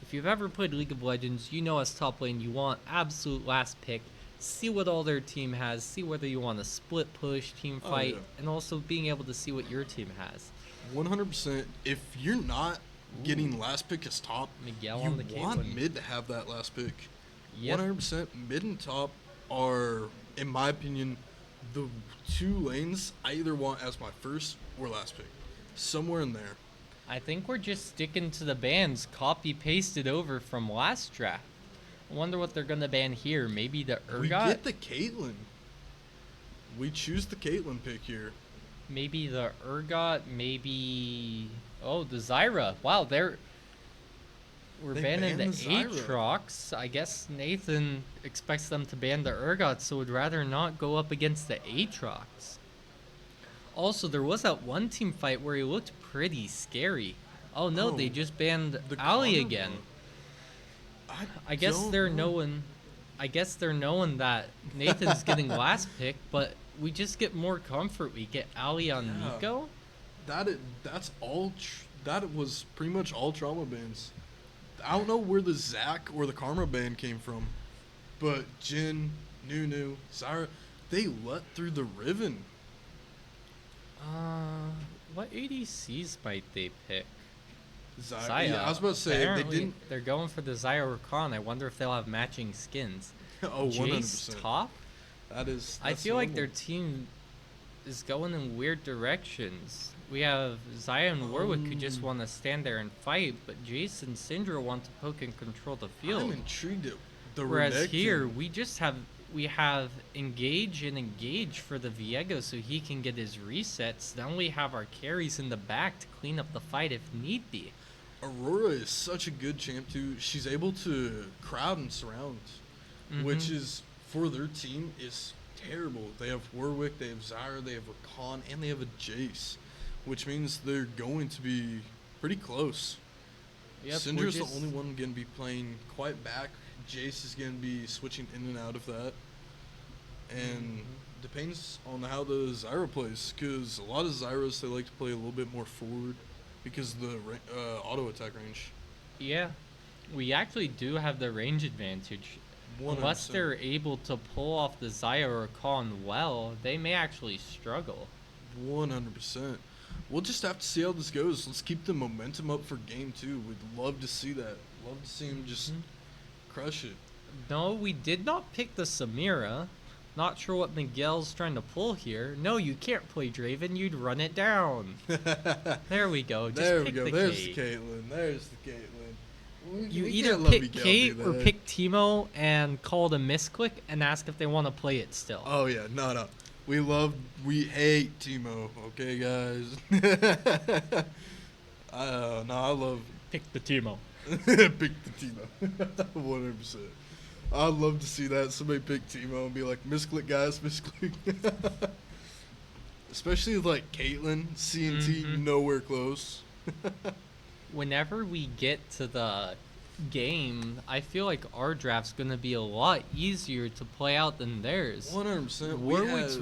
if you've ever played League of Legends, you know as top lane you want absolute last pick. See what all their team has, see whether you want a split push, team Oh, fight, yeah. and also being able to see what your team has. 100%. If you're not getting last pick as top, Miguel you on the want Caitlyn. mid to have that last pick. Yep. 100% mid and top are, in my opinion, the two lanes I either want as my first or last pick. Somewhere in there. I think we're just sticking to the bans copy pasted over from last draft. I wonder what they're gonna ban here. Maybe the We Urgot? get the Caitlyn. We choose the Caitlyn pick here. Maybe the Urgot, maybe the Zyra. Wow, we're They banning the banned the Zyra. Aatrox. I guess Nathan expects them to ban the Urgot, so would rather not go up against the Aatrox. Also, there was that one team fight where he looked pretty scary. Oh no, they Oh, just banned the Ali Connor again. one. I guess don't they're know. knowing. I guess they're knowing that Nathan's getting last pick, but we just get more comfort. We get Ali on Yeah. Nico. That's all. That was pretty much all trauma bans. I don't know where the Zac or the Karma ban came from, but Jin, Nunu, Zyra, they let through the Riven. What ADCs might they pick? Zyra. Yeah, I was about to say if they Apparently, didn't. they're going for the Zyra Rakan. I wonder if they'll have matching skins. Oh, 100%. Jace top? I That's feel like their normal. team is going in weird directions. We have Zaya and Warwick who just want to stand there and fight, but Jace and Syndra want to poke and control the field. I'm intrigued at the Whereas Renekton. here we have engage for the Viego so he can get his resets. Then we have our carries in the back to clean up the fight if need be. Aurora is such a good champ too. She's able to crowd and surround, which is for their team is terrible. They have Warwick, they have Zyra, they have Rakan, and they have a Jace, which means they're going to be pretty close. Yep, Syndra's the only one going to be playing quite back. Jace is going to be switching in and out of that. And depends on how the Zyra plays, because a lot of Zyras, they like to play a little bit more forward because of the auto attack range. Yeah, we actually do have the range advantage. 100%. Unless they're able to pull off the Zaya or Khan well, they may actually struggle. 100%. We'll just have to see how this goes. Let's keep the momentum up for game 2. We'd love to see that. Love to see him just crush it. No, we did not pick the Samira. Not sure what Miguel's trying to pull here. No, you can't play Draven. You'd run it down. There we go. Just There we pick go. the There's Kate. the Caitlyn. There's the Caitlyn. You We either can't let pick Miguel Kate do or that. pick Teemo and call it a misclick and ask if they want to play it still. Oh yeah, no. We hate Teemo, okay guys? No, I love Pick the Teemo. pick the Teemo. 100%. I'd love to see that. Somebody pick Teemo and be like, misclick guys, misclick. Especially with like Caitlyn, CNT nowhere close. Whenever we get to the game, I feel like our draft's gonna be a lot easier to play out than theirs. 100%. Warwick's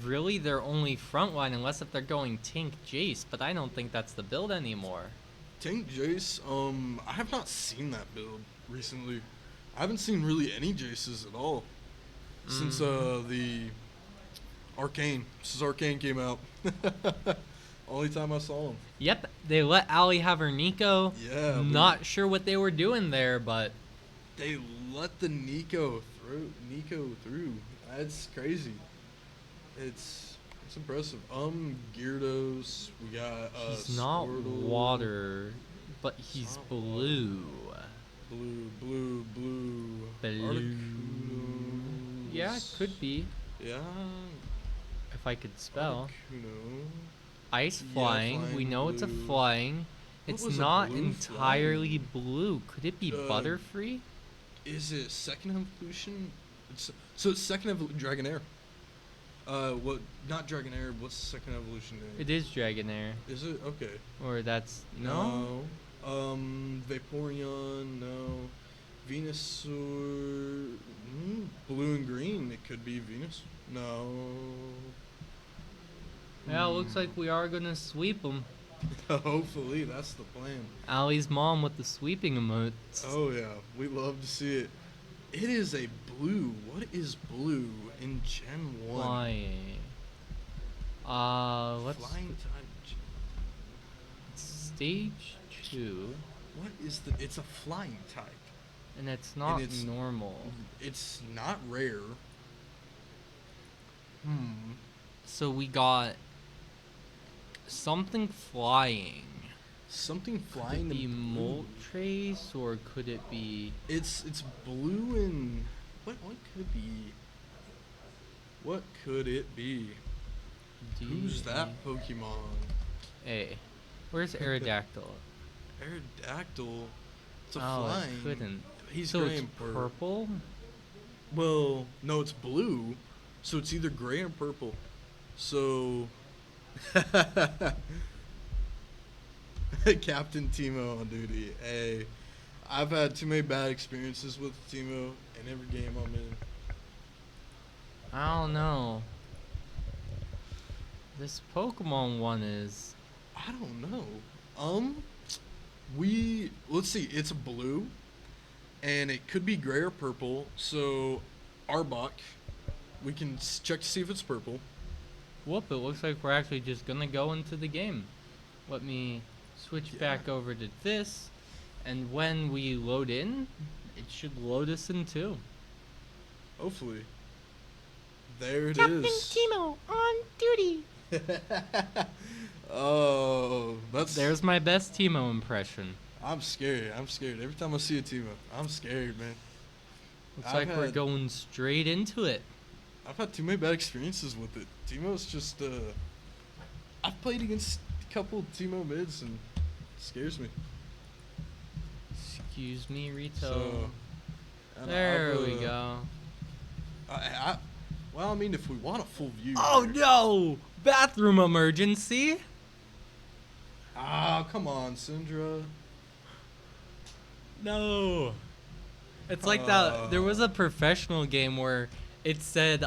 really their only front line unless if they're going Tink Jace, but I don't think that's the build anymore. Tank Jace, I have not seen that build recently. I haven't seen really any Jaces at all since the Arcane. Since Arcane came out. Only time I saw him. Yep, they let Ali have her Nico. Yeah. but Not sure what they were doing there, but They let the Nico through. That's crazy. It's impressive. Gyarados. We got he's not Squirtle. water, but he's not blue. Blue. Blue. Articuno. Yeah, it could be Yeah. if I could spell. Articuno. Ice Yeah, flying. We flying know it's a blue. flying. What It's was a not blue entirely blue. Could it be Uh, Butterfree? Is it second evolution? It's second evolution Dragonair. What? Not Dragonair. What's the second evolution name? It is Dragonair. Is it? Okay. Or that's no. Vaporeon. No. Venusaur. Blue and green. It could be Venus. No. Yeah, it looks like we are gonna sweep them. Hopefully, that's the plan. Ali's mom with the sweeping emote. Oh yeah, we love to see it. It is a blue. What is blue in Gen 1? Flying. Let's Flying type. stage 2, What is the? It's a flying type. and it's not it's- normal. It's not rare. So we got something flying. Something Could flying. it be and blue. Moltres, or could it be? It's blue and what could it be? What could it be? Who's that Pokemon? Hey, where's Aerodactyl? Aerodactyl. It's a Oh, flying. it couldn't. He's So gray it's and purple. Well, no, it's blue. So it's either gray or purple. So Captain Teemo on duty. Hey, I've had too many bad experiences with Teemo in every game I'm in. I don't know. This Pokemon one is. I don't know. Let's see. It's blue, and it could be gray or purple. So, Arbok, we can check to see if it's purple. Whoop! It looks like we're actually just gonna go into the game. Let me switch Yeah. back over to this, and when we load in, it should load us in too. Hopefully. There it is. on duty. Oh, that's. There's my best Timo impression. I'm scared. I'm scared. Every time I see a Timo, I'm scared, man. Looks I've like we're had- going straight into it. I've had too many bad experiences with it. Timo's just. I've played against a couple Timo mids and it scares me. Excuse me, Rito. So. and There I've, we go. Well, I mean, if we want a full view. Oh here- no! Bathroom emergency. Ah, come on, Syndra. No. It's like that. There was a professional game where it said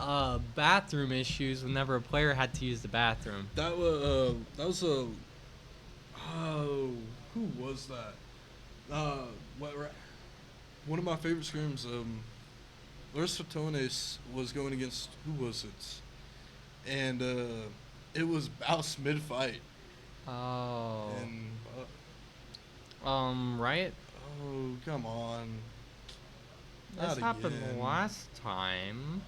bathroom issues whenever a player had to use the bathroom. That was a. Oh, who was that? One of my favorite scrims. Lars Fatones was going against who was it? And it was Baus mid fight. Oh. And Right? oh, come on. This Not happened again. last time.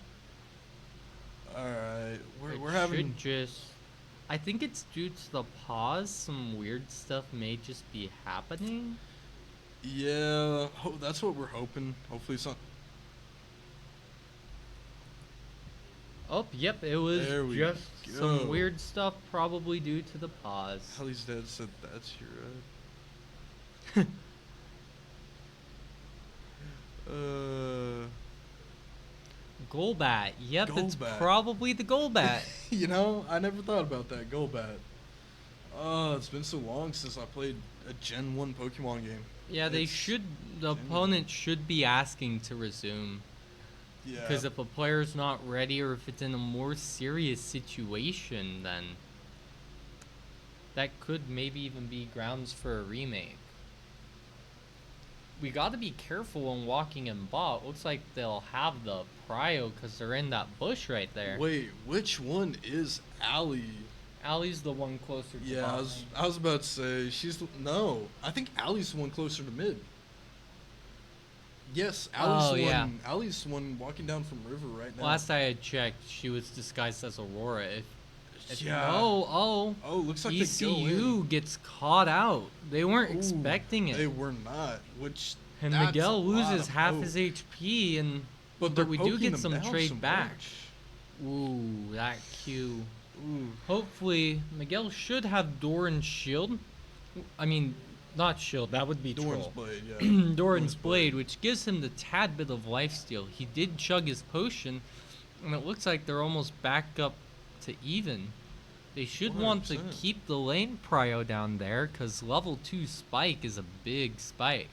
All right, It we're having. should just. I think it's due to the pause. Some weird stuff may just be happening. Yeah, that's what we're hoping. Hopefully, it's not. Oh, yep, it was There we just go. some weird stuff, probably due to the pause. Hallie's dad said that's your. Golbat. Yep, it's Golbat. probably the Golbat. You know, I never thought about that Golbat. Oh, it's been so long since I played a Gen 1 Pokemon game. Yeah, they It's should. The genuine. opponent should be asking to resume. Yeah. Because if a player's not ready or if it's in a more serious situation, then that could maybe even be grounds for a remake. We gotta be careful when walking in bot. Looks like they'll have the prio because they're in that bush right there. Wait, which one is Allie? Allie's the one closer to Yeah, bot I lane. was about to say no. I think Allie's the one closer to mid. Yes, Allie's Oh, the yeah. one. Allie's the one walking down from river right now. Last I had checked, she was disguised as Aurora. If yeah. Oh, Oh, looks like ECU gets caught out. They weren't Ooh, expecting it. They were not. Which And that's Miguel a lot loses of half hope. his HP, and they're we do poking get them some down trade so back. much. Ooh, that Q. Ooh. Hopefully, Miguel should have Doran's shield. I mean, not shield. That would be Doran's troll. blade, yeah. Doran's blade, which gives him the tad bit of lifesteal. He did chug his potion, and it looks like they're almost back up to even. They should want to 100%. keep the lane prio down there, because level 2 spike is a big spike.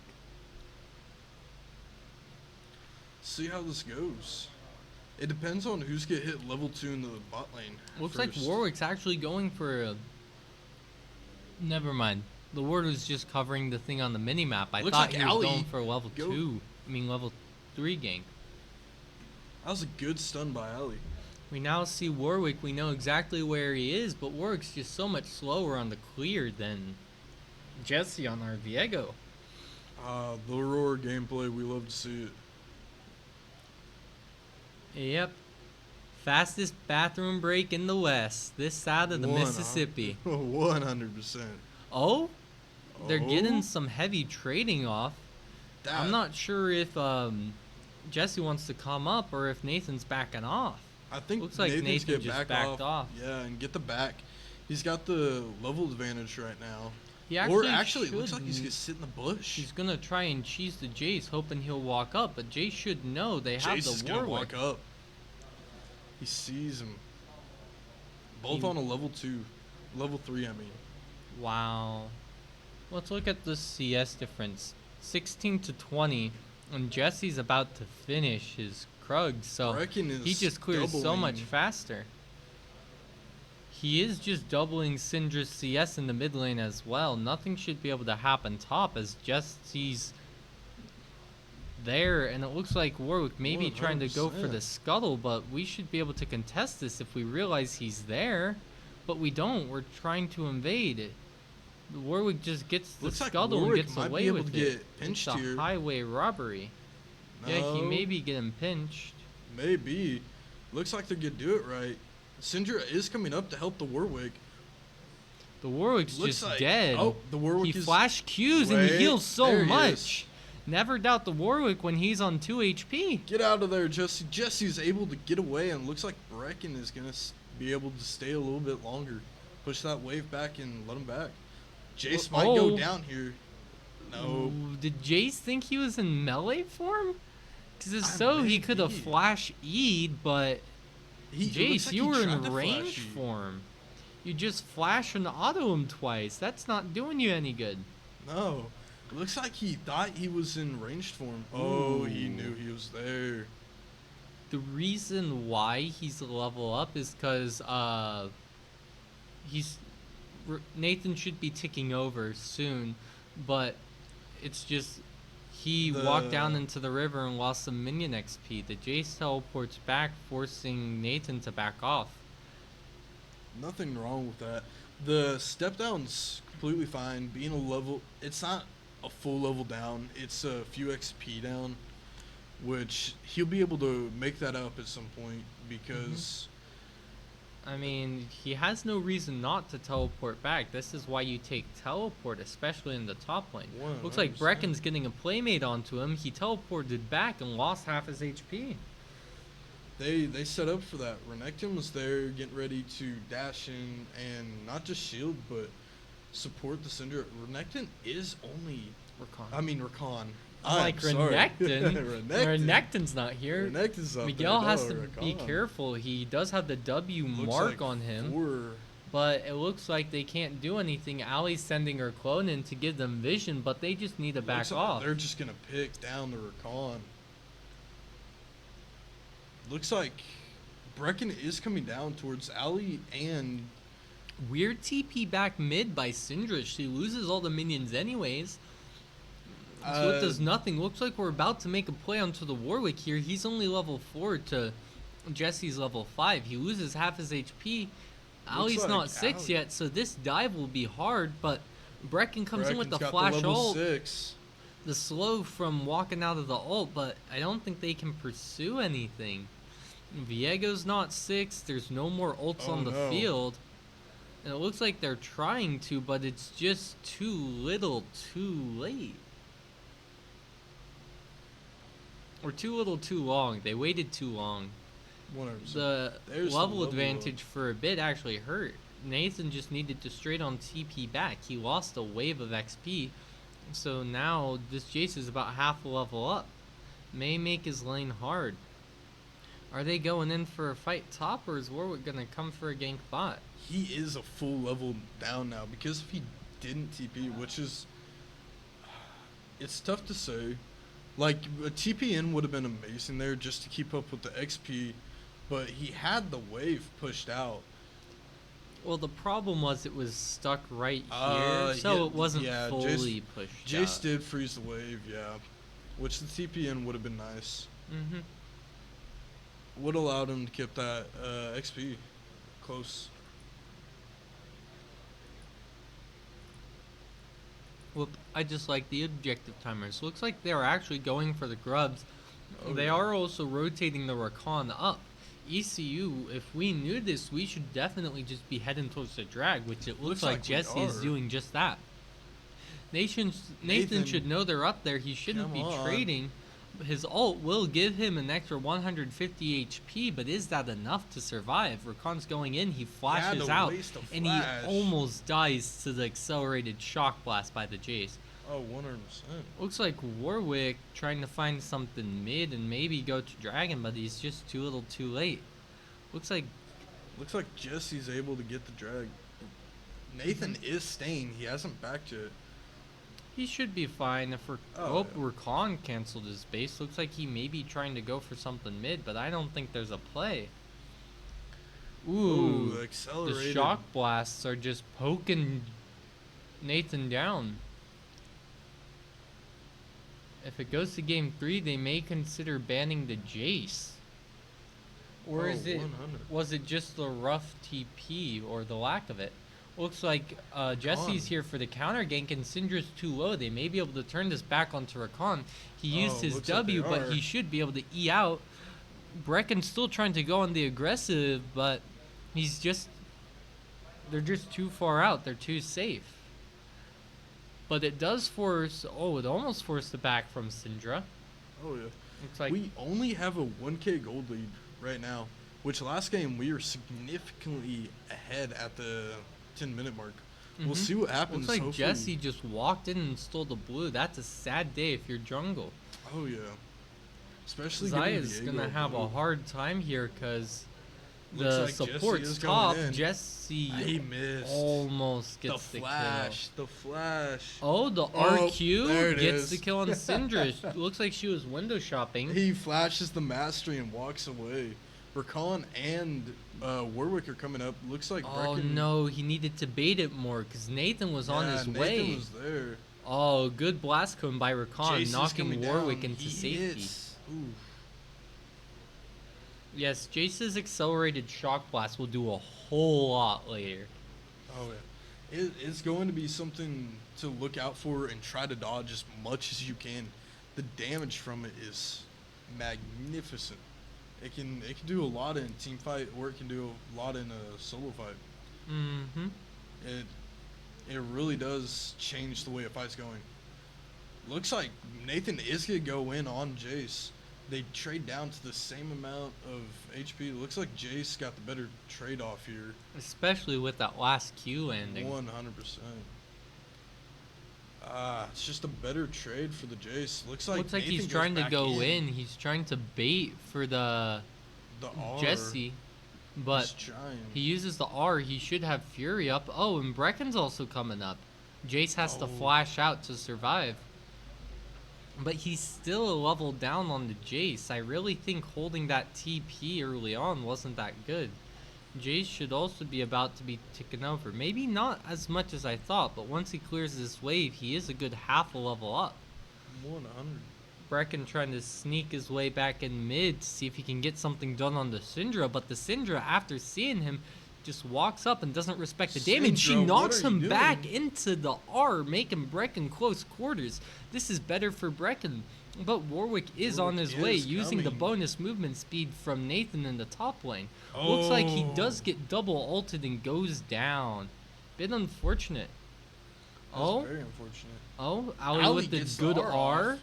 See how this goes. It depends on who's get hit level 2 in the bot lane. Looks first. like Warwick's actually going for a... Never mind. The word was just covering the thing on the minimap. I Looks thought like he was Ali going for a level go- 2. I mean, level 3 gank. That was a good stun by Allie. We now see Warwick. We know exactly where he is, but Warwick's just so much slower on the clear than Jesse on our Viego. The Aurora gameplay, we love to see it. Yep. Fastest bathroom break in the West. This side of the Mississippi. 100%. Oh? They're Oh? getting some heavy trading off. I'm not sure if Jesse wants to come up or if Nathan's backing off. I think Looks like Nathan's Nathan get just back backed off. Yeah, and get the back. He's got the level advantage right now. He Or actually, it looks should- like he's gonna sit in the bush. He's gonna try and cheese the Jace, hoping he'll walk up, but Jace should know they have Jace is the gonna Warwick. walk up. He sees him. Both He- on a level 2. Level 3, I mean. Wow. Let's look at the CS difference. 16 to 20, and Jesse's about to finish his Krug, so Brecken is he just clears so much doubling. faster. He is just doubling Syndra's CS in the mid lane as well. Nothing should be able to happen top as Jesse's there, and it looks like Warwick may be trying to go for the 100%. scuttle, but we should be able to contest this if we realize he's there. But we don't. We're trying to invade it. Warwick just gets the Looks like scuttle and Warwick gets might be away able with to it. get pinched it's a here. highway robbery. Yeah, he No. may be getting pinched. Maybe. Looks like they're gonna do it right. Syndra is coming up to help the Warwick. The Warwick's Looks just like- dead. oh, the Warwick he is- flash Qs and he Wait, heals so there he much. Never doubt the Warwick when he's on 2 HP. Get out of there, Jesse. Jesse's able to get away, and looks like Brecken is gonna be able to stay a little bit longer. Push that wave back and let him back. Jace might go down here. No. Ooh, did Jace think he was in melee form? Because if I so, he may could have be. flash E'd, but It looks Jace, like you he were tried in to range flash you. form. You just flash and auto him twice. That's not doing you any good. No. It looks like he thought he was in ranged form. Oh, he Ooh. knew he was there. The reason why he's a level up is because Nathan should be ticking over soon, but it's just he walked down into the river and lost some minion XP. The Jace teleports back, forcing Nathan to back off. Nothing wrong with that. The step down's completely fine. Being a level, it's not a full level down. It's a few XP down, which he'll be able to make that up at some point because I mean, he has no reason not to teleport back. This is why you take teleport, especially in the top lane. Looks like 100%. Brecken's getting a playmate onto him. He teleported back and lost half his HP. they set up for that. Renekton was there getting ready to dash in and not just shield but support the Syndra. Renekton is only Rakan. Like sorry. Renekton. Renekton's not here. Renekton's up Miguel there. has No, to be Rakan. careful. He does have the W Looks mark like on him, 4. but it looks like they can't do anything. Ali's sending her clone in to give them vision, but they just need to back Looks like off. They're just gonna pick down the Rakan. Looks like Brecken is coming down towards Ali and Weird TP back mid by Syndra. She loses all the minions anyways. So it does nothing. Looks like we're about to make a play onto the Warwick here. He's only level 4 to Jesse's level 5. He loses half his HP. Ali's like not 6 Ali- yet, so this dive will be hard, but Brecken comes in with the Brecken's got flash level ult. 6. The slow from walking out of the ult, but I don't think they can pursue anything. Viego's not 6. There's no more ults Oh, on the no. field. And it looks like they're trying to, but it's just too little too late. Or too little too long. They waited too long. 100%. The There's the level level advantage for a bit actually hurt. Nathan just needed to straight on TP back. He lost a wave of XP. So now this Jace is about half a level up. May make his lane hard. Are they going in for a fight top, or is Warwick gonna come for a gank bot? He is a full level down now because if he didn't TP, which is it's tough to say. Like a TP in would have been amazing there just to keep up with the XP, but he had the wave pushed out. Well, the problem was it was stuck right here, so yeah, it wasn't yeah, fully pushed Jace out. did freeze the wave, yeah, which the TP in would have been nice. Mm-hmm. Would allowed him to keep that XP close. Well, I just like the objective timers. Looks like they're actually going for the grubs. Oh, They yeah. are also rotating the Rakan up. ECU, if we knew this, we should definitely just be heading towards the drag, which it looks Looks like like we Jesse is are. doing just that. Nathan Nathan, should know they're up there. He shouldn't come be on. trading. His ult will give him an extra 150 HP, but is that enough to survive? Rakan's going in, he flashes to out, waste a and he flash. almost dies to the accelerated shock blast by the Jace. Oh, 100%. Looks like Warwick trying to find something mid and maybe go to Dragon, but he's just too little too late. Looks like Looks like Jesse's able to get the drag. Nathan is staying. He hasn't backed yet. he should be fine. If Oh, yeah. Rakan canceled his base, looks like he may be trying to go for something mid, but I don't think there's a play. Ooh, the accelerated. shock blasts are just poking Nathan down. If it goes to game 3, they may consider banning the Jace. Or Oh, is it 100. was it just the rough TP or the lack of it? Looks like Jesse's here for the counter gank, and Syndra's too low. They may be able to turn this back onto Rakan. He used his looks like they W, but are. he should be able to E out. Brecken's still trying to go on the aggressive, but they're just too far out. They're too safe. But it does force, it almost forced the back from Syndra. Oh yeah. Looks like We only have a 1K gold lead right now, which last game we were significantly ahead at the 10-minute mark. We'll see what happens. looks like hopefully. Jesse just walked in and stole the blue. That's a sad day if you're jungle. Oh yeah. Especially given Zaya's Diego gonna have a blue. hard time here because Looks the like Jesse support's is going top. in. Jesse He missed. almost The gets the flash. The flash. kill. Oh, the Oh, RQ there it gets is. the kill on Syndra. Looks like she was window shopping. He flashes the mastery and walks away. Rakan and Warwick are coming up. Looks like Oh Brecken. no, he needed to bait it more because Nathan was on Yeah, his Nathan way. was there. Oh, good blast cone by Rakan, Jace is knocking coming Warwick down. into He safety. hits. Ooh. Yes, Jace's accelerated shock blast will do a whole lot later. Oh yeah, it's going to be something to look out for and try to dodge as much as you can. The damage from it is magnificent. It can do a lot in team fight, or it can do a lot in a solo fight. Mm-hmm. It really does change the way a fight's going. Looks like Nathan is gonna go in on Jace. They trade down to the same amount of HP. Looks like Jace got the better trade off here. Especially with that last Q landing. 100%. It's just a better trade for the Jace. Looks like Looks like Nathan he's goes trying to back go in. He's trying to bait for the The R. Jesse, He's but trying. he uses the R. He should have Fury up. Oh, and Brecken's also coming up. Jace has to Oh. flash out to survive. But he's still a level down on the Jace. I really think holding that TP early on wasn't that good. Jace should also be about to be ticking over. Maybe not as much as I thought, but once he clears this wave, he is a good half a level up. 100. Brecken trying to sneak his way back in mid to see if he can get something done on the Syndra, but the Syndra, after seeing him, just walks up and doesn't respect the damage. She Syndra, what knocks are you him back doing? into the R, making Brecken close quarters. This is better for Brecken, but Warwick is on Warwick his way, is using the coming. bonus movement speed from Nathan in the top lane. Looks like he does Oh. get double ulted and goes down. Bit unfortunate. That's Oh, very unfortunate. oh, Ali Ali with the gets the good R R, off.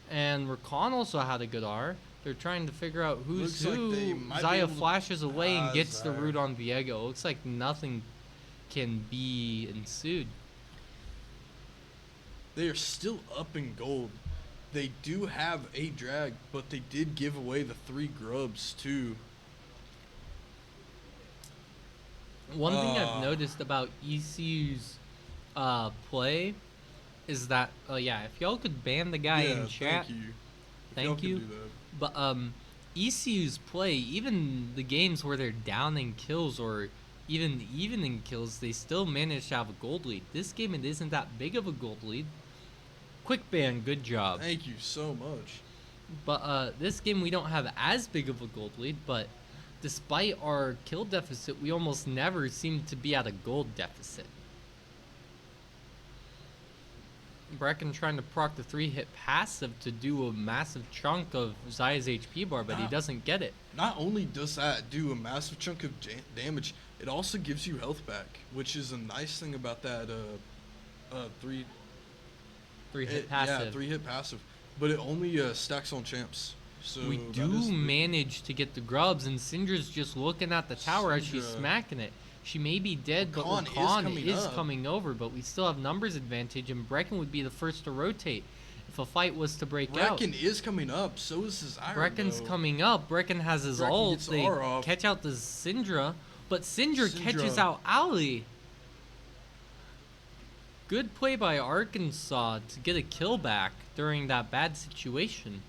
and Rakan also had a good R. They're trying to figure out who's Looks like who. they might be Zaya able to- flashes away and gets the Zaya. root on Viego. Looks like nothing can be ensued. They are still up in gold. They do have a drag, but they did give away the 3 grubs too. One thing I've noticed about ECU's play is that, if y'all could ban the guy in chat. Thank you. If Thank y'all could you. do that. But ECU's play, even the games where they're down in kills or even in kills, they still manage to have a gold lead. This game, it isn't that big of a gold lead. Quick ban, good job. Thank you so much. But this game, we don't have as big of a gold lead, but despite our kill deficit, we almost never seem to be at a gold deficit. Brecken trying to proc the 3-hit passive to do a massive chunk of Zaya's HP bar, but he Ah. doesn't get it. Not only does that do a massive chunk of damage, it also gives you health back, which is a nice thing about that 3 3-hit passive. Yeah, 3-hit passive. But it only stacks on champs. So We that do is the- manage to get the grubs, and Syndra's just looking at the tower as she's Syndra. smacking it. She may be dead, but Rakan is Rakan coming is up. coming over, but we still have numbers advantage, and Brecken would be the first to rotate if a fight was to break out. Brecken is coming up, so is his iron. Brecken's though. coming up. Brecken has his Brecken ult. gets the They R off. catch out the Syndra, but Syndra catches Syndra. out Ali. Good play by Arkansas to get a kill back during that bad situation.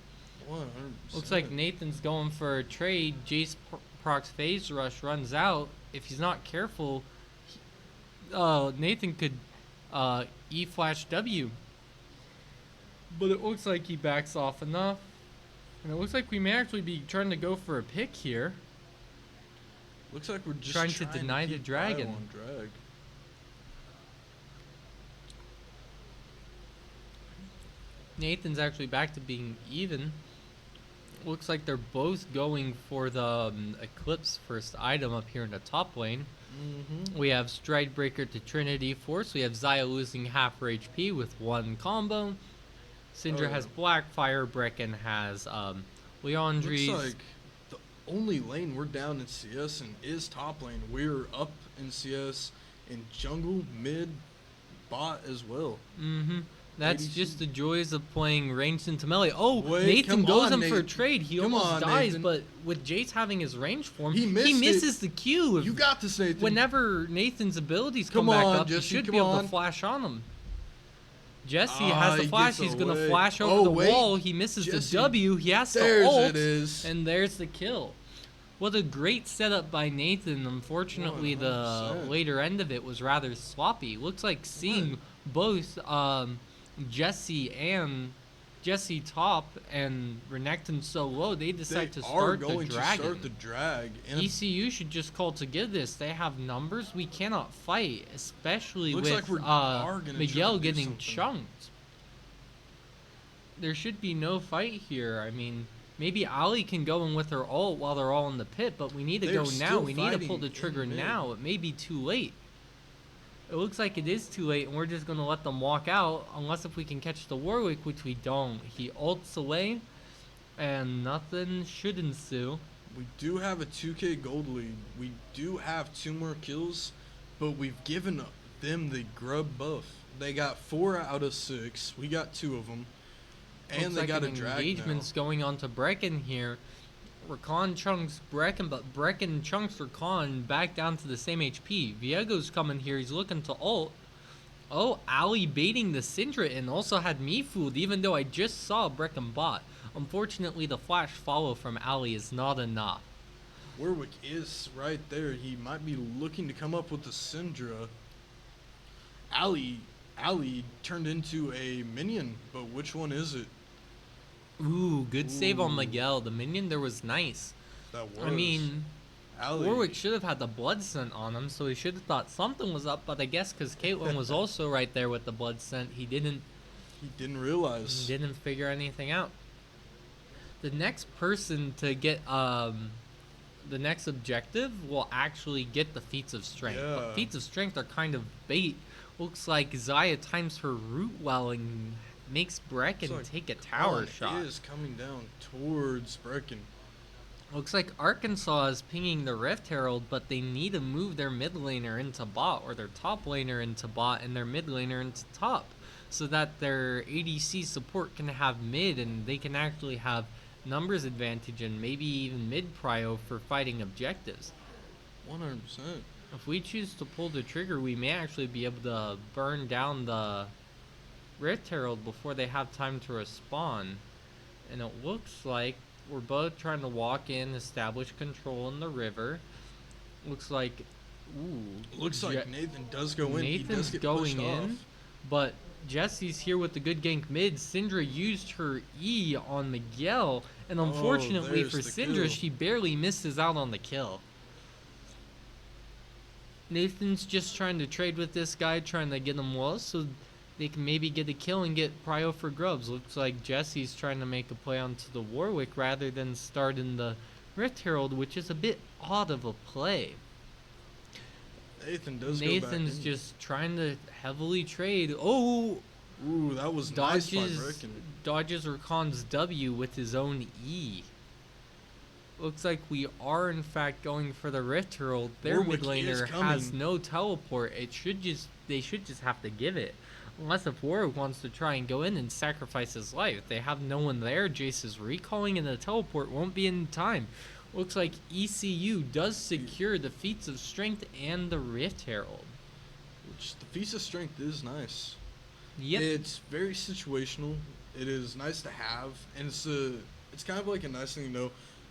100%. Looks like Nathan's going for a trade. Jace procs phase rush, runs out. If he's not careful, Nathan could E-flash W. But it looks like he backs off enough. And it looks like we may actually be trying to go for a pick here. Looks like we're just trying to deny the keep dragon. Kyle on drag. Nathan's actually back to being even. Looks like they're both going for the Eclipse first item up here in the top lane. Mm-hmm. We have Stridebreaker to Trinity Force. We have Xayah losing half her HP with one combo. Syndra Oh, has yeah. Blackfire. Brecken has Leandries. Looks like the only lane we're down in CS and is top lane. We're up in CS in jungle, mid, bot as well. Mm-hmm. That's ADC. just the joys of playing ranged into melee. Oh, Wait, Nathan come goes on, in for a Nathan. trade. He Come almost on, dies, Nathan. but with Jace having his range form, He missed it. misses the Q. You got this, Nathan. Whenever Nathan's abilities come Come back on, up, Jesse, he should come be able on. to flash on him. Jesse Ah, has the he flash. gets He's going to away. flash over Oh, the wait. wall. He misses Jesse. the W. He has There's to ult. it is. And there's the kill. What a great setup by Nathan. Unfortunately, the 100%. later end of it was rather sloppy. Looks like seeing both Jesse top and Renekton so low, they decide They to are start going the to dragon. start the drag. And ECU should just call to give this. They have numbers. We cannot fight, especially Looks with like we are gonna Miguel try to do getting something. chunked. There should be no fight here. I mean, maybe Ali can go in with her ult while they're all in the pit, but we need to They're go now. still We need to pull fighting the in trigger mid. now. It may be too late. It looks like it is too late, and we're just going to let them walk out, unless if we can catch the Warwick, which we don't. He ults away, and nothing should ensue. we do have a 2K gold lead. We do have 2 more kills, but we've given them the grub buff. They got 4 out of 6. We got 2 of them. And Looks they like got a an drag engagement's going on to Brecken here. Rakan chunks Brecken, but Brecken chunks Rakan back down to the same HP. Viego's coming here. He's looking to ult. Oh, Ali baiting the Syndra and also had me fooled, even though I just saw Brecken bot. Unfortunately, the flash follow from Ali is not enough. now. Warwick is right there. He might be looking to come up with the Syndra. Ali turned into a minion, but which one is it? Ooh, good save on Ooh. Miguel. The minion there was nice. That was. I mean, Ali. Warwick should have had the blood scent on him, so he should have thought something was up, but I guess because Caitlyn was also right there with the blood scent, he didn't realize. figure anything out. The next person to get the next objective will actually get the feats of strength. Yeah. But feats of strength are kind of bait. Looks like Xayah times her root well and makes Brecken Looks like take a tower Khan shot. is coming down towards Brecken. Looks like Arkansas is pinging the Rift Herald, but they need to move their mid laner into bot, or their top laner into bot, and their mid laner into top, so that their ADC support can have mid, and they can actually have numbers advantage and maybe even mid prio for fighting objectives. 100%. If we choose to pull the trigger, we may actually be able to burn down the Rift Herald before they have time to respawn. And it looks like we're both trying to walk in, establish control in the river. Looks like, ooh. Looks like Nathan does go in. He does Nathan's get going pushed in, off. but Jesse's here with the good gank mid. Syndra used her E on Miguel, and unfortunately there's for the Syndra, kill. she barely misses out on the kill. Nathan's just trying to trade with this guy, trying to get him low so they can maybe get a kill and get prio for grubs. Looks like Jesse's trying to make a play onto the Warwick rather than start in the Rift Herald, which is a bit odd of a play. Nathan does go Nathan's back in. just trying to heavily trade. Oh, Ooh, that was nice by Brecken. dodges Rakan's W with his own E. Looks like we are in fact going for the Rift Herald. Their mid Warwick is laner has coming. no teleport. They should just have to give it. Unless if Warwick wants to try and go in and sacrifice his life. They have no one there. Jace is recalling and the teleport won't be in time. Looks like ECU does secure the feats of strength and the Rift Herald. Which the Feast of Strength is nice. Yep. It's very situational. It is nice to have, and it's kind of like a nice thing to know.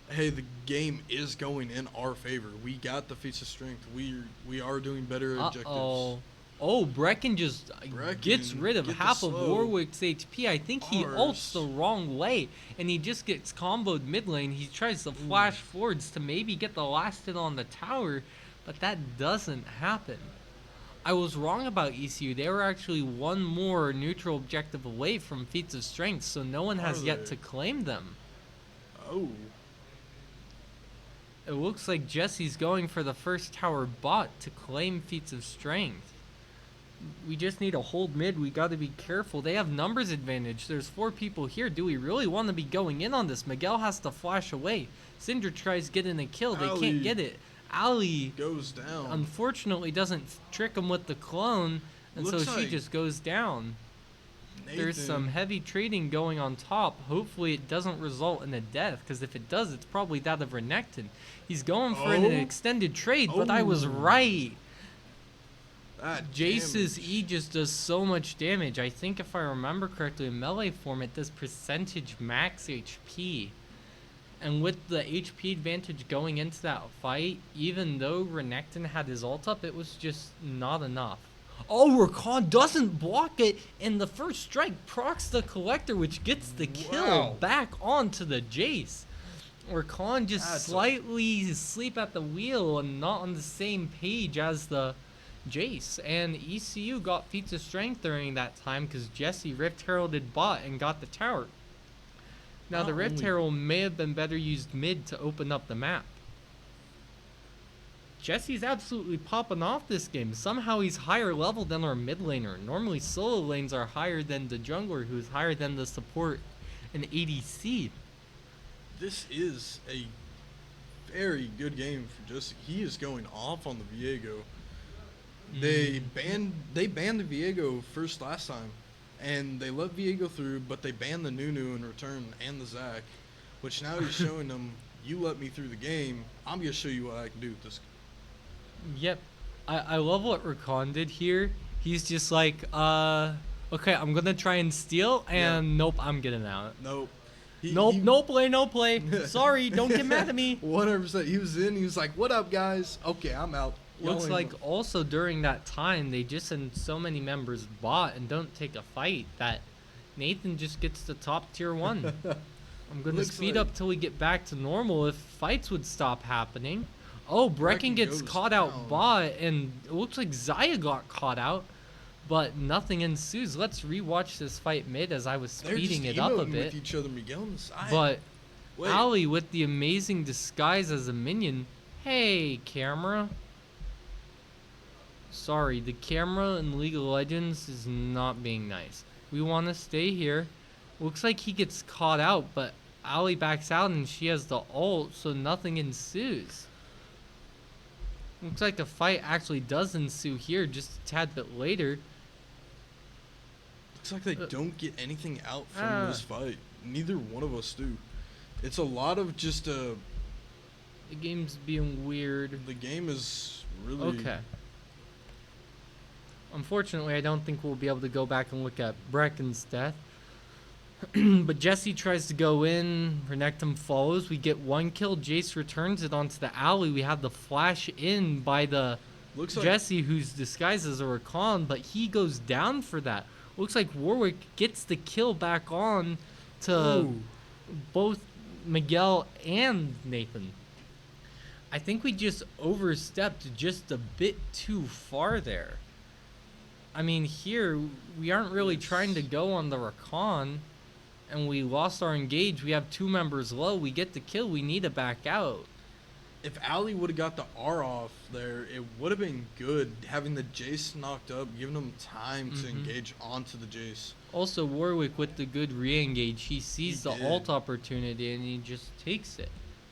Hey, the game is going in our favor. We got the Feats of Strength. We are doing better objectives. Oh, Brecken just gets Brecken, rid of get the half of slow. Warwick's HP. I think he ults Ours. the wrong way, and he just gets comboed mid lane. He tries to flash forwards to maybe get the last hit on the tower, but that doesn't happen. I was wrong about ECU. They were actually one more neutral objective away from feats of strength, so no one has Are yet they? to claim them. Oh. It looks like Jesse's going for the first tower bot to claim feats of strength. We just need to hold mid. We got to be careful. They have numbers advantage. There's 4 people here. Do we really want to be going in on this? Miguel has to flash away. Cinder tries getting a kill. They Ali can't get it. Ali, goes down. unfortunately, doesn't trick him with the clone, and Looks so she like just goes down. There's Nathan- some heavy trading going on top. Hopefully it doesn't result in a death, because if it does, it's probably that of Renekton. He's going for an Oh. extended trade, but I was Oh. right. That Jace's damage. E just does so much damage. I think if I remember correctly, in melee form it does percentage max HP. And with the HP advantage going into that fight, even though Renekton had his ult up, it was just not enough. Oh, Rakan doesn't block it, and the first strike procs the Collector, which gets the kill Wow. back onto the Jace. Rakan just That's a- slightly asleep at the wheel and not on the same page as the Jace. And ECU got feats of strength during that time because Jesse Rift Heralded bot and got the tower. Now the Not Rift only- Herald may have been better used mid to open up the map. Jesse's absolutely popping off this game. Somehow he's higher level than our mid laner. Normally solo lanes are higher than the jungler, who's higher than the support and ADC. This is a very good game for Jesse. He is going off on the Viego. They banned the Viego first last time, and they let Viego through, but they banned the Nunu in return and the Zac, which now he's showing them, you let me through the game, I'm gonna show you what I can do with this. Yep. I love what Rakan did here. He's just like, okay, I'm gonna try and steal, and nope, I'm getting out. Nope. Nope, no play, no play. Sorry, don't get mad at me. 100%. He was in. He was like, "What up, guys? Okay, I'm out." Looks Yelling. like also during that time, they just send so many members bot and don't take a fight that Nathan just gets to top tier 1. I'm gonna Looks speed like- up till we get back to normal if fights would stop happening. Oh, Brecken gets goes caught out down. bot, and it looks like Zaya got caught out, but nothing ensues. Let's rewatch this fight mid as I was They're speeding just it up a emoting bit. with each other, Miguel on the side. But Wait, Ali with the amazing disguise as a minion. Hey, camera. Sorry, the camera in League of Legends is not being nice. We want to stay here. Looks like he gets caught out, but Ali backs out and she has the ult, so nothing ensues. Looks like a fight actually does ensue here just a tad bit later. looks like they don't get anything out from Ah. this fight. Neither one of us do. It's a lot of just The game's being weird. the game is really Okay. Unfortunately, I don't think we'll be able to go back and look at Brecken's death. But Jesse tries to go in. Renekton follows. We get 1 kill. Jace returns it onto the alley. We have the flash in by the looks like Jesse, who's disguised as a Rakan, but he goes down for that. Looks like Warwick gets the kill back on to Ooh. both Miguel and Nathan. I think we just overstepped just a bit too far there. I mean, here, we aren't really trying to go on the Rakan, and we lost our engage. We have 2 members low. We get the kill. We need to back out. if Ali would have got the R off there, it would have been good having the Jace knocked up, giving him time to Mhm. engage onto the Jace. Also, Warwick with the good re-engage, he sees He the did. ult opportunity and he just takes it.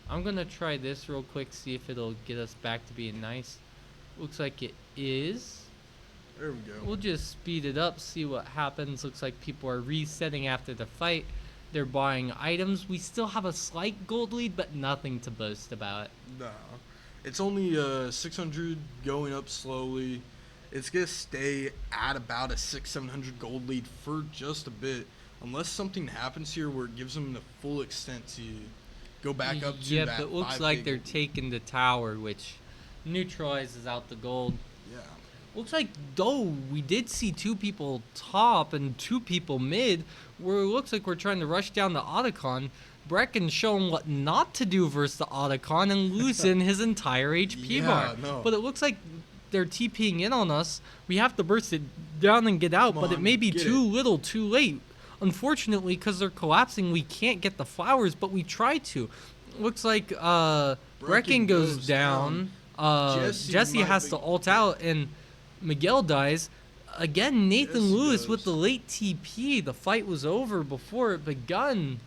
I'm gonna try this real quick, see if it'll get us back to being nice. Looks like it is. There we go. We'll just speed it up, see what happens. Looks like people are resetting after the fight. They're buying items. We still have a slight gold lead, but nothing to boast about. Nah. It's only 600 going up slowly. It's going to stay at about a 700 gold lead for just a bit. Unless something happens here where it gives them the full extent to go back up to Yep, that it looks 5K like they're gold lead. taking the tower, which neutralizes out the gold. Yeah. Looks like, though, we did see 2 people top and 2 people mid, where it looks like we're trying to rush down the Otacon. Brecken's showing what not to do versus the Otacon and losing his entire HP Yeah, bar. no. But it looks like they're TPing in on us. We have to burst it down and get out, Come but it on, may be get too it. little, too late. Unfortunately, because they're collapsing, we can't get the flowers, but we try to. Looks like Brecken goes down. Jesse might has be- to ult out, and Miguel dies. Again, Nathan Jesse Lewis with the does. late TP. The fight was over before it begun.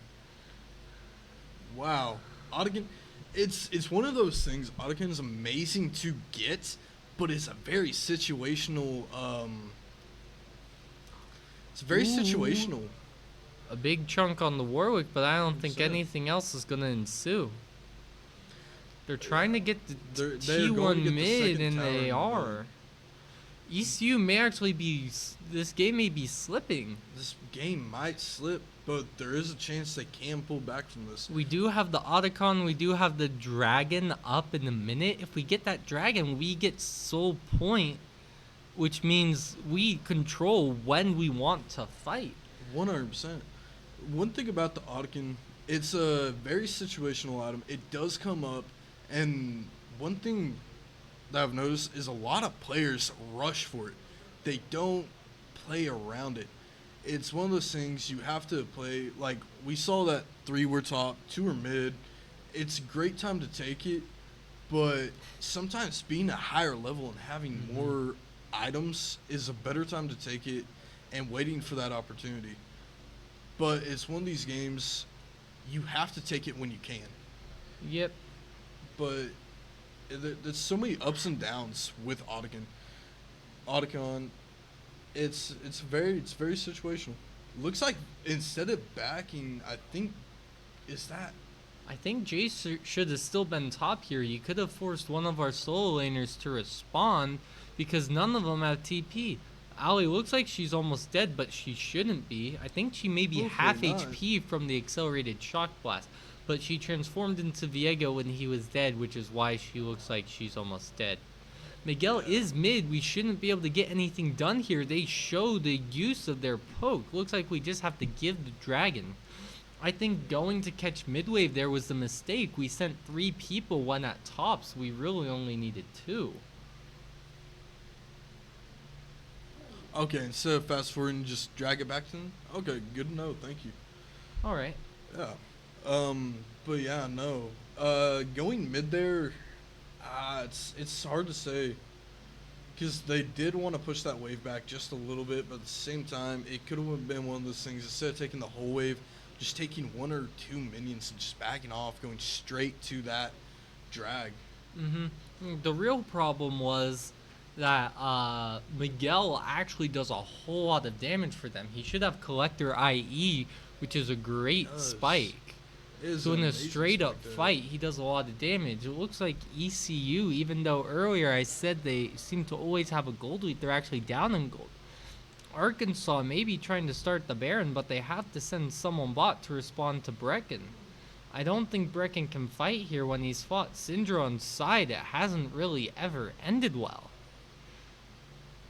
Wow, Ottokin, it's one of those things. Ottokin's amazing to get, but it's a very situational. It's very Ooh. situational. A big chunk on the Warwick, but I don't think 100%. anything else is going to ensue. They're trying to get the They're going to T1 get the mid, second and tower they in the are. ECU may actually be. This game may be slipping. This game might slip, but there is a chance they can pull back from this. We do have the Otacon, we do have the dragon up in a minute. If we get that dragon, we get soul point, which means we control when we want to fight. 100%. One thing about the Ottokin, it's a very situational item. It does come up, and one thing that I've noticed is a lot of players rush for it. They don't play around it. It's one of those things you have to play. Like, we saw that 3 were top, 2 were mid. It's a great time to take it, but sometimes being a higher level and having more items is a better time to take it and waiting for that opportunity. But it's one of these games, you have to take it when you can. Yep. But there's so many ups and downs with Otacon. It's very situational. Looks like instead of backing, I think I think Jace should have still been top here. You could have forced one of our solo laners to respond because none of them have TP. Ali looks like she's almost dead, but she shouldn't be. I think she may be Hopefully half not. HP from the accelerated shock blast, but she transformed into Viego when he was dead, which is why she looks like she's almost dead. Miguel is mid. We shouldn't be able to get anything done here. They show the use of their poke. Looks like we just have to give the dragon. I think going to catch midwave there was the mistake. We sent 3 people, 1 at tops. We really only needed 2. okay. Instead of fast forwarding, just drag it back to them. Okay, good to know. Thank you. All right. Yeah. But yeah, no. Going mid there, it's hard to say, because they did want to push that wave back just a little bit, but at the same time, it could have been one of those things. Instead of taking the whole wave, just taking 1 or 2 minions and just backing off, going straight to that drag. The real problem was that Miguel actually does a whole lot of damage for them. He should have Collector IE, which is a great Does. spike. It is So in an a amazing straight up spike there. fight, he does a lot of damage. It looks like ECU, even though earlier I said they seem to always have a gold lead, they're actually down in gold. Arkansas may be trying to start the Baron, but they have to send someone bot to respond to Brecken. I don't think Brecken can fight here when he's fought Syndra on side. It hasn't really ever ended well.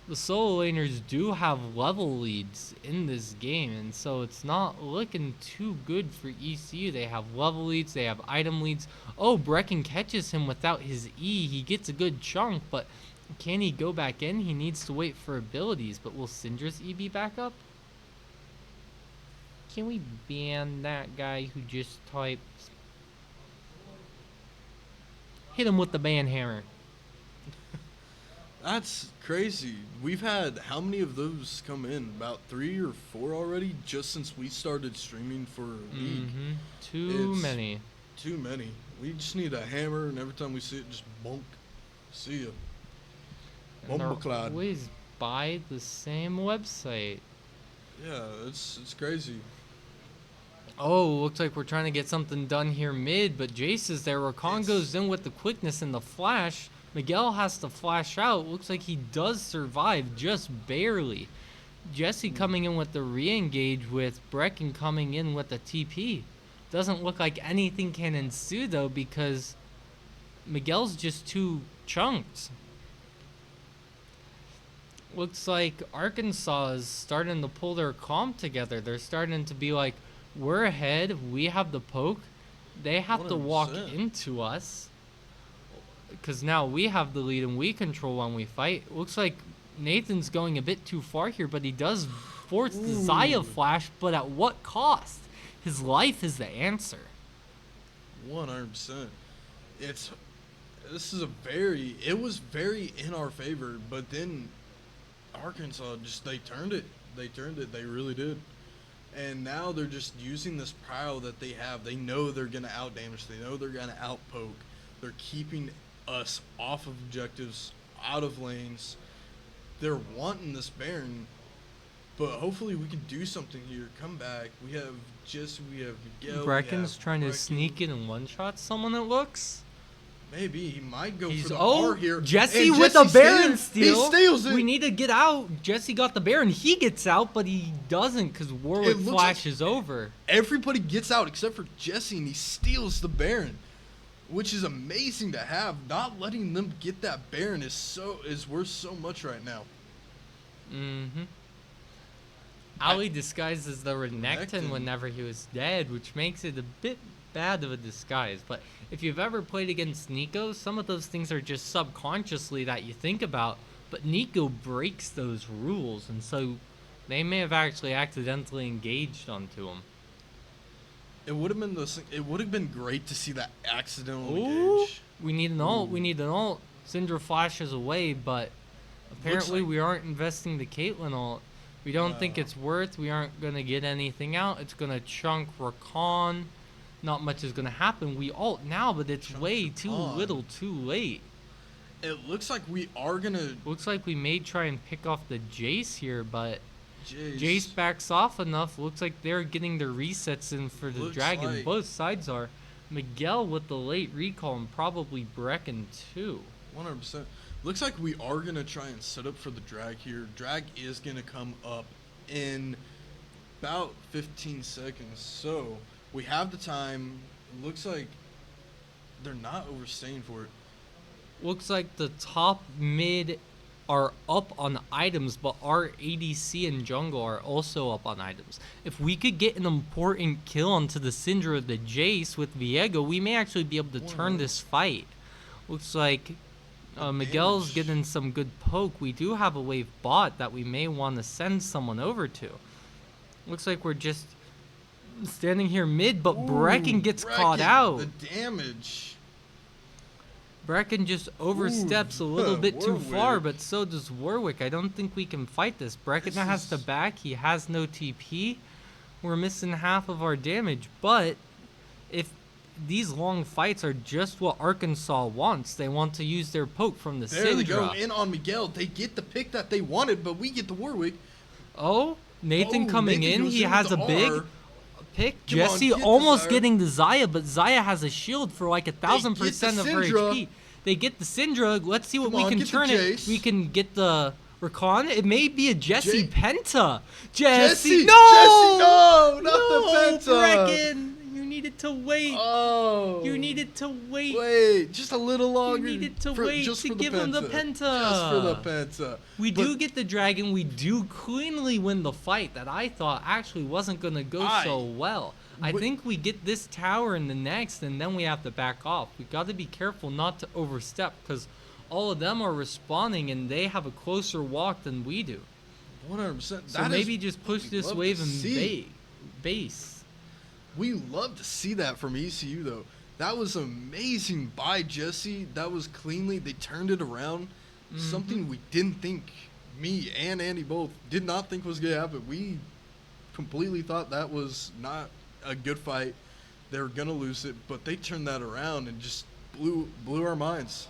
The solo laners do have level leads in this game, and so it's not looking too good for ECU. They have level leads, they have item leads. Oh, Brecken catches him without his E. He gets a good chunk, but can he go back in? He needs to wait for abilities, but will Syndra's E be back up? Can we ban that guy who just typed? Hit him with the ban hammer. That's crazy. We've had how many of those come in? About 3 or 4 already, just since we started streaming for League. Too It's- many. Too many. We just need a hammer, and every time we see it, just bonk. See ya. And they're Bombaclad. always by the same website. Yeah, it's crazy. Oh, looks like we're trying to get something done here mid, but Jace is there. Rakan goes in with the quickness and the flash. Miguel has to flash out. Looks like he does survive, just barely. Jesse coming in with the re-engage with Brecken coming in with the TP. Doesn't look like anything can ensue though, because Miguel's just too chunked. Looks like Arkansas is starting to pull their comp together. They're starting to be like, we're ahead, we have the poke. They have to walk 100%. into us. because now we have the lead and we control when we fight. Looks like Nathan's going a bit too far here, but he does force the Zaya flash, but at what cost? His life is the answer. 100%. It was very in our favor, but then Arkansas they turned it. They really did. And now they're just using this prowl that they have. They know they're going to outdamage. They know they're going to outpoke. They're keeping us off of objectives, out of lanes. They're wanting this Baron, but hopefully we can do something here. Come back. We have Miguel. Brecken's trying to sneak in and one-shot someone, it looks. Maybe he might go He's for the R here. Jesse And with a Baron steal. steal. He steals it. We need to get out. Jesse got the Baron. He gets out, but he doesn't because Warwick It looks flashes over. Everybody gets out except for Jesse, and he steals the Baron, which is amazing to have. Not letting them get that Baron is worth so much right now. Mm-hmm. Ali disguises the Renekton Renekton. whenever he was dead, which makes it a bit bad of a disguise. But if you've ever played against Nico, some of those things are just subconsciously that you think about. But Nico breaks those rules, and so they may have actually accidentally engaged onto him. It would have been great to see that accidental Ooh, engage. we need an ult. We need an ult. Syndra flashes away, but apparently like- we aren't investing the Caitlyn ult. We don't think No. it's worth. We aren't going to get anything out. It's going to chunk Rakan. Not much is going to happen. We ult now, but it's Chunk way too Rakan. little too late. It looks like we are gonna. Looks like we may try and pick off the Jace here, but Jace. Jace backs off enough. Looks like they're getting their resets in for the Looks Dragon. like- Both sides are. Miguel with the late recall and probably Brecken too. 100%. Looks like we are gonna try and set up for the drag here. Drag is gonna come up in about 15 seconds, so we have the time. Looks like they're not overstaying for it. Looks like the top mid are up on items, but our ADC and jungle are also up on items. If we could get an important kill onto the Syndra or the Jace with Viego, we may actually be able to turn this fight. Looks like Miguel's damage. getting some good poke. We do have a wave bot that we may want to send someone over to. Looks like we're just standing here mid, but Brecken gets caught Brecken, out. The damage. Brecken just oversteps a little bit too far, Warwick. but so does Warwick. I don't think we can fight this. Brecken This now has to is- back. He has no TP. We're missing half of our damage. But if these long fights are just what Arkansas wants, they want to use their poke from the There they go Syndra. in on Miguel. They get the pick that they wanted, but we get the Warwick. Oh, Nathan Oh, coming Nathan in. goes He in has with a the big R. pick. Come on, Jesse get the almost Zaya. getting the Zaya, but Zaya has a shield for like 1,000% of her Syndra. HP. They get the Syndra. Let's see what Come we on, can get the turn it. Jace. We can get the Rakan. It may be a Jesse Ja- Penta. Jesse! No! Jesse, no! Not the Penta! Brecken! You needed to wait. Oh. You needed to wait. Wait, just a little longer. needed to wait just to for the give him the Just Penta. for the Penta. We But do get the dragon. We do cleanly win the fight that I thought actually wasn't going to go so well. I Wait- think we get this tower in the next, and then we have to back off. We got to be careful not to overstep because all of them are respawning, and they have a closer walk than we do. 100%. So maybe just push we this love to wave and see. base. We love to see that from ECU, though. That was amazing by Jesse. That was cleanly. They turned it around. Something we didn't think, me and Andy both, did not think was going to happen. We completely thought that was not a good fight. They were going to lose it, but they turned that around and just blew our minds.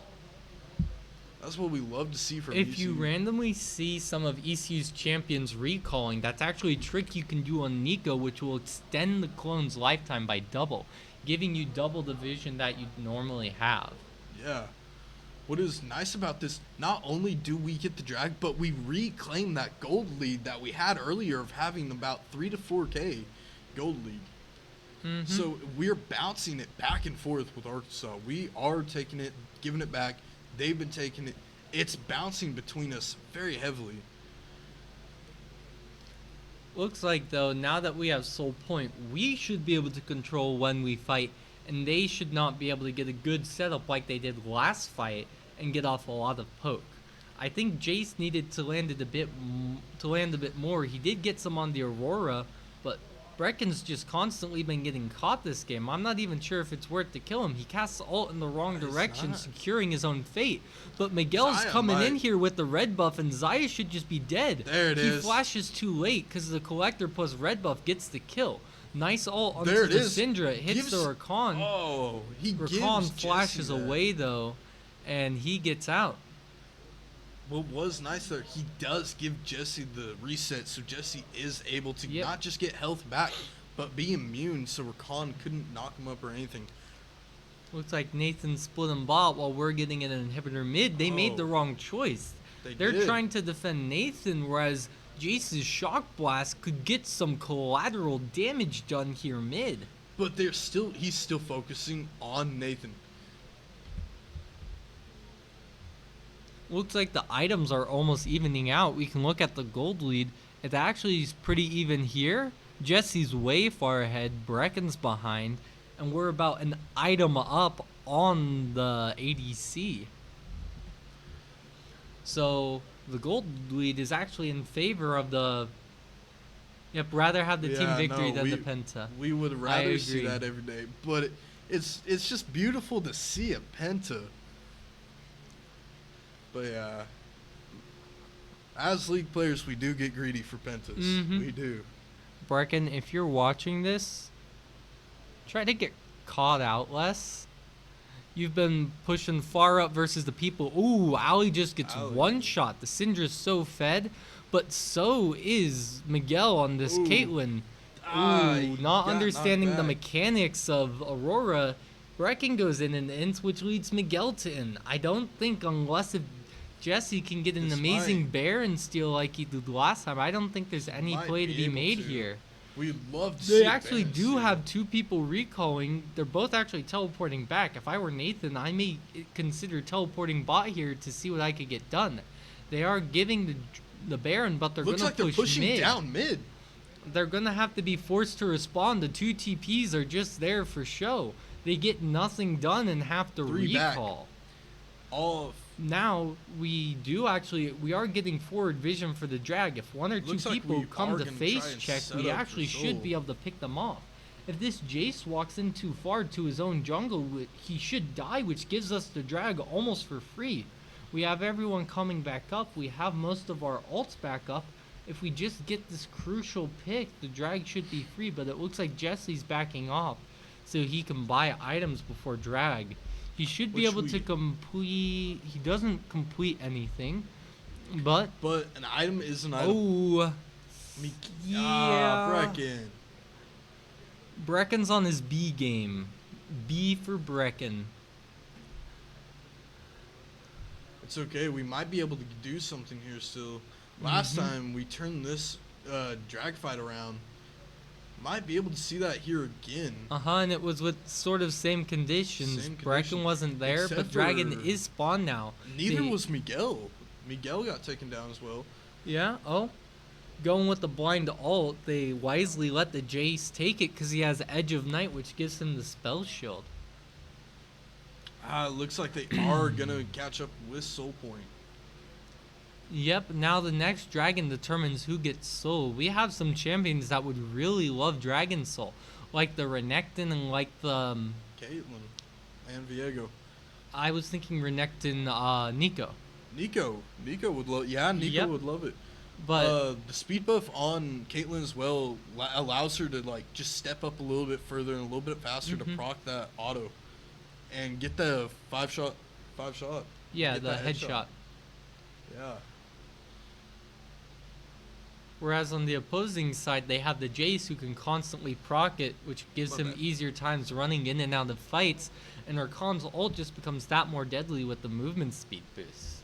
That's what we love to see from If ECU. you randomly see some of ECU's champions recalling, that's actually a trick you can do on Nico, which will extend the clone's lifetime by double, giving you double the vision that you normally have. Yeah. What is nice about this, not only do we get the drag, but we reclaim that gold lead that we had earlier of having about 3 to 4K gold lead. So we're bouncing it back and forth with Arkansas. We are taking it, giving it back. They've been taking it. It's bouncing between us very heavily. Looks like, though, now that we have Soul Point, we should be able to control when we fight and they should not be able to get a good setup like they did last fight and get off a lot of poke. I think Jace needed to land it a bit more. He did get some on the Aurora, but Brecken's just constantly been getting caught this game. I'm not even sure if it's worth to kill him. He casts ult in the wrong direction, not. securing his own fate. But Miguel's Zaya coming in might- here with the red buff, and Zaya should just be dead. There it he is. flashes too late because the Collector plus red buff gets the kill. Nice ult onto There it the is. Syndra. It hits Gives- the Rakan. Oh, he gives Rakan Jesse flashes that. away though, and he gets out. What was nice there, he does give Jesse the reset, so Jesse is able to Yep. not just get health back, but be immune, so Rakan couldn't knock him up or anything. Looks like Nathan split and bot while we're getting an inhibitor mid. They made the Oh. wrong choice. They They're did. trying to defend Nathan, whereas Jace's shock blast could get some collateral damage done here mid. But he's still focusing on Nathan. Looks like the items are almost evening out. We can look at the gold lead. It actually is pretty even here. Jesse's way far ahead, Brecken's behind, and we're about an item up on the ADC. So the gold lead is actually in favor of the. Yep, rather have the team victory than the Penta. We would rather see agree. that every day, but it's just beautiful to see a Penta. But yeah, as League players, we do get greedy for Pentas. Mhm. We do. Brecken, if you're watching this, try to get caught out less. You've been pushing far up versus the people. Ooh, Ali just gets Ali. one shot. The Syndra's so fed, but so is Miguel on this Ooh. Caitlyn. He Ooh, not got understanding knocked the back. mechanics of Aurora. Brecken goes in and ends, which leads Miguel to in. I don't think unless if Jesse can get an This amazing might- Baron steal like he did last time, I don't think there's any Might play to be be able made to. here. We'd love to They see actually Baron do steal. have two people recalling. They're both actually teleporting back. If I were Nathan, I may consider teleporting bot here to see what I could get done. They are giving the Baron, but they're Looks gonna like they're push pushing mid. down mid. They're gonna have to be forced to respond. The two TPs are just there for show. They get nothing done and have to 3 back. recall. All Now we are getting forward vision for the drag. If one or two Looks like people we come are to gonna face try and check, set we up for actually Soul. should be able to pick them off. If this Jace walks in too far to his own jungle, he should die, which gives us the drag almost for free. We have everyone coming back up. We have most of our ults back up. If we just get this crucial pick, the drag should be free, but it looks like Jesse's backing off so he can buy items before drag. He should be Which able to we- complete. He doesn't complete anything, but but an item is an item. oh, yeah. Brecken. Brecken's on his B game. B for Brecken. It's okay. We might be able to do something here still. Last Mhm. time we turned this drag fight around. Might be able to see that here again. And it was with sort of same conditions. Same Brecken condition, wasn't there, except but Dragon for- is spawned now. Neither They- was Miguel. Miguel got taken down as well. Yeah, going with the blind ult, they wisely let the Jace take it because he has Edge of Night, which gives him the spell shield. Looks like they are gonna catch up with Soul Point. Yep, now the next dragon determines who gets soul. We have some champions that would really love Dragon Soul, like the Renekton and like the. Caitlyn and Viego. I was thinking Renekton, Nico. Nico would love. Yeah, Nico Yep. would love it. But The speed buff on Caitlyn as well allows her to like just step up a little bit further and a little bit faster to Mhm. proc that auto, and get the five shot. yeah, get the that headshot. Yeah. Whereas on the opposing side, they have the Jace who can constantly proc it, which gives My him bad. easier times running in and out of fights. And Rakan's ult just becomes that more deadly with the movement speed boost.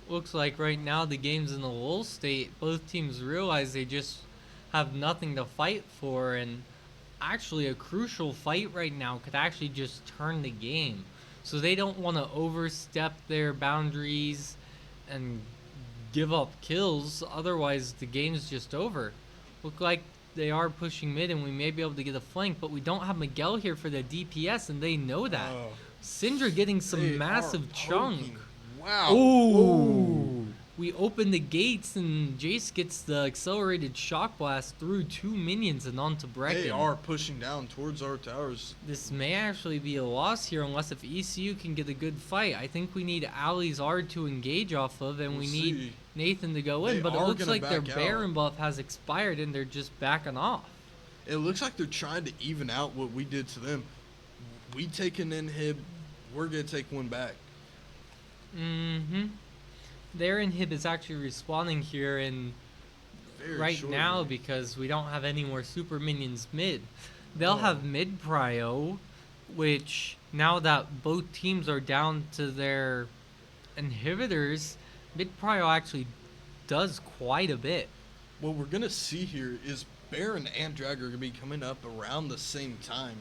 Looks like right now the game's in a lull state. Both teams realize they just have nothing to fight for, and actually a crucial fight right now, could actually just turn the game. So they don't want to overstep their boundaries and give up kills, otherwise the game's just over. Look like they are pushing mid and we may be able to get a flank, but we don't have Miguel here for the DPS and they know that. Oh, Syndra getting they some are massive chunk. poking. Wow. Ooh. We open the gates and Jace gets the accelerated shock blast through 2 minions and onto Brecken. They are pushing down towards our towers. This may actually be a loss here unless if ECU can get a good fight. I think we need Ali's Ard to engage off of and we We'll need see. Nathan to go in, They but it are looks gonna like their back out. Baron buff has expired and they're just backing off. It looks like they're trying to even out what we did to them. We take an inhib, we're gonna take one back. Mm-hmm. Their inhib is actually respawning here and Very right short now range. because we don't have any more super minions mid. They'll Oh. have mid prio, which now that both teams are down to their inhibitors, mid prio actually does quite a bit. What we're gonna see here is Baron and Drag are gonna be coming up around the same time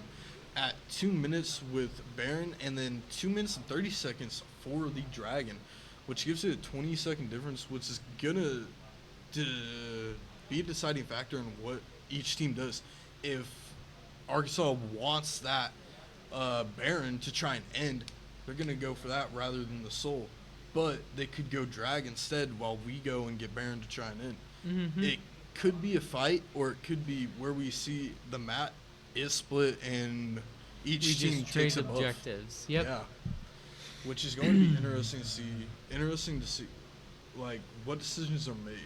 at 2 minutes with Baron and then 2 minutes and 30 seconds for the Dragon, which gives it a 20-second difference, which is gonna be a deciding factor in what each team does. If Arkansas wants that Baron to try and end, they're gonna go for that rather than the Soul. But they could go Drag instead while we go and get Baron to try and end. Mm-hmm. It could be a fight, or it could be where we see the map is split and each We team just trade takes a buff. objectives. Yep. Yeah, which is going to be interesting to see. Interesting to see, like, what decisions are made.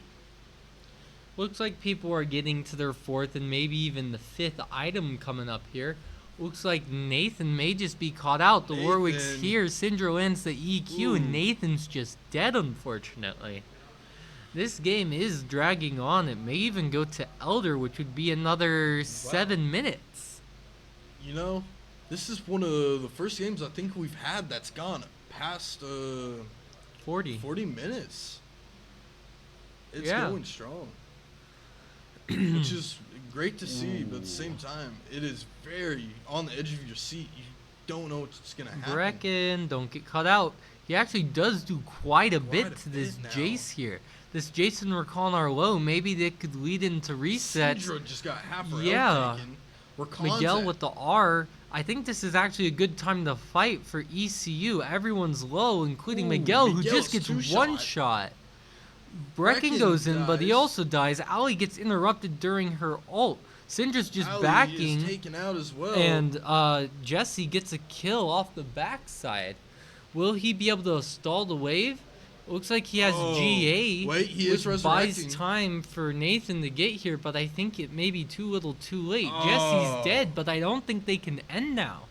Looks like people are getting to their 4th and maybe even the 5th item coming up here. Looks like Nathan may just be caught out. The Warwick's Nathan. here. Syndra lands the EQ and Ooh. Nathan's just dead, unfortunately. This game is dragging on. It may even go to Elder, which would be another 7 minutes. You know, this is one of the first games I think we've had that's gone past 40. 40 minutes. It's Yeah. going strong. Which is great to see, but at the same time, it is very on the edge of your seat. You don't know what's going to happen. Brecken, don't get caught out. He actually does do quite a bit to this bit now. Jace here. This Jason Rakan are low. Maybe they could lead into resets. Syndra just got half her Yeah. health taken. We're Miguel with the R. I think this is actually a good time to fight for ECU. Everyone's low, including Ooh, Miguel, who Miguel's just gets two-shot. one shot. Brecken Brecken goes in, but he dies. also dies. Ali gets interrupted during her ult. Syndra's just Ali backing, is taken out as well. and Jesse gets a kill off the backside. Will he be able to stall the wave? Looks like he has Oh, GA, wait, he is which buys resurrecting. time for Nathan to get here, but I think it may be too little too late. Oh. Jesse's dead, but I don't think they can end now.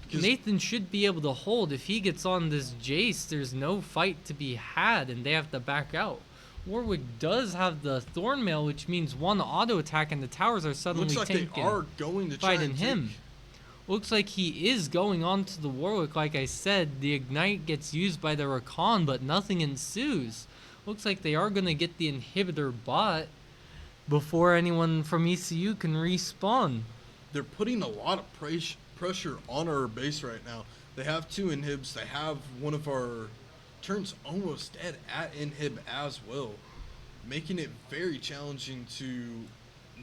'Cause- Nathan should be able to hold. If he gets on this Jace, there's no fight to be had, and they have to back out. Warwick does have the Thornmail, which means one auto attack, and the towers are suddenly Looks like they tanking. are going to try fighting and him. take- Looks like he is going on to the Warwick. Like I said, the Ignite gets used by the Rakan, but nothing ensues. Looks like they are going to get the inhibitor bot before anyone from ECU can respawn. They're putting a lot of pressure on our base right now. They have 2 inhibs. They have one of our turns almost dead at inhib as well, making it very challenging to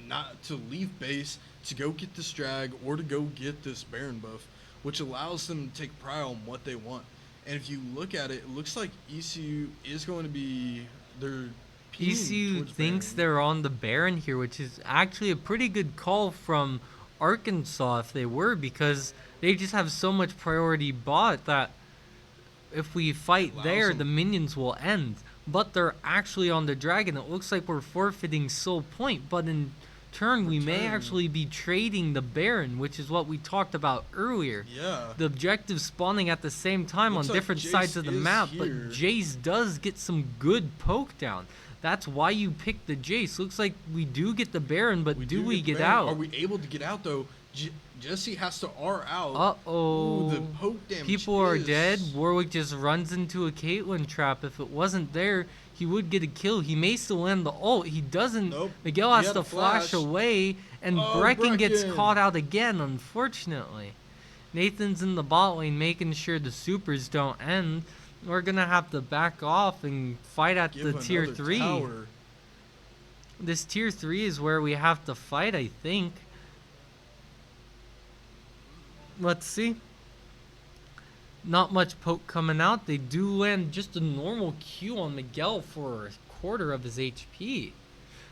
not to leave base to go get this drag or to go get this Baron buff, which allows them to take pride on what they want. And if you look at it, it looks like ECU is going to be they're peeling ECU towards thinks Baron. they're on the Baron here, which is actually a pretty good call from Arkansas if they were, because they just have so much priority bot that if we fight Allows there, them- the minions will end. But they're actually on the dragon. It looks like we're forfeiting soul point, but in turn we may Return. actually be trading the Baron, which is what we talked about earlier. Yeah. The objective spawning at the same time Looks on like different Jace sides of the is map, here. but Jace does get some good poke down. That's why you pick the Jace. Looks like we do get the Baron, but do we get Baron. out? Are we able to get out though? Jesse has to R out. Uh-oh. Ooh, the poke damage People are is- dead. Warwick just runs into a Caitlyn trap. If it wasn't there, he would get a kill. He may still land the ult. He doesn't. Nope. Miguel has He to had flash flash. away, and Oh, Brecken gets Brecken. caught out again, unfortunately. Nathan's in the bot lane making sure the supers don't end. We're going to have to back off and fight at Give the tier another 3. tower. This tier 3 is where we have to fight, I think. Let's see. Not much poke coming out. They do land just a normal Q on Miguel for a quarter of his HP.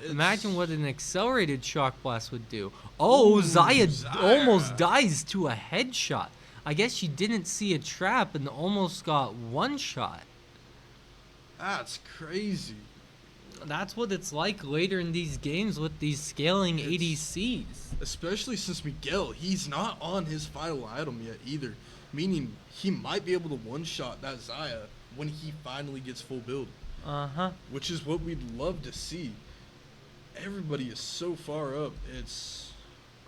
Imagine what an accelerated shock blast would do. Oh, Ooh, Zaya Zaya. almost dies to a headshot. I guess she didn't see a trap and almost got one shot. That's crazy. That's what it's like later in these games with these scaling It's- ADCs. Especially since Miguel, he's not on his final item yet either. Meaning he might be able to one-shot that Zaya when he finally gets full build. Uh-huh. Which is what we'd love to see. Everybody is so far up. It's...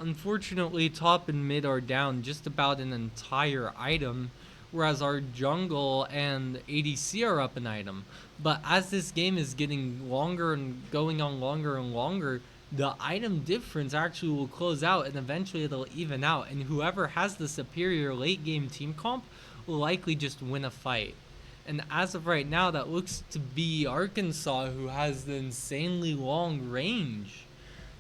Unfortunately, top and mid are down just about an entire item, whereas our jungle and ADC are up an item. But as this game is getting longer and going on longer and longer, the item difference actually will close out and eventually it'll even out. And whoever has the superior late game team comp will likely just win a fight. And as of right now, that looks to be Arkansas who has the insanely long range.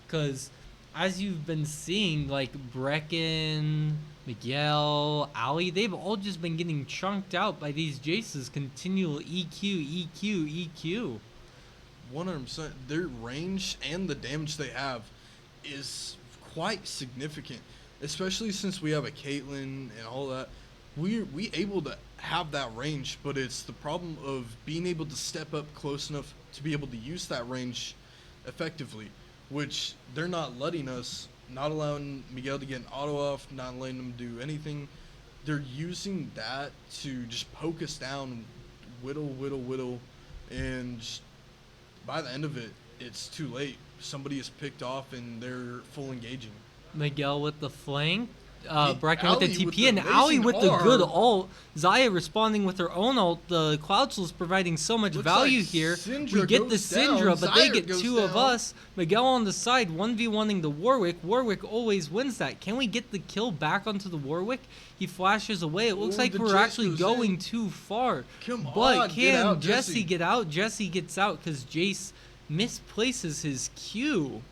Because as you've been seeing, like Brecken, Miguel, Ali, they've all just been getting chunked out by these Jaces. Continual EQ, EQ, EQ. 100%. Their range and the damage they have is quite significant. Especially since we have a Caitlyn and all that. We able to have that range, but it's the problem of being able to step up close enough to be able to use that range effectively, which they're not letting us, not allowing Miguel to get an auto off, not letting him do anything. They're using that to just poke us down, whittle, and just by the end of it, it's too late. Somebody is picked off and they're full engaging. Miguel with the flank. Yeah, Brecken with Ali the with TP the and Ali amazing with the good arm. ult. Zaya responding with her own ult. The Cloud Soul's providing so much Looks value like here. Syndra We get the goes down, Syndra, but they Zaya get goes two of down. us. Miguel on the side, 1v1ing the Warwick. Warwick always wins that. Can we get the kill back onto the Warwick? He flashes away. It looks Ooh, like the we're Jess actually goes going in. too far. Come But on, can get out, Jesse Jesse. get out? Jesse gets out because Jace misplaces his Q.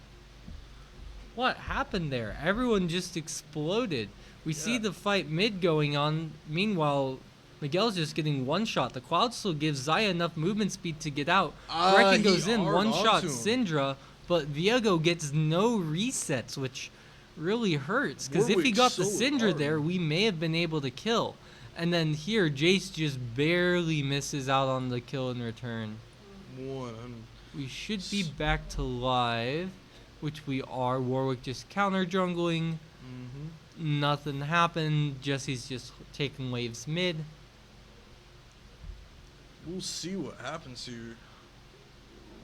What happened there? Everyone just exploded. We see the fight mid going on. Meanwhile, Miguel's just getting one shot. The Cloud still gives Zaya enough movement speed to get out. Brecken He goes in, R'd one shot onto him. Syndra, but Viego gets no resets, which really hurts. Because if he Warwick's got the so Syndra hard. there, we may have been able to kill. And then here, Jace just barely misses out on the kill in return. 100. We should be back to live, which we are. Warwick just counter jungling. Nothing happened. Jesse's just taking waves mid. We'll see what happens here.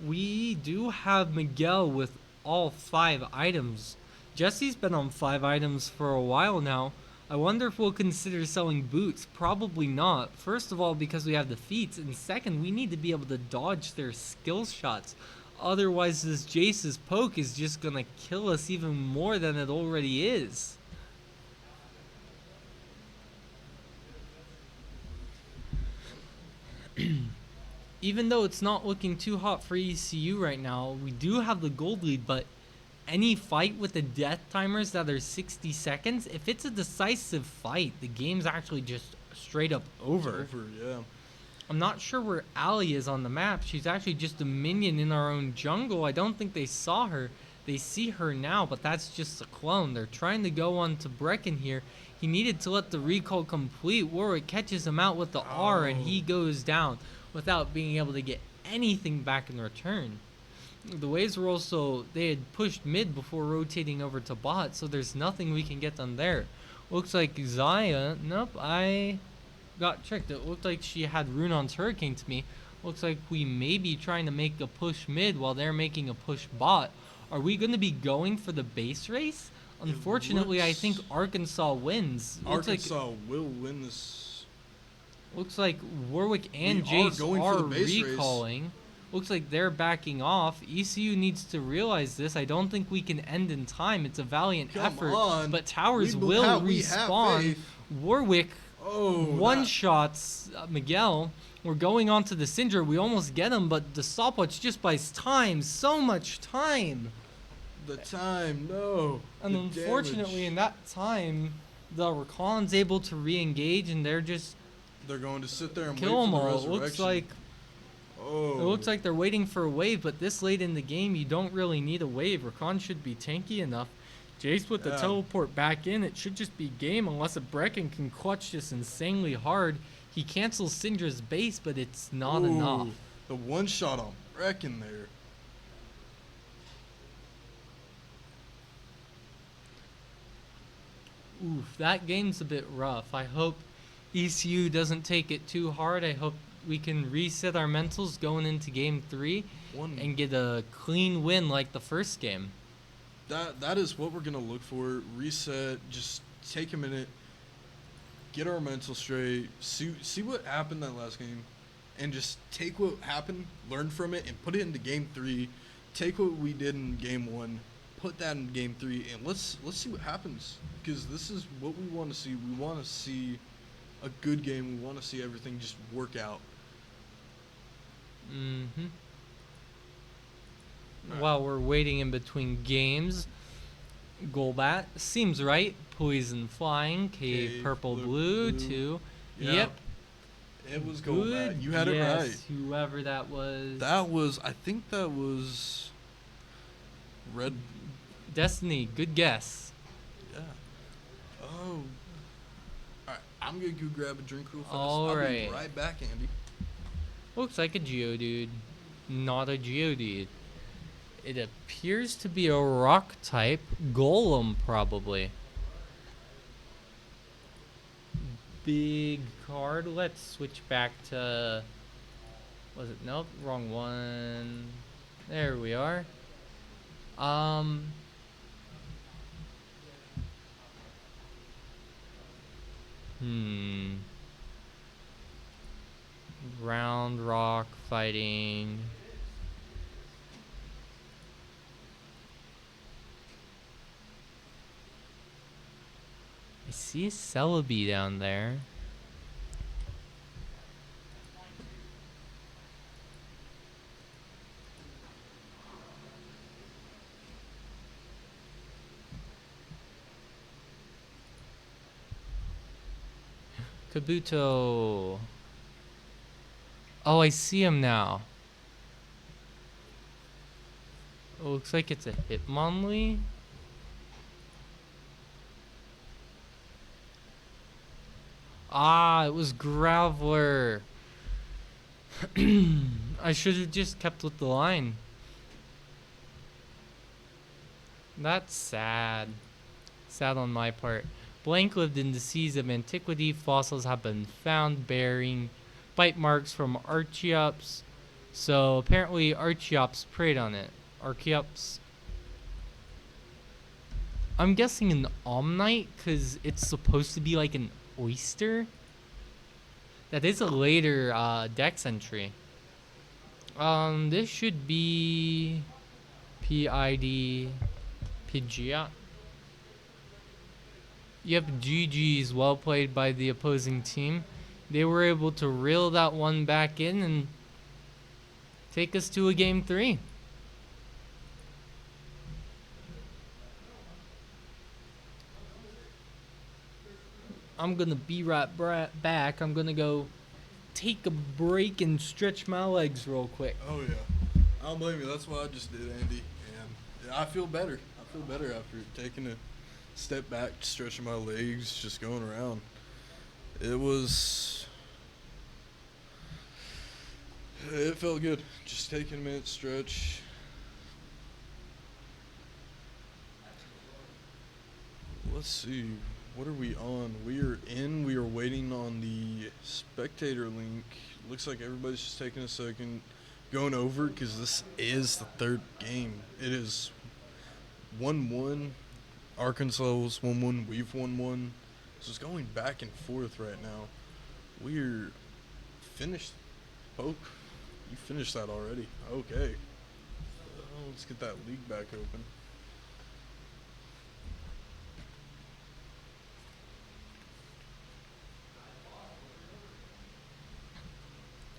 We do have Miguel with all 5 items. Jesse's been on 5 items for a while now. I wonder if we'll consider selling boots. Probably not. First of all, because we have the feats, and second, we need to be able to dodge their skill shots. Otherwise, this Jace's poke is just gonna kill us even more than it already is. Even though it's not looking too hot for ECU right now, we do have the gold lead, but any fight with the death timers that are 60 seconds, if it's a decisive fight, the game's actually just straight up over. Yeah. I'm not sure where Ali is on the map. She's actually just a minion in our own jungle. I don't think they saw her. They see her now, but that's just a clone. They're trying to go on to Brecken here. He needed to let the recall complete. Warwick catches him out with the R, and he goes down without being able to get anything back in return. The waves were also, they had pushed mid before rotating over to bot, so there's nothing we can get done there. Looks like Zaya, nope, I got tricked. It looked like she had Runon's Hurricane to me. Looks like we may be trying to make a push mid while they're making a push bot. Are we going to be going for the base race? Unfortunately, I think Arkansas wins. Arkansas will win this. Looks like Warwick and We are Jace going for are the base race. recalling. Looks like they're backing off. ECU needs to realize this. I don't think we can end in time. It's a valiant Come effort. on. But towers We will we have respawn. faith. Warwick Oh, one that- shots Miguel. We're going on to the Cinder. We almost get him, but the stopwatch just buys time. So much time. The time, no. And The unfortunately, damage. in that time, the Rakan's able to re-engage, and they're just They're going to sit there and kill wait them for the all. It resurrection. looks like Oh. it looks like they're waiting for a wave, but this late in the game, you don't really need a wave. Rakan should be tanky enough. Jace with the Yeah. teleport back in, it should just be game unless a Brecken can clutch this insanely hard. He cancels Syndra's base, but it's not Ooh, enough. The one shot on Brecken there. Oof, that game's a bit rough. I hope ECU doesn't take it too hard. I hope we can reset our mentals going into game 3 One and get a clean win like the first game. that is what we're gonna look for. Reset, just take a minute, get our mental straight, see what happened that last game, and just take what happened, learn from it, and put it into game 3. Take what we did in game 1, put that in game 3, and let's see what happens. Because this is what we want to see. We want to see a good game. We want to see everything just work out. Mm-hmm. Alright. While we're waiting in between games, Golbat seems right. Poison flying, cave Cave, purple blue, blue, 2. Yeah. Yep. It was Good. Golbat. You had it yes, right. Whoever that was. I think that was Red. Destiny, good guess. Yeah. Oh. Alright, I'm gonna go grab a drink real fast. All I'll right. be right back, Andy. Looks like a Geodude. Not a Geodude. It appears to be a rock type. Golem, probably. Big card. Let's switch back to... Was it? Nope, wrong one. There we are. Ground rock fighting. I see a Celebi down there. Kabuto. Oh, I see him now. Oh, looks like it's a Hitmonlee. Ah, it was Graveler. I should have just kept with the line. That's sad. Sad on my part. Blank lived in the seas of antiquity. Fossils have been found bearing bite marks from Archeops. So apparently Archeops preyed on it. Archeops. I'm guessing an Omnite because it's supposed to be like an oyster. That is a later Dex entry. This should be PID Pidgeot. Yep, GG's, well played by the opposing team. They were able to reel that one back in and take us to a game 3. I'm gonna be right back. I'm gonna go take a break and stretch my legs real quick. Oh yeah. I don't blame you. That's what I just did, Andy. And I feel better. I feel better after taking a step back, stretching my legs, just going around. It felt good. Just taking a minute, stretch. Let's see. What are we on? We are waiting on the spectator link. Looks like everybody's just taking a second, going over, because this is the third game. It is 1-1. Arkansas was 1-1. We've 1-1. So it's going back and forth right now. We're finished. Poke. You finished that already. Okay. Let's get that league back open.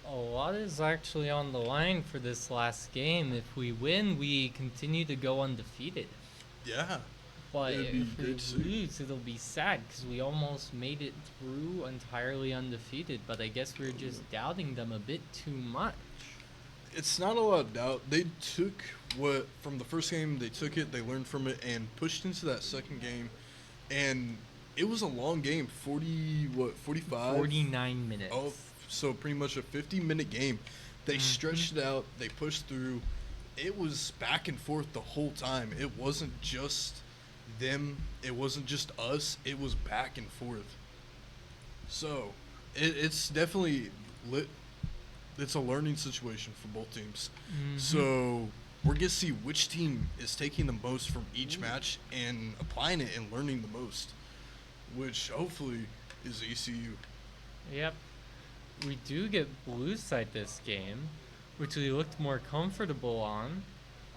A lot is actually on the line for this last game. If we win, we continue to go undefeated. Yeah. But It'd be if we great to see. lose, it'll be sad because we almost made it through entirely undefeated. But I guess we're just doubting them a bit too much. It's not a lot of doubt. They took what from the first game. They took it. They learned from it and pushed into that second game. And it was a long game. 45? 49 minutes. Oh, so pretty much a 50-minute game. They stretched it out. They pushed through. It was back and forth the whole time. It wasn't just them. It wasn't just us. It was back and forth. So it's definitely lit. It's a learning situation for both teams. So we're going to see which team is taking the most from each match and applying it and learning the most, which hopefully is ECU. Yep. We do get blue side this game, which we looked more comfortable on.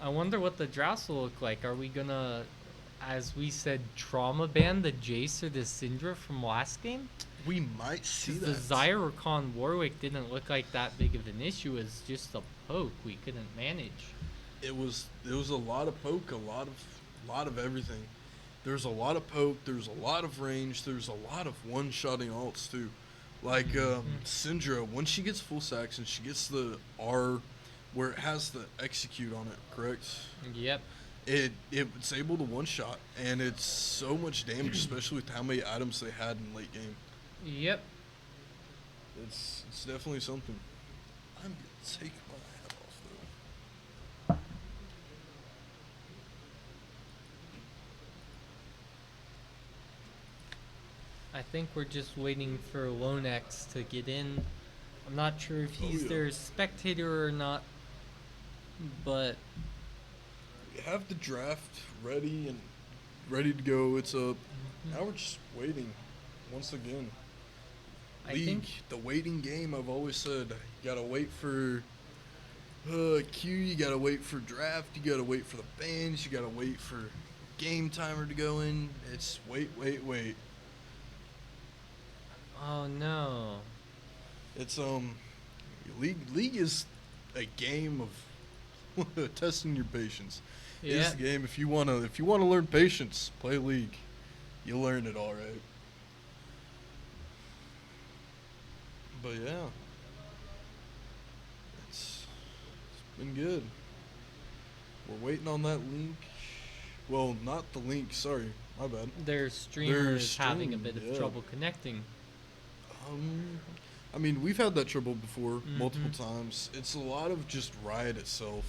I wonder what the drafts will look like. Are we gonna, as we said, trauma ban the Jace or the Syndra from last game? We might see 'Cause that. the Zyrocon Warwick didn't look like that big of an issue. It was just a poke we couldn't manage. It was a lot of poke, a lot of everything. There's a lot of poke, there's a lot of range, there's a lot of one-shotting ults too. Like Syndra, when she gets full sacks and she gets the R where it has the execute on it, correct? Yep. It's able to one-shot, and it's so much damage, especially with how many items they had in late game. Yep. It's definitely something. I'm gonna take my hat off though. I think we're just waiting for Lonex to get in. I'm not sure if Oh, he's yeah. their spectator or not, but We have the draft ready to go. It's up. Now we're just waiting. Once again, I League, think the waiting game. I've always said you gotta wait for Q. You gotta wait for draft. You gotta wait for the bans. You gotta wait for game timer to go in. It's wait. oh no. It's league is a game of testing your patience. Yeah. It's a game if you wanna learn patience, play League. You'll learn it all right. But yeah, it's been good. We're waiting on that link. Well, not the link. Sorry, my bad. Their streamer Their is having a stream, bit of yeah. trouble connecting. I mean, we've had that trouble before multiple Mhm. times. It's a lot of just Riot itself.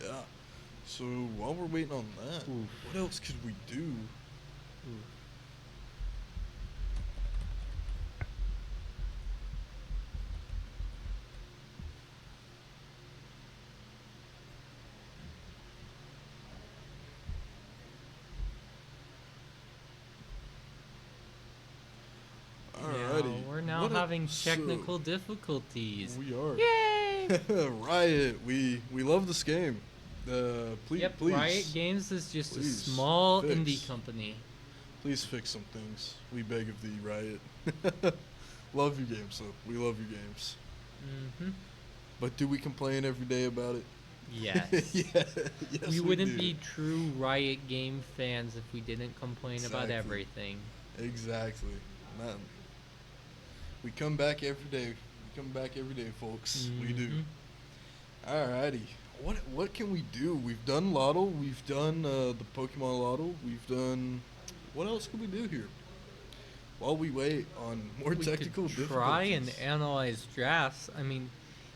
Yeah. So while we're waiting on that, Oof. what else could we do? Alrighty. Yeah, we're now What el- having so, technical difficulties. We are. Yay! Riot, we love this game. Please, Yep, please, Riot Games is just please a small fix. indie company. please fix some things. We beg of thee, Riot. Love your games, though. We love your games. Mm-hmm. But do we complain every day about it? Yes. Yes, We wouldn't do. be true Riot game fans if we didn't complain about Exactly. everything. Exactly. Man. We come back every day. We come back every day, folks. We do. Mhm. Alrighty. What can we do? We've done Lotto. We've done the Pokemon Lotto. We've done. What else could we do here? While we wait on more We technical could try and difficulties. analyze drafts. I mean,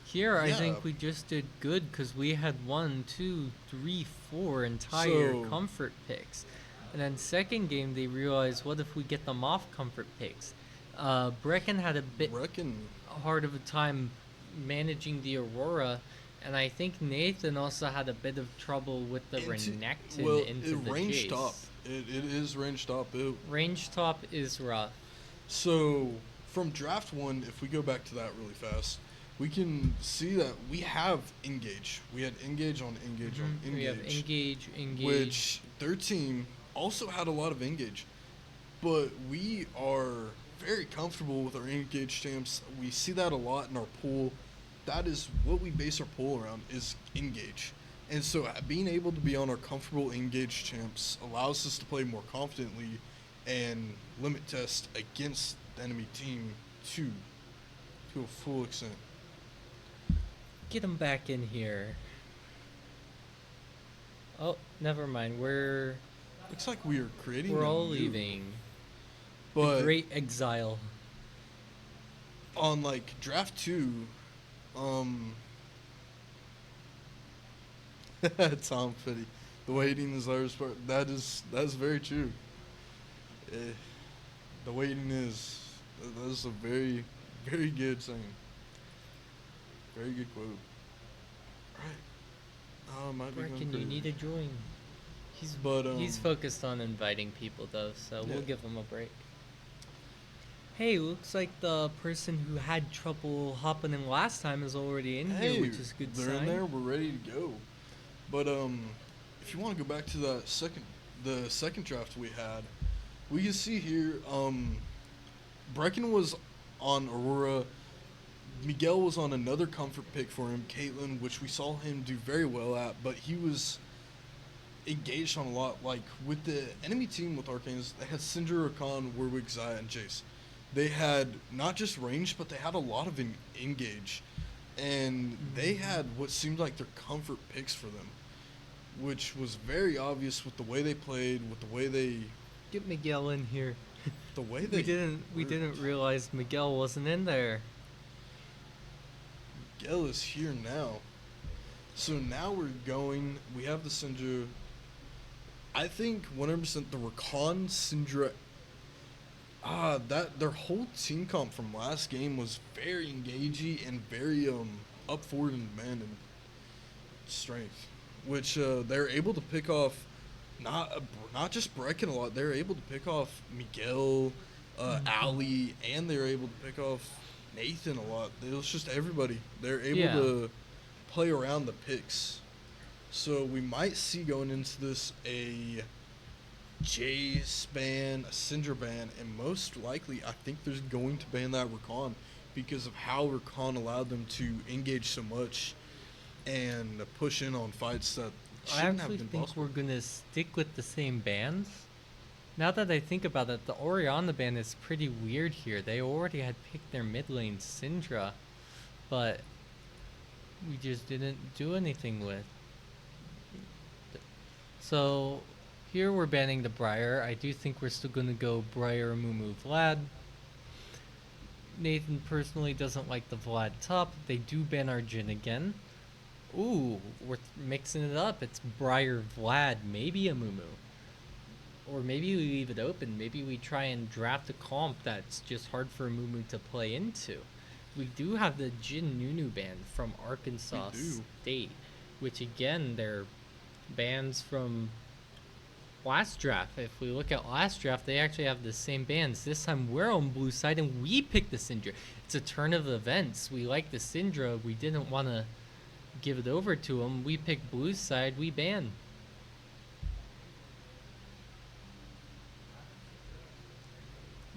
here I Yeah. think we just did good because we had 1, 2, 3, 4 entire So- comfort picks. And then second game they realized, what if we get them off comfort picks? Brecken had a bit Reckon. hard of a time managing the Aurora, and I think Nathan also had a bit of trouble with the Renekton Well, into it the range Jace. top. It is range top. Range top is rough. So from draft 1, if we go back to that really fast, we can see that we have engage. We had engage on engage on engage. We have engage, Which their team also had a lot of engage. But we are very comfortable with our engage champs. We see that a lot in our pool. That is what we base our pool around, is engage. And so being able to be on our comfortable engage champs allows us to play more confidently and limit test against the enemy team to a full extent. Get him back in here. Oh, never mind. We're Looks like we are creating. we're a all move, leaving. but The great exile. on like draft 2, Tom Petty, the waiting is our part. That's very true. The waiting is that's a very very good saying. Very good quote. Right. Might be going Brecken, you crazy. need to join. He's But, he's focused on inviting people though, so we'll yeah. give him a break. Hey, looks like the person who had trouble hopping in last time is already in Hey, here, which is a good they're sign. in there. We're ready to go. But if you want to go back to the second draft we had, we can see here Brecken was on Aurora. Miguel was on another comfort pick for him, Caitlyn, which we saw him do very well at, but he was engaged on a lot. Like with the enemy team with Arcanes, they had Syndra, Rakan, Warwick, Xayah, and Jace. They had not just range, but they had a lot of engage. And they had what seemed like their comfort picks for them, which was very obvious with the way they played, with the way they Get Miguel in here. we We didn't realize Miguel wasn't in there. Miguel is here now. So now we have the Syndra. I think 100% the Rakan, Syndra, that their whole team comp from last game was very engagey and very up forward in demand and strength, which they're able to pick off not just Brecken a lot. They're able to pick off Miguel, Ali, and they're able to pick off Nathan a lot. It was just everybody. They're able to play around the picks. So we might see going into this a Jace ban, a Syndra ban, and most likely I think there's going to ban that Rakan because of how Rakan allowed them to engage so much and push in on fights that I shouldn't have actually been think possible. we're gonna stick with the same bands. Now that I think about it, the Orianna ban is pretty weird here. They already had picked their mid lane Syndra, but we just didn't do anything with. So here we're banning the Briar. I do think we're still gonna go Briar, Mumu, Vlad. Nathan personally doesn't like the Vlad top. They do ban our Jhin again. Ooh, we're mixing it up. It's Briar, Vlad, maybe a Mumu. Or maybe we leave it open. Maybe we try and draft a comp that's just hard for Mumu to play into. We do have the Jhin Nunu ban from Arkansas We do. State, which again, they're bans from last draft. If we look at last draft, they actually have the same bans. This time we're on blue side and we pick the Syndra. It's a turn of events. We like the Syndra. We didn't want to give it over to them. We pick blue side. We ban.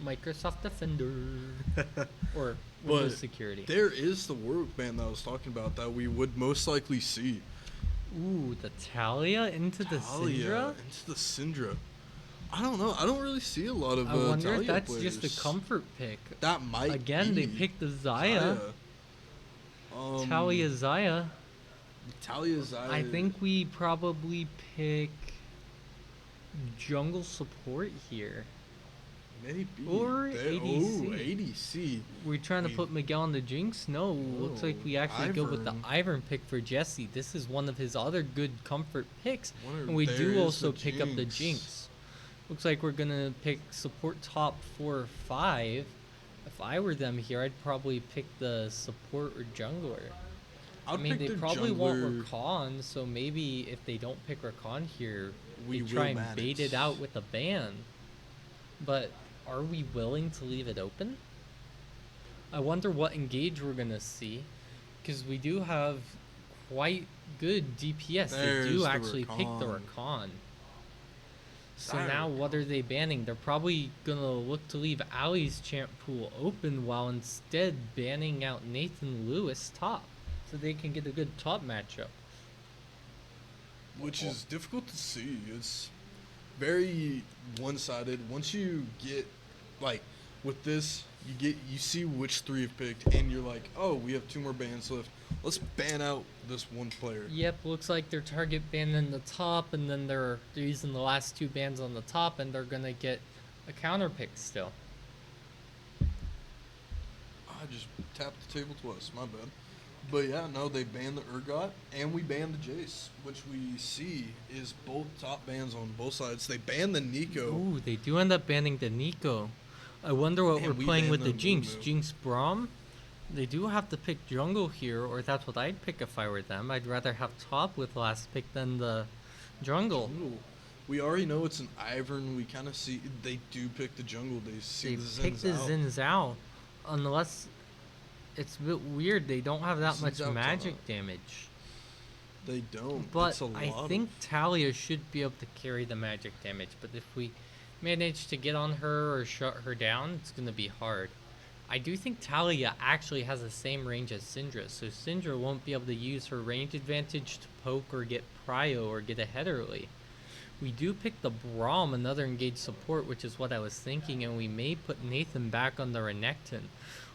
Microsoft Defender or Windows But Security. there is the Warwick ban that I was talking about that we would most likely see. Ooh, the Talia into the Syndra? Into the Syndra. I don't know. I don't really see a lot of I wonder if Talia that's players. just a comfort pick. That might Again, be they picked the Xayah. Talia Xayah. Talia Xayah. I think we probably pick jungle support here. maybe. or ADC. Oh, ADC. We're trying to We- put Miguel on the Jinx? No, looks like we actually go with the Ivern. Ivern pick for Jesse. This is one of his other good comfort picks. Wonder- And we there do is also the pick up the Jinx. Jinx. Looks like we're gonna pick support top 4 or 5. if I were them here, I'd probably pick the support or jungler. I I'd mean, pick they the probably won't jungler. Rakan, so maybe if they don't pick Rakan here, We they try will and bait manage. it out with a ban. But are we willing to leave it open? I wonder what engage we're gonna see, because we do have quite good DPS. They There's do the actually pick the Rakan. Rakan. So Dire now what Rakan. are they banning? They're probably gonna look to leave Ali's champ pool open while instead banning out Nathan Lewis top, so they can get a good top matchup. Which is difficult to see. It's very one-sided. Once you get like with this, you see which 3 have picked, and you're like, oh, we have 2 more bans left. Let's ban out this one player. Yep, looks like they're target banning the top, and then they're using the last 2 bans on the top, and they're gonna get a counter pick still. I just tapped the table twice. My bad. But yeah, no, they banned the Urgot and we banned the Jace, which we see is both top bans on both sides. They banned the Nico. Ooh, they do end up banning the Nico. I wonder what And we're we playing banned with the the Jinx. Lulu. Jinx Braum? They do have to pick jungle here, or that's what I'd pick if I were them. I'd rather have top with last pick than the jungle. Jungle. We already know it's an Ivern. We kind of see they do pick the jungle. They see They the pick Zin's the out. Xin Zhao, unless it's a bit weird. They don't have that Xin much Zhao magic top. damage. They don't. But It's a I lot think Talia should be able to carry the magic damage. But if we manage to get on her or shut her down, it's going to be hard. I do think Talia actually has the same range as Syndra, so Syndra won't be able to use her range advantage to poke or get prio or get ahead early. We do pick the Braum, another engaged support, which is what I was thinking, and we may put Nathan back on the Renekton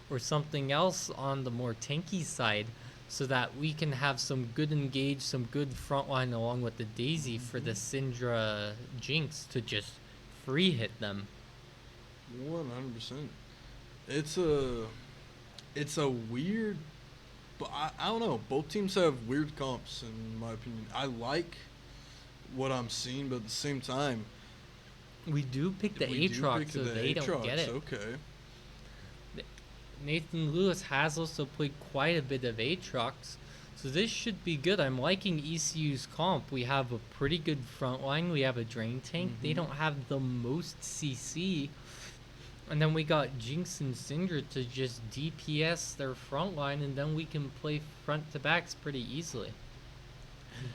or something else on the more tanky side so that we can have some good engage, some good frontline along with the Daisy for the Syndra Jinx to just free hit them. 100%. It's a weird, but I don't know. Both teams have weird comps in my opinion. I like what I'm seeing, but at the same time, We do pick the we do Aatrox, pick so the they don't get Aatrox, it. Okay. Nathan Lewis has also played quite a bit of Aatrox, so this should be good. I'm liking ECU's comp. We have a pretty good front line. We have a drain tank. They Mhm. don't have the most CC. And then we got Jinx and Syndra to just DPS their front line, and then we can play front to backs pretty easily.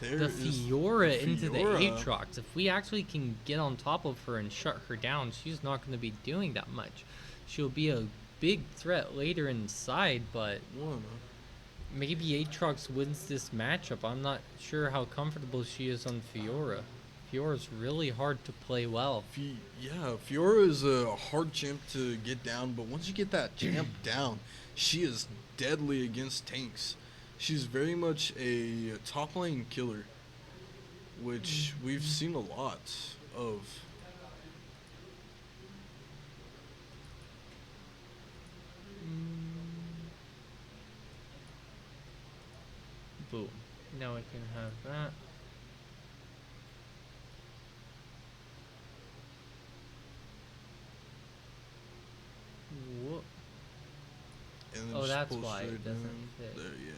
There The is Fiora into the Fiora. Aatrox. If we actually can get on top of her and shut her down, she's not going to be doing that much. She'll be a big threat later inside, but One. maybe Aatrox wins this matchup. I'm not sure how comfortable she is on Fiora. Fiora's really hard to play well. Yeah, Fiora is a hard champ to get down, but once you get that champ down, she is deadly against tanks. She's very much a top lane killer, which we've seen a lot of. Boom. Now I can have that. Whoop. And then Oh, just that's pull why it straight doesn't down. fit. There, yeah.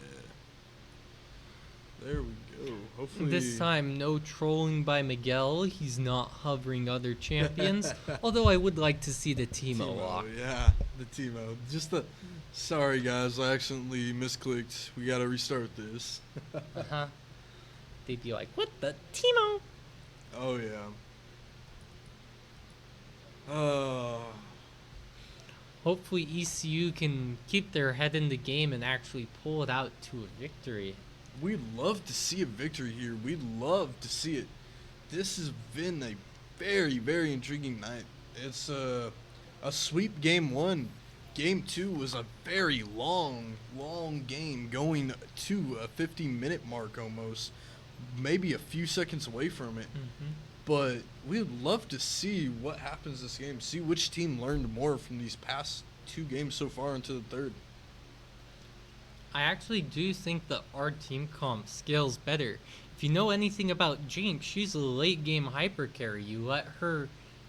There we go. Hopefully This time, no trolling by Miguel. He's not hovering other champions. Although I would like to see the Teemo walk. Yeah, the Teemo. Just the. Sorry guys, I accidentally misclicked. We gotta restart this. Uh-huh. They'd be like, what the Teemo? Oh yeah. Uh, Hopefully ECU can keep their head in the game and actually pull it out to a victory. we'd love to see a victory here. We'd love to see it. This has been a very, very intriguing night. It's a sweep game 1. Game 2 was a very long, long game going to a 50-minute mark almost. Maybe a few seconds away from it. Mm-hmm. But we'd love to see what happens this game. See which team learned more from these past 2 games so far into the third. I actually do think that our team comp scales better. If you know anything about Jinx, she's a late game hyper carry. You let her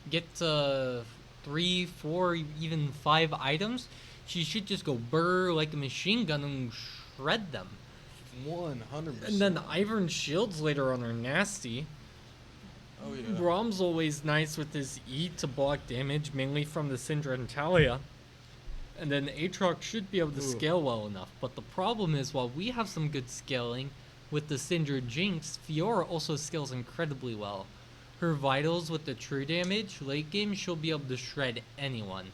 get to 3, 4, even 5 items, she should just go burr like a machine gun and shred them. 100%. And then Ivern shields later on are nasty. Oh yeah. Brom's always nice with his E to block damage, mainly from the Syndra and Talia. And then Aatrox should be able to Ooh. scale well enough. But the problem is, while we have some good scaling with the Syndra Jinx, Fiora also scales incredibly well. Her vitals with the true damage, late game she'll be able to shred anyone.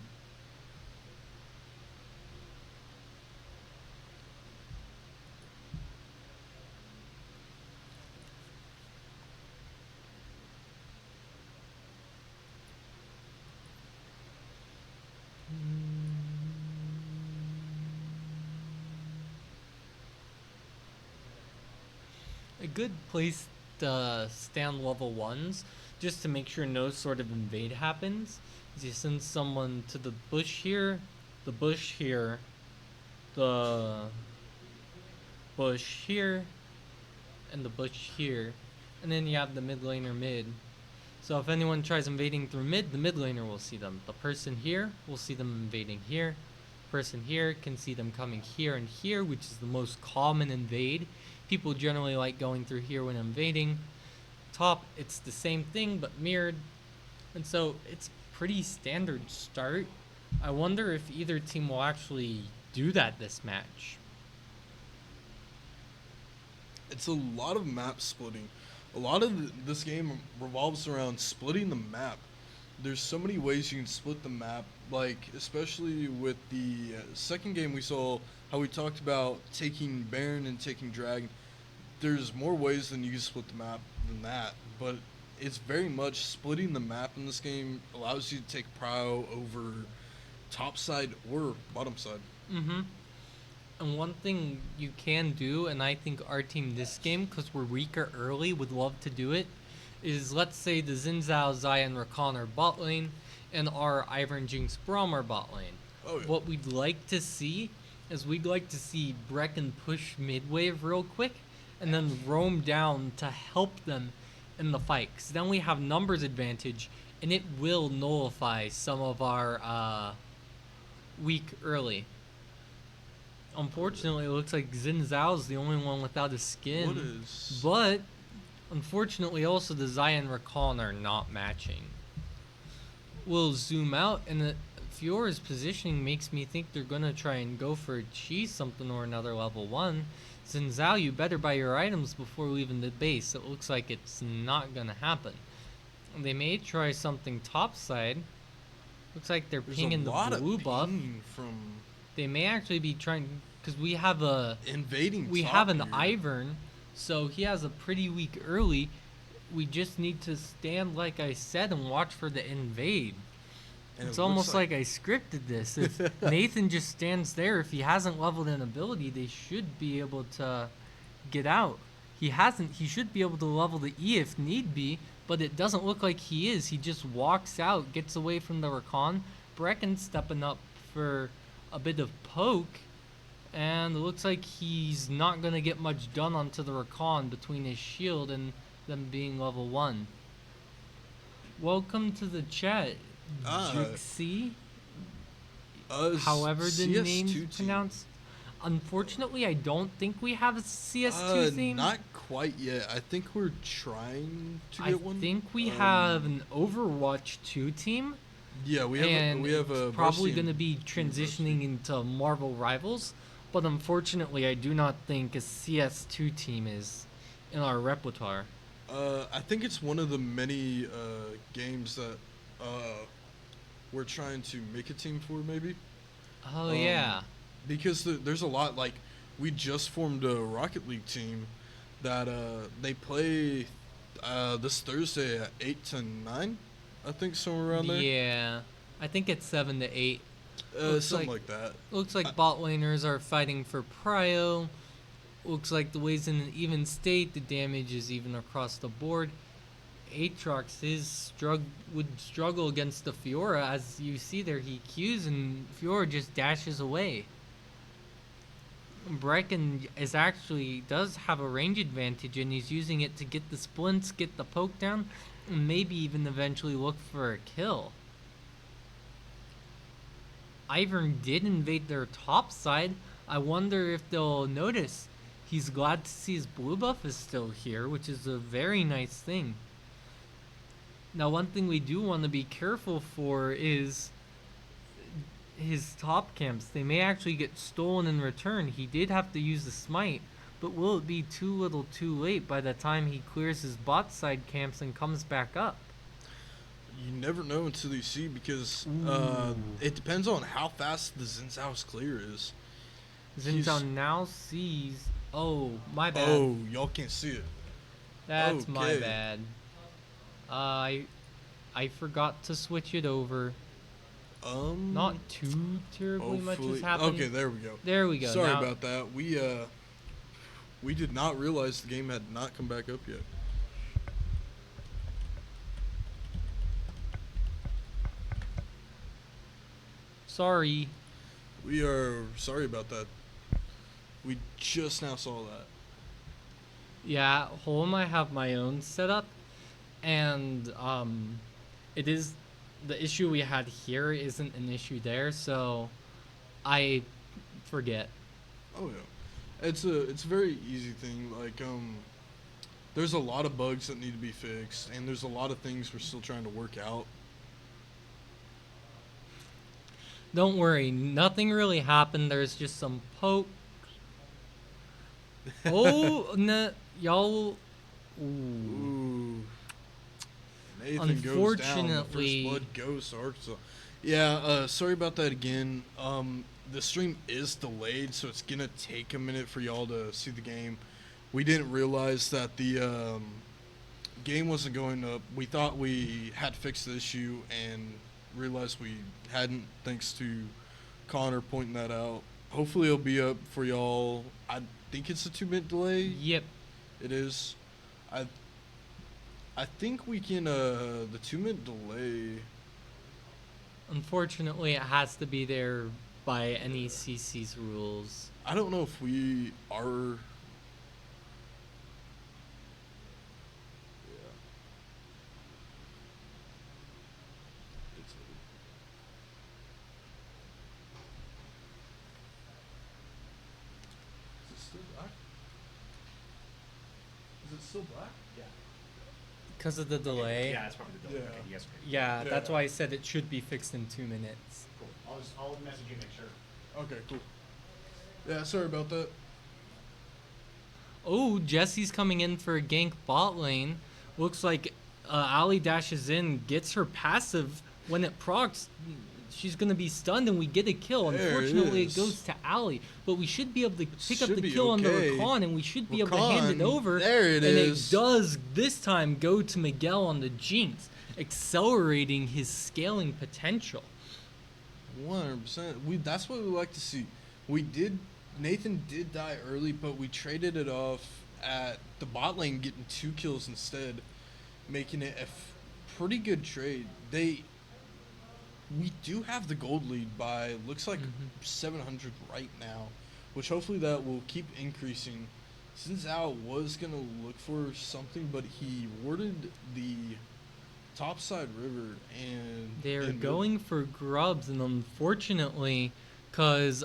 A good place to stand level 1s, just to make sure no sort of invade happens, is you send someone to the bush here, the bush here, the bush here, and the bush here, and then you have the mid laner mid. So if anyone tries invading through mid, the mid laner will see them. The person here will see them invading here. Person here can see them coming here and here, which is the most common invade. People generally like going through here when invading. Top, it's the same thing but mirrored. And so it's pretty standard start. I wonder if either team will actually do that this match. It's a lot of map splitting. A lot of this game revolves around splitting the map. There's so many ways you can split the map, like especially with the second game we saw how we talked about taking Baron and taking Dragon. There's more ways than you can split the map than that, but it's very much splitting the map in this game allows you to take prio over top side or bottom side. Mm-hmm. And one thing you can do, and I think our team this game, because we're weaker early, would love to do it, is let's say the Xin Zhao, Xayah, and Rakan are bot lane, and our Ivern, Jinx, Braum are bot lane. Oh, yeah. What we'd like to see is we'd like to see Brecken push mid wave real quick, and then roam down to help them in the fight. Because then we have numbers advantage, and it will nullify some of our weak early. Unfortunately, it looks like Xin Zhao's the only one without a skin. What is... But, unfortunately, also the Xayah and Rakan are not matching. We'll zoom out, and the Fiora's positioning makes me think they're going to try and go for a cheese something or another level 1. Xin Zhao, you better buy your items before leaving the base. It looks like it's not going to happen. They may try something topside. Looks like they're There's pinging a the lot blue of buff. ping from They may actually be trying, because we have a invading. we top have an here. Ivern, so he has a pretty weak early. We just need to stand, like I said, and watch for the invade. And It's it looks almost like I scripted this. If Nathan just stands there, if he hasn't leveled an ability, they should be able to get out. He hasn't. He should be able to level the E if need be, but it doesn't look like he is. He just walks out, gets away from the Rakan. Brecken's stepping up for a bit of poke, and it looks like he's not going to get much done onto the Rakan between his shield and them being level 1. Welcome to the chat, Juxi. However the CS2 name's team. pronounced. Unfortunately, I don't think we have a CS2 theme. Not quite yet. I think we're trying to I get one. think we have an Overwatch 2 team. Yeah, we have. And We have a it's probably varsity going to and be university. transitioning into Marvel Rivals, but unfortunately, I do not think a CS2 team is in our repertoire. I think it's one of the many games that we're trying to make a team for, maybe. Oh yeah, Because there's a lot, like, we just formed a Rocket League team that they play this Thursday at 8 to 9, I think, somewhere around there. yeah. I think it's 7 to 8. Something like that. Looks like bot laners are fighting for prio. Looks like the way's in an even state. The damage is even across the board. Aatrox would struggle against the Fiora. As you see there, he Qs and Fiora just dashes away. Brecken does have a range advantage, and he's using it to get the splints, get the poke down, and maybe even eventually look for a kill. Ivern did invade their top side, I wonder if they'll notice. He's glad to see his blue buff is still here, which is a very nice thing. Now, one thing we do want to be careful for is his top camps. They may actually get stolen in return. He did have to use the smite, but will it be too little too late by the time he clears his bot side camps and comes back up? You never know until you see, because Ooh. it depends on how fast the Xin Zhao's clear is. Xin Zhao now sees... Oh, my bad. Oh, y'all can't see it. That's my okay. bad. I forgot to switch it over. Not too terribly much hopefully- has happened. Okay, there we go. There we go. Sorry Now- about that. We did not realize the game had not come back up yet. Sorry. We are sorry about that. We just now saw that. Yeah, home I have my own setup, and it is the issue we had here isn't an issue there, so I forget. Oh yeah, it's a very easy thing. Like there's a lot of bugs that need to be fixed, and there's a lot of things we're still trying to work out. Don't worry, nothing really happened. There's just some poke. Oh, no, y'all. Ooh. Ooh. Nathan goes down. The first Unfortunately- blood goes to Arkansas. Yeah, sorry about that again. The stream is delayed, so it's gonna take a minute for y'all to see the game. We didn't realize that the game wasn't going up. We thought we had fixed the issue and realized we hadn't, thanks to Connor pointing that out. Hopefully it'll be up for y'all. I think it's a 2-minute delay. Yep. It is. I think we can the 2-minute delay. Unfortunately, it has to be there by NECC's rules. I don't know if we are. Yeah. It's Is it still black? Is it still black? Yeah. Because of the delay. Yeah, that's probably the delay. Yeah. Okay, yes. Okay. Yeah, Yeah. that's why I said it should be fixed in 2 minutes. Cool. I'll message you, make sure. Okay, cool. Yeah, sorry about that. Oh, Jesse's coming in for a gank bot lane. Looks like Ali dashes in, gets her passive. When it procs, she's going to be stunned and we get a kill. There it Unfortunately, it is. goes to Ali. But we should be able to pick up Should the be kill on the okay. Rakan and we should be able to hand it Rakan, over. there it and is. it does this time go to Miguel on the Jinx, accelerating his scaling potential. 100%. That's what we like to see. Nathan did die early, but we traded it off at the bot lane, getting 2 kills instead, making it a pretty good trade. We do have the gold lead by looks like 700 right now, which hopefully that will keep increasing. Since Al was gonna look for something, but he warded the topside river, and They're and going for grubs, and unfortunately, because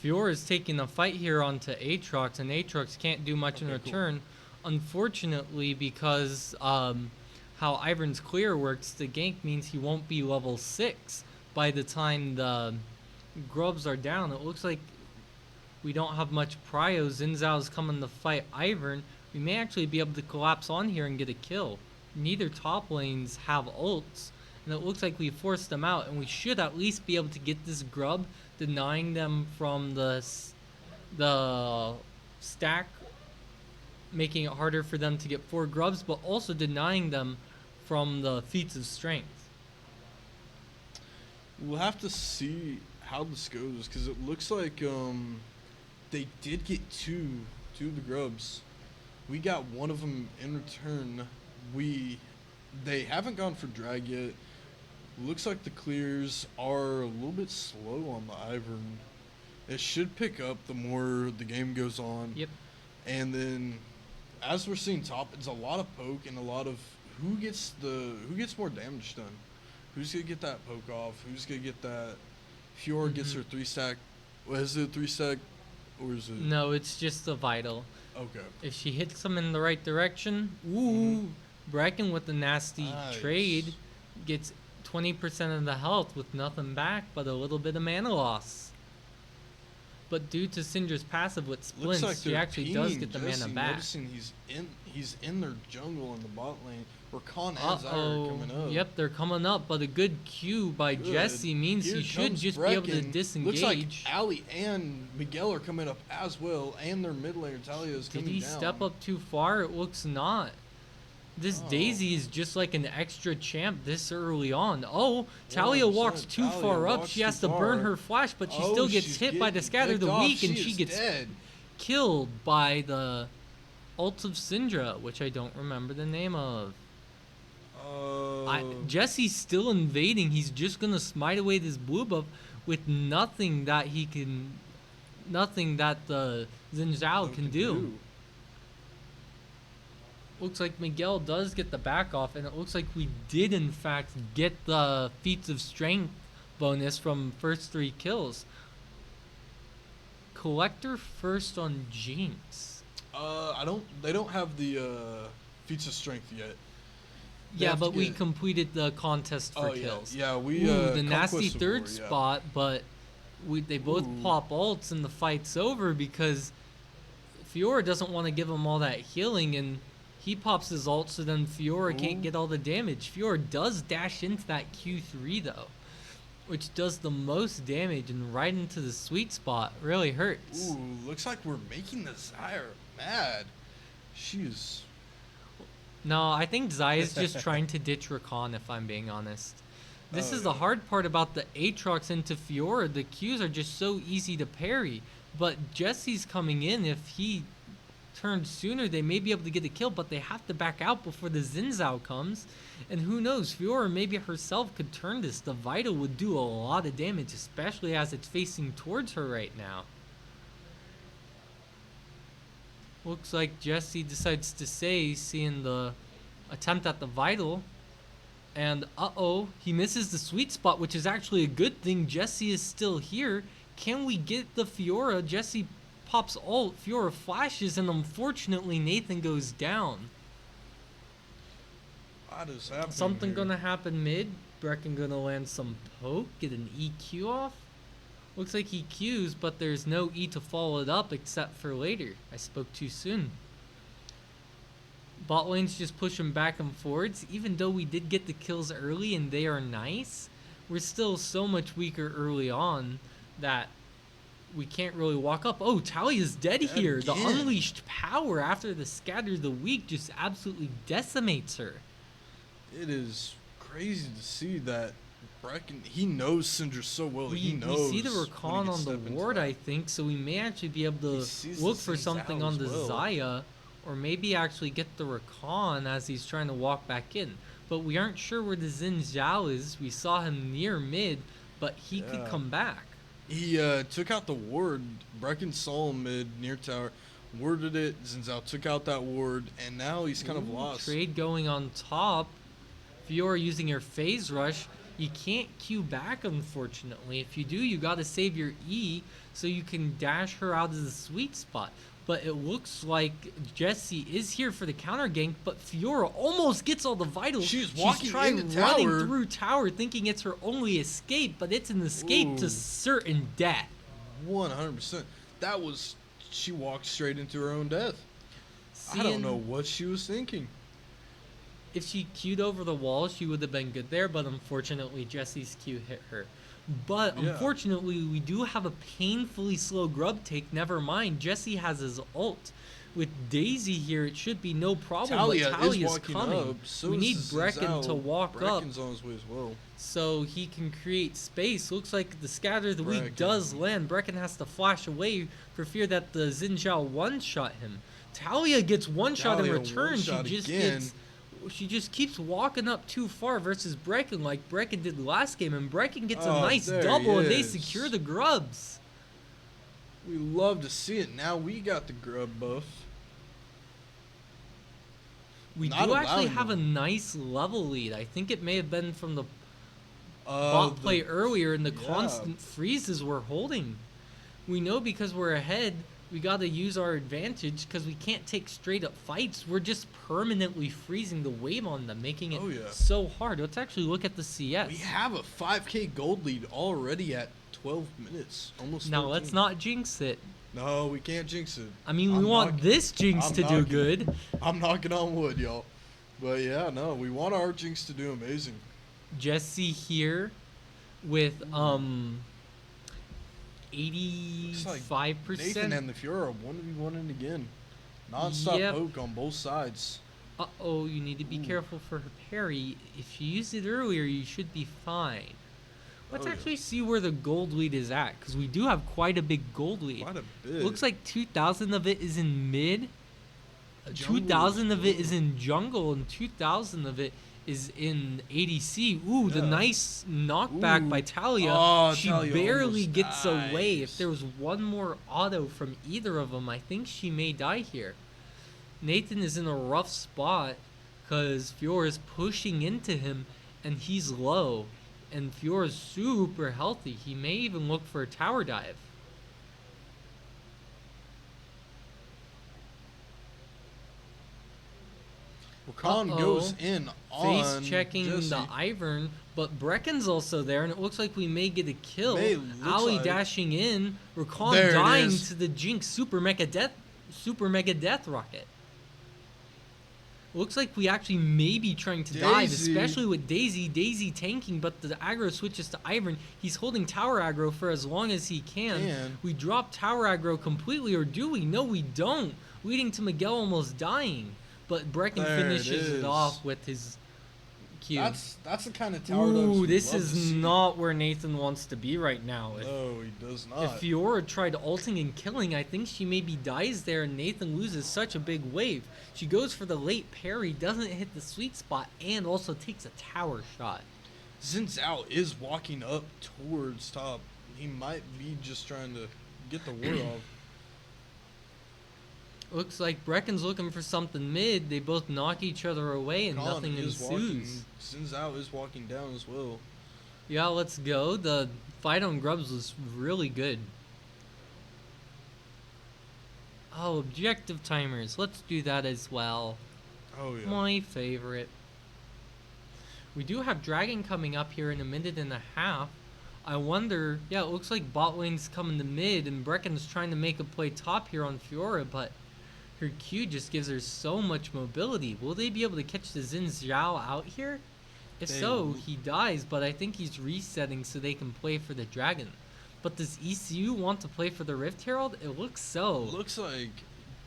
Fiora is taking the fight here onto Aatrox, and Aatrox can't do much in Okay, cool. return. Unfortunately, because how Ivern's clear works, the gank means he won't be level 6 by the time the grubs are down. It looks like we don't have much prio. Xin Zhao's coming to fight Ivern. We may actually be able to collapse on here and get a kill. Neither top lanes have ults, and it looks like we forced them out, and we should at least be able to get this grub, denying them from the stack, making it harder for them to get 4 grubs, but also denying them from the feats of strength. We'll have to see how this goes, because it looks like they did get two of the grubs. We got one of them in return. They haven't gone for drag yet. Looks like the clears are a little bit slow on the Ivern. It should pick up the more the game goes on. Yep. And then, as we're seeing top, it's a lot of poke and a lot of who gets more damage done. Who's gonna get that poke off? Who's gonna get that? Fiora gets her 3-stack. What is it, 3-stack? Or is it? No, it's just the vital. Okay. If she hits him in the right direction, ooh, Brecken with the nasty Nice. trade gets 20% of the health with nothing back but a little bit of mana loss. But due to Syndra's passive with Looks splints, like she they're actually does pinging get the Jesse, mana back. Noticing he's in their jungle in the bot lane. Where Khan and Zyra are coming up. Yep, they're coming up, but a good Q by Good. Jesse means Here he should comes just be able to Brecken. disengage. Looks like Ali and Miguel are coming up as well, and their mid laner Talia is Did coming he down. step up too far? It looks not. This Oh. Daisy is just like an extra champ this early on. Oh, Talia 100%. walks too Talia far up. walks She has too to burn far. her flash, but she Oh, still gets she's hit by the getting Scatter picked the off. Weak, and She she is gets dead. killed by the ult of Syndra, which I don't remember the name of. Jesse's still invading. He's just gonna smite away this blue buff with nothing that the Xin Zhao can do. Looks like Miguel does get the back off, and it looks like we did in fact get the feats of strength bonus from first 3 kills. Collector first on Jinx. They don't have the feats of strength yet. They Yeah, have to but we get- completed the contest for kills. Yeah, we Ooh, the nasty Conquest of third War, yeah. spot, but they both Ooh. pop ults and the fight's over because Fiora doesn't want to give him all that healing, and he pops his ult, so then Fiora can't Ooh. get all the damage. Fiora does dash into that Q3 though, which does the most damage and right into the sweet spot. Really hurts. Ooh, looks like we're making the Zyra mad. She's No, I think Zaya's just trying to ditch Rakan, if I'm being honest. This Oh, is the yeah. hard part about the Aatrox into Fiora. The Qs are just so easy to parry. But Jesse's coming in. If he turns sooner, they may be able to get a kill, but they have to back out before the Xin Zhao comes. And who knows, Fiora maybe herself could turn this. The Vital would do a lot of damage, especially as it's facing towards her right now. Looks like Jesse decides to say, seeing the attempt at the Vital. And uh-oh, he misses the sweet spot, which is actually a good thing. Jesse is still here. Can we get the Fiora? Jesse pops ult, Fiora flashes, and unfortunately Nathan goes down. what is happening Something here? gonna happen mid. Brecken gonna land some poke, get an EQ off. Looks like he Qs, but there's no E to follow it up except for later. I spoke too soon. Bot lane's just pushing back and forwards. Even though we did get the kills early and they are nice, we're still so much weaker early on that we can't really walk up. Oh, Talia's dead Dead here. The again. unleashed power after the Scatter the Weak just absolutely decimates her. It is crazy to see that Brecken, he knows Syndra so well. We, he knows we see the when he Rakan can on the step into ward, that. I think, so we may actually be able He to sees the look for Xin something Zhao on as the well. Xayah, or maybe actually get the Rakan as he's trying to walk back in. But we aren't sure where the Xin Zhao is. We saw him near mid, but he could Yeah. come back. He took out the ward. Brecken saw him mid near tower, warded it. Xin Zhao took out that ward, and now he's kind of Ooh, lost. Trade going on top. Fiora using your phase rush. You can't Q back, unfortunately. If you do, you gotta save your E so you can dash her out of the sweet spot. But it looks like Jesse is here for the counter gank, but Fiora almost gets all the vitals. She's walking trying into running tower. through tower, thinking it's her only escape, but it's an escape Ooh. to certain death. 100%. That was, she walked straight into her own death. I don't Seeing- know what she was thinking. If she queued over the wall, she would have been good there, but unfortunately Jesse's Q hit her. But Yeah. unfortunately, we do have a painfully slow grub take. Never mind, Jesse has his ult. With Daisy here, it should be no problem, Talia but is Talia's walking coming. up. So we is need Xin Brecken Zhao. to walk up Brecken's on his way as well. so he can create space. Looks like the Scatter of the Weak Brecken. does land. Brecken has to flash away for fear that the Xin Zhao one-shot him. Talia gets one-shot in Talia return. She one-shot just again. gets... She just keeps walking up too far versus Brecken like Brecken did last game, and Brecken gets a Oh, nice there he double, and they is. secure the grubs. We love to see it. Now we got the grub buff. We Not do actually allowing have a them. nice level lead. I think it may have been from the bot play the- earlier and the yeah. constant freezes we're holding. We know because we're ahead, we got to use our advantage because we can't take straight up fights. We're just permanently freezing the wave on them, making it Oh, yeah. so hard. Let's actually look at the CS. We have a 5K gold lead already at 12 minutes, almost. Now, let's 13. not jinx it. No, we can't jinx it. I mean, we I'm want knocking- this jinx I'm to do knocking- good. I'm knocking on wood, y'all. But yeah, no, we want our jinx to do amazing. Jesse here with 85%. Nathan and the Fiora 1v1ing again. Non-stop Yep. poke on both sides. Uh-oh, you need to be Ooh. careful for her parry. If you used it earlier, you should be fine. Let's Oh, yeah. actually see where the gold lead is at, because we do have quite a big gold lead. Quite a bit. Looks like 2,000 of it is in mid, Jungle 2,000 of it as is in jungle, and 2,000 of it is in ADC. Ooh, the Yeah. nice knockback Ooh. by Talia. Oh, She Talia barely almost gets away. dies. If there was one more auto from either of them, I think she may die here. Nathan is in a rough spot because Fiora is pushing into him and he's low. And Fiora's super healthy. He may even look for a tower dive. Rakan goes in on Face checking Jesse. the Ivern, but Brecken's also there, and it looks like we may get a kill. May, looks Ali like. dashing in, Rakan There it dying is. to the Jinx super mega death rocket. Looks like we actually may be trying to dive, Daisy. especially with Daisy tanking, but the aggro switches to Ivern. He's holding tower aggro for as long as he can. We drop tower aggro completely, or do we? No, we don't. Leading to Miguel almost dying. But Brecken There it finishes it is. off with his Q. That's the kind of tower dives Ooh, we this love to is see. not where Nathan wants to be right now. No, he does not. If Fiora tried ulting and killing, I think she maybe dies there, and Nathan loses such a big wave. She goes for the late parry, doesn't hit the sweet spot, and also takes a tower shot. Xin Zhao is walking up towards top. He might be just trying to get the ward off. Looks like Brecken's looking for something mid. They both knock each other away, and Khan nothing is walking. ensues. Xin Zhao is walking down as well. Yeah, let's go. The fight on Grubs was really good. Oh, objective timers. Let's do that as well. Oh yeah. My favorite. We do have Dragon coming up here in a minute and a half. I wonder, yeah, it looks like bot lane's coming to mid, and Brecken's trying to make a play top here on Fiora, but her Q just gives her so much mobility. Will they be able to catch the Xin Zhao out here? If They so, will. he dies, but I think he's resetting so they can play for the Dragon. But does ECU want to play for the Rift Herald? It looks so. Looks like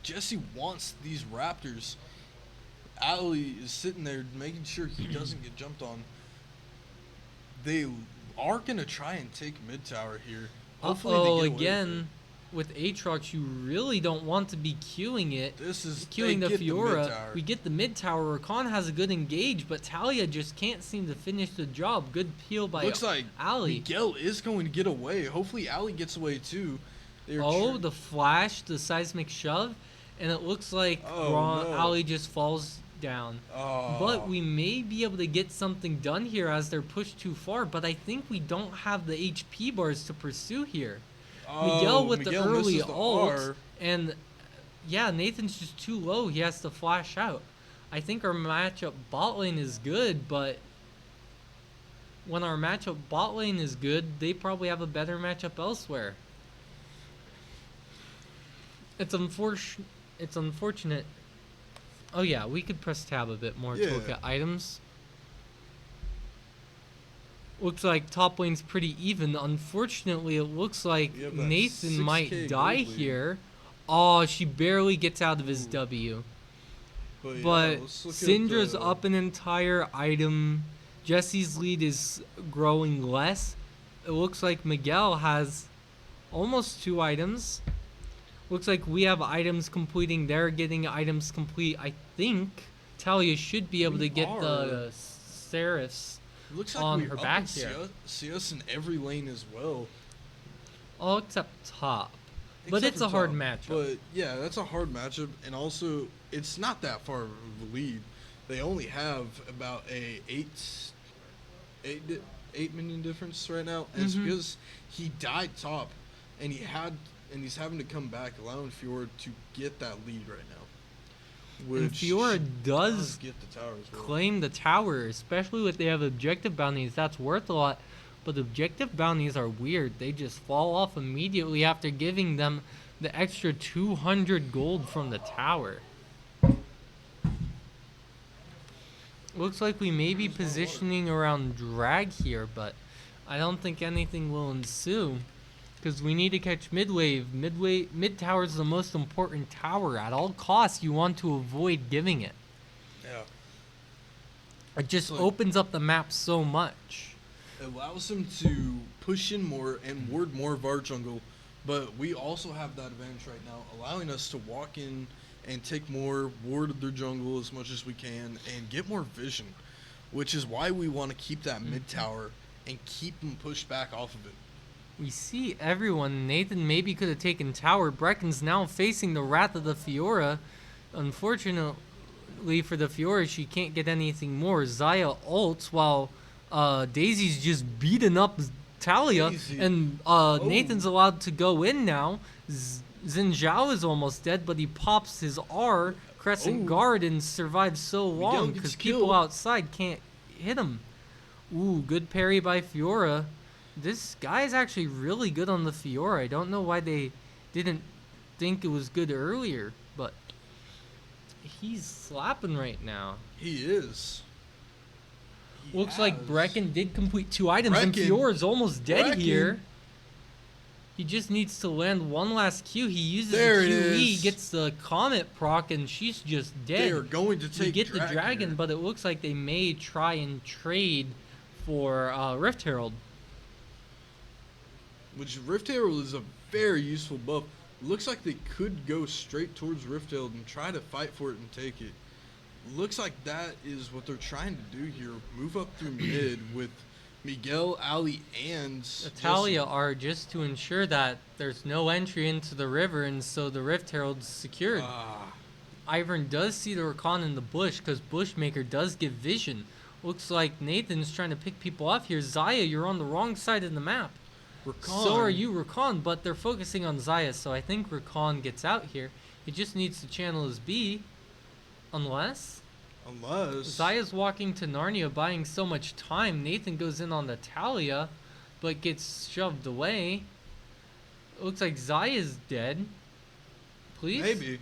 Jesse wants these Raptors. Ali is sitting there making sure he doesn't get jumped on. They are gonna try and take mid tower here. Hopefully they Uh-oh, get away with again, with Aatrox, you really don't want to be queuing it. it. This is Queuing they the get mid Fiora. tower. We get the mid tower. Rakan has a good engage, but Talia just can't seem to finish the job. Good peel by Looks like Ali. Miguel is going to get away. Hopefully Ali gets away too. They're Oh, tr- the flash, the seismic shove, and it looks like Oh, no. Ali just falls down. Oh. But we may be able to get something done here as they're pushed too far, but I think we don't have the HP bars to pursue here. Miguel with the early misses the ult, R. and yeah, Nathan's just too low. He has to flash out. I think our matchup bot lane is good, but when our matchup bot lane is good, they probably have a better matchup elsewhere. It's unfortunate. Oh yeah, we could press tab a bit more to look Yeah. at items. Looks like top lane's pretty even. Unfortunately, it looks like We have that Nathan 6K might die gold lead. here. Oh, she barely gets out of his Ooh. W. But, yeah, But let's look at Syndra's the- up an entire item. Jesse's lead is growing less. It looks like Miguel has almost 2 items. Looks like we have items completing. They're getting items complete. I think Talia should be able We to get are. the Seraphs Looks like on we're her up back in here. CS in every lane as well. all except top. But Except it's for a hard top. matchup. But yeah, that's a hard matchup, and also it's not that far of a lead. They only have about a 8 minion difference right now, and it's Mhm. because he died top, and he's having to come back, allowing Fiora to get that lead right now. And Fiora she does get the tower as well. claim the tower, especially if they have objective bounties. That's worth a lot. But objective bounties are weird. They just fall off immediately after giving them the extra 200 gold from the tower. Looks like we may be positioning around drag here, but I don't think anything will ensue. Because we need to catch mid-wave. Mid tower is the most important tower. At all costs, you want to avoid giving it. Yeah. It just Like- opens up the map so much. It allows him to push in more and ward more of our jungle, but we also have that advantage right now, allowing us to walk in and take more, ward their jungle as much as we can, and get more vision, which is why we want to keep that mid tower and keep them pushed back off of it. We see everyone. Nathan maybe could have taken tower. Brecken's now facing the wrath of the Fiora. Unfortunately for the Fiora, she can't get anything more. Zaya ults while Daisy's just beating up Talia, Daisy. and Nathan's allowed to go in now. Xin Zhao is almost dead, but he pops his R crescent guard and survives so long gets because people killed. outside can't hit him. Ooh, good parry by Fiora. This guy is actually really good on the Fiora. I don't know why they didn't think it was good earlier, but he's slapping right now. He is. He Looks like has. Brecken did complete 2 items, and Brecken. Fiora's almost dead Brecken. here. He just needs to land one last Q. He uses There the it QE, is. gets the Comet proc, and she's just They are dead. going to We take get the dragon, here. but it looks like they may try and trade for Rift Herald. Which Rift Herald is a very useful buff. Looks like they could go straight towards Rift Herald and try to fight for it and take it. Looks like that is what they're trying to do here. Move up through mid with Miguel, Ali, and Italia Jesse. are just to ensure that there's no entry into the river, and so the Rift Herald's secured. Ah, Ivern does see the Rakan in the bush because Bushmaker does give vision. Looks like Nathan's trying to pick people off here. Zaya, you're on the wrong side of the map. Rakan. So are you, Rakan, but they're focusing on Zaya, so I think Rakan gets out here. He just needs to channel his B. Unless Zaya's walking to Narnia, buying so much time. Nathan goes in on the Talia, but gets shoved away. It looks like Zaya's dead. Please? Maybe.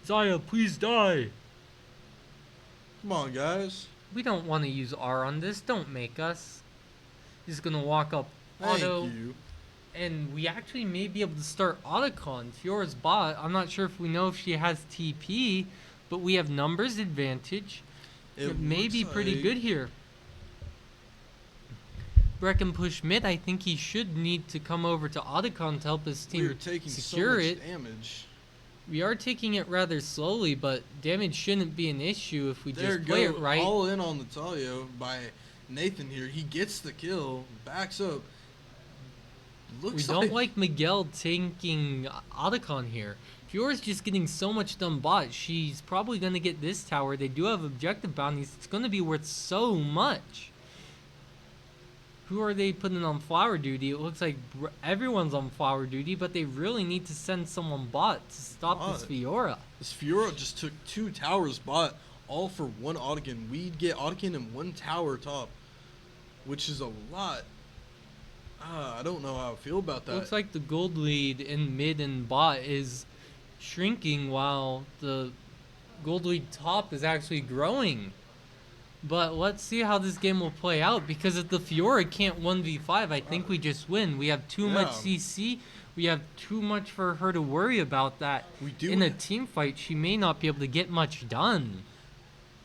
Zaya, please die. Come on, guys. We don't want to use R on this. Don't make us. He's going to walk up Thank auto. you. And we actually may be able to start Autocon. Fiora's bot. I'm not sure if we know if she has TP, but we have numbers advantage. It may looks be pretty like- good here. Brecken push mid. I think he should need to come over to Autocon to help his We team are taking secure so much it. damage. We are taking it rather slowly, but damage shouldn't be an issue if we There just play go. it right. All in on the Talio by Nathan here. He gets the kill, backs up. We Looks don't like Miguel tanking Otacon here. Fiora's just getting so much done bot. She's probably going to get this tower. They do have objective bounties. It's going to be worth so much. Who are they putting on flower duty? It looks like everyone's on flower duty, but they really need to send someone bot to stop this Bot. Fiora. This Fiora just took 2 towers bot, all for 1 Otacon. We'd get Otacon and 1 tower top, which is a lot. I don't know how I feel about that. Looks like the gold lead in mid and bot is shrinking while the gold lead top is actually growing. But let's see how this game will play out, because if the Fiora can't 1v5, I think we just win. We have too much Yeah. CC. We have too much for her to worry about that. We do In a ha- team fight, she may not be able to get much done.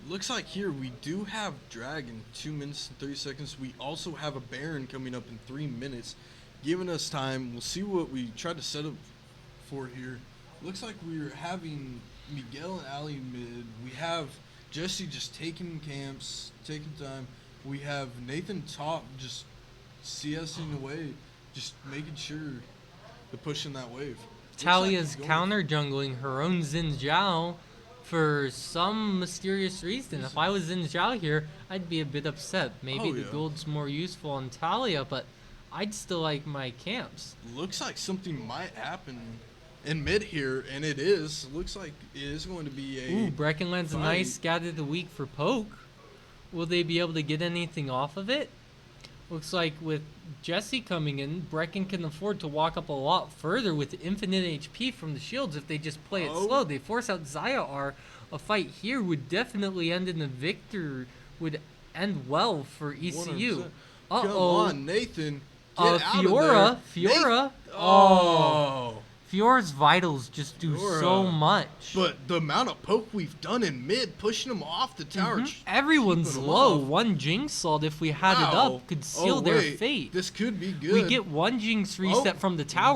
Looks like here we do have Dragon 2 minutes and 30 seconds. We also have a Baron coming up in 3 minutes, giving us time. We'll see what we try to set up for here. Looks like we're having Miguel and Ali mid. We have Jesse just taking camps, taking time. We have Nathan top just CSing away, just making sure to push in that wave. Looks like Talia's he's going- counter jungling her own Xin Zhao. for some mysterious reason. If I was in Zhao here, I'd be a bit upset. Maybe Oh, the yeah. gold's more useful on Talia, but I'd still like my camps. Looks like something might happen in mid here, and it is. Looks like it is going to be a. Ooh, Brecken lands a fight. nice Gather the Weak for poke. Will they be able to get anything off of it? Looks like with Jesse coming in, Brecken can afford to walk up a lot further with infinite HP from the shields if they just play it Oh. slow. They force out Zayar. A fight here would definitely end in a victor, would end well for ECU. 100%. Uh Come oh. on, Nathan. Get out of Fiora. there. Fiora. Oh. Fiora's vitals just do so Fiora. much. But the amount of poke we've done in mid, pushing them off the tower. Everyone's keeping 'em low. off. One Jinx Salt, if we had it Wow. up, could seal Oh, their wait. fate. This could be good. We get one Jinx reset Oh. from the tower.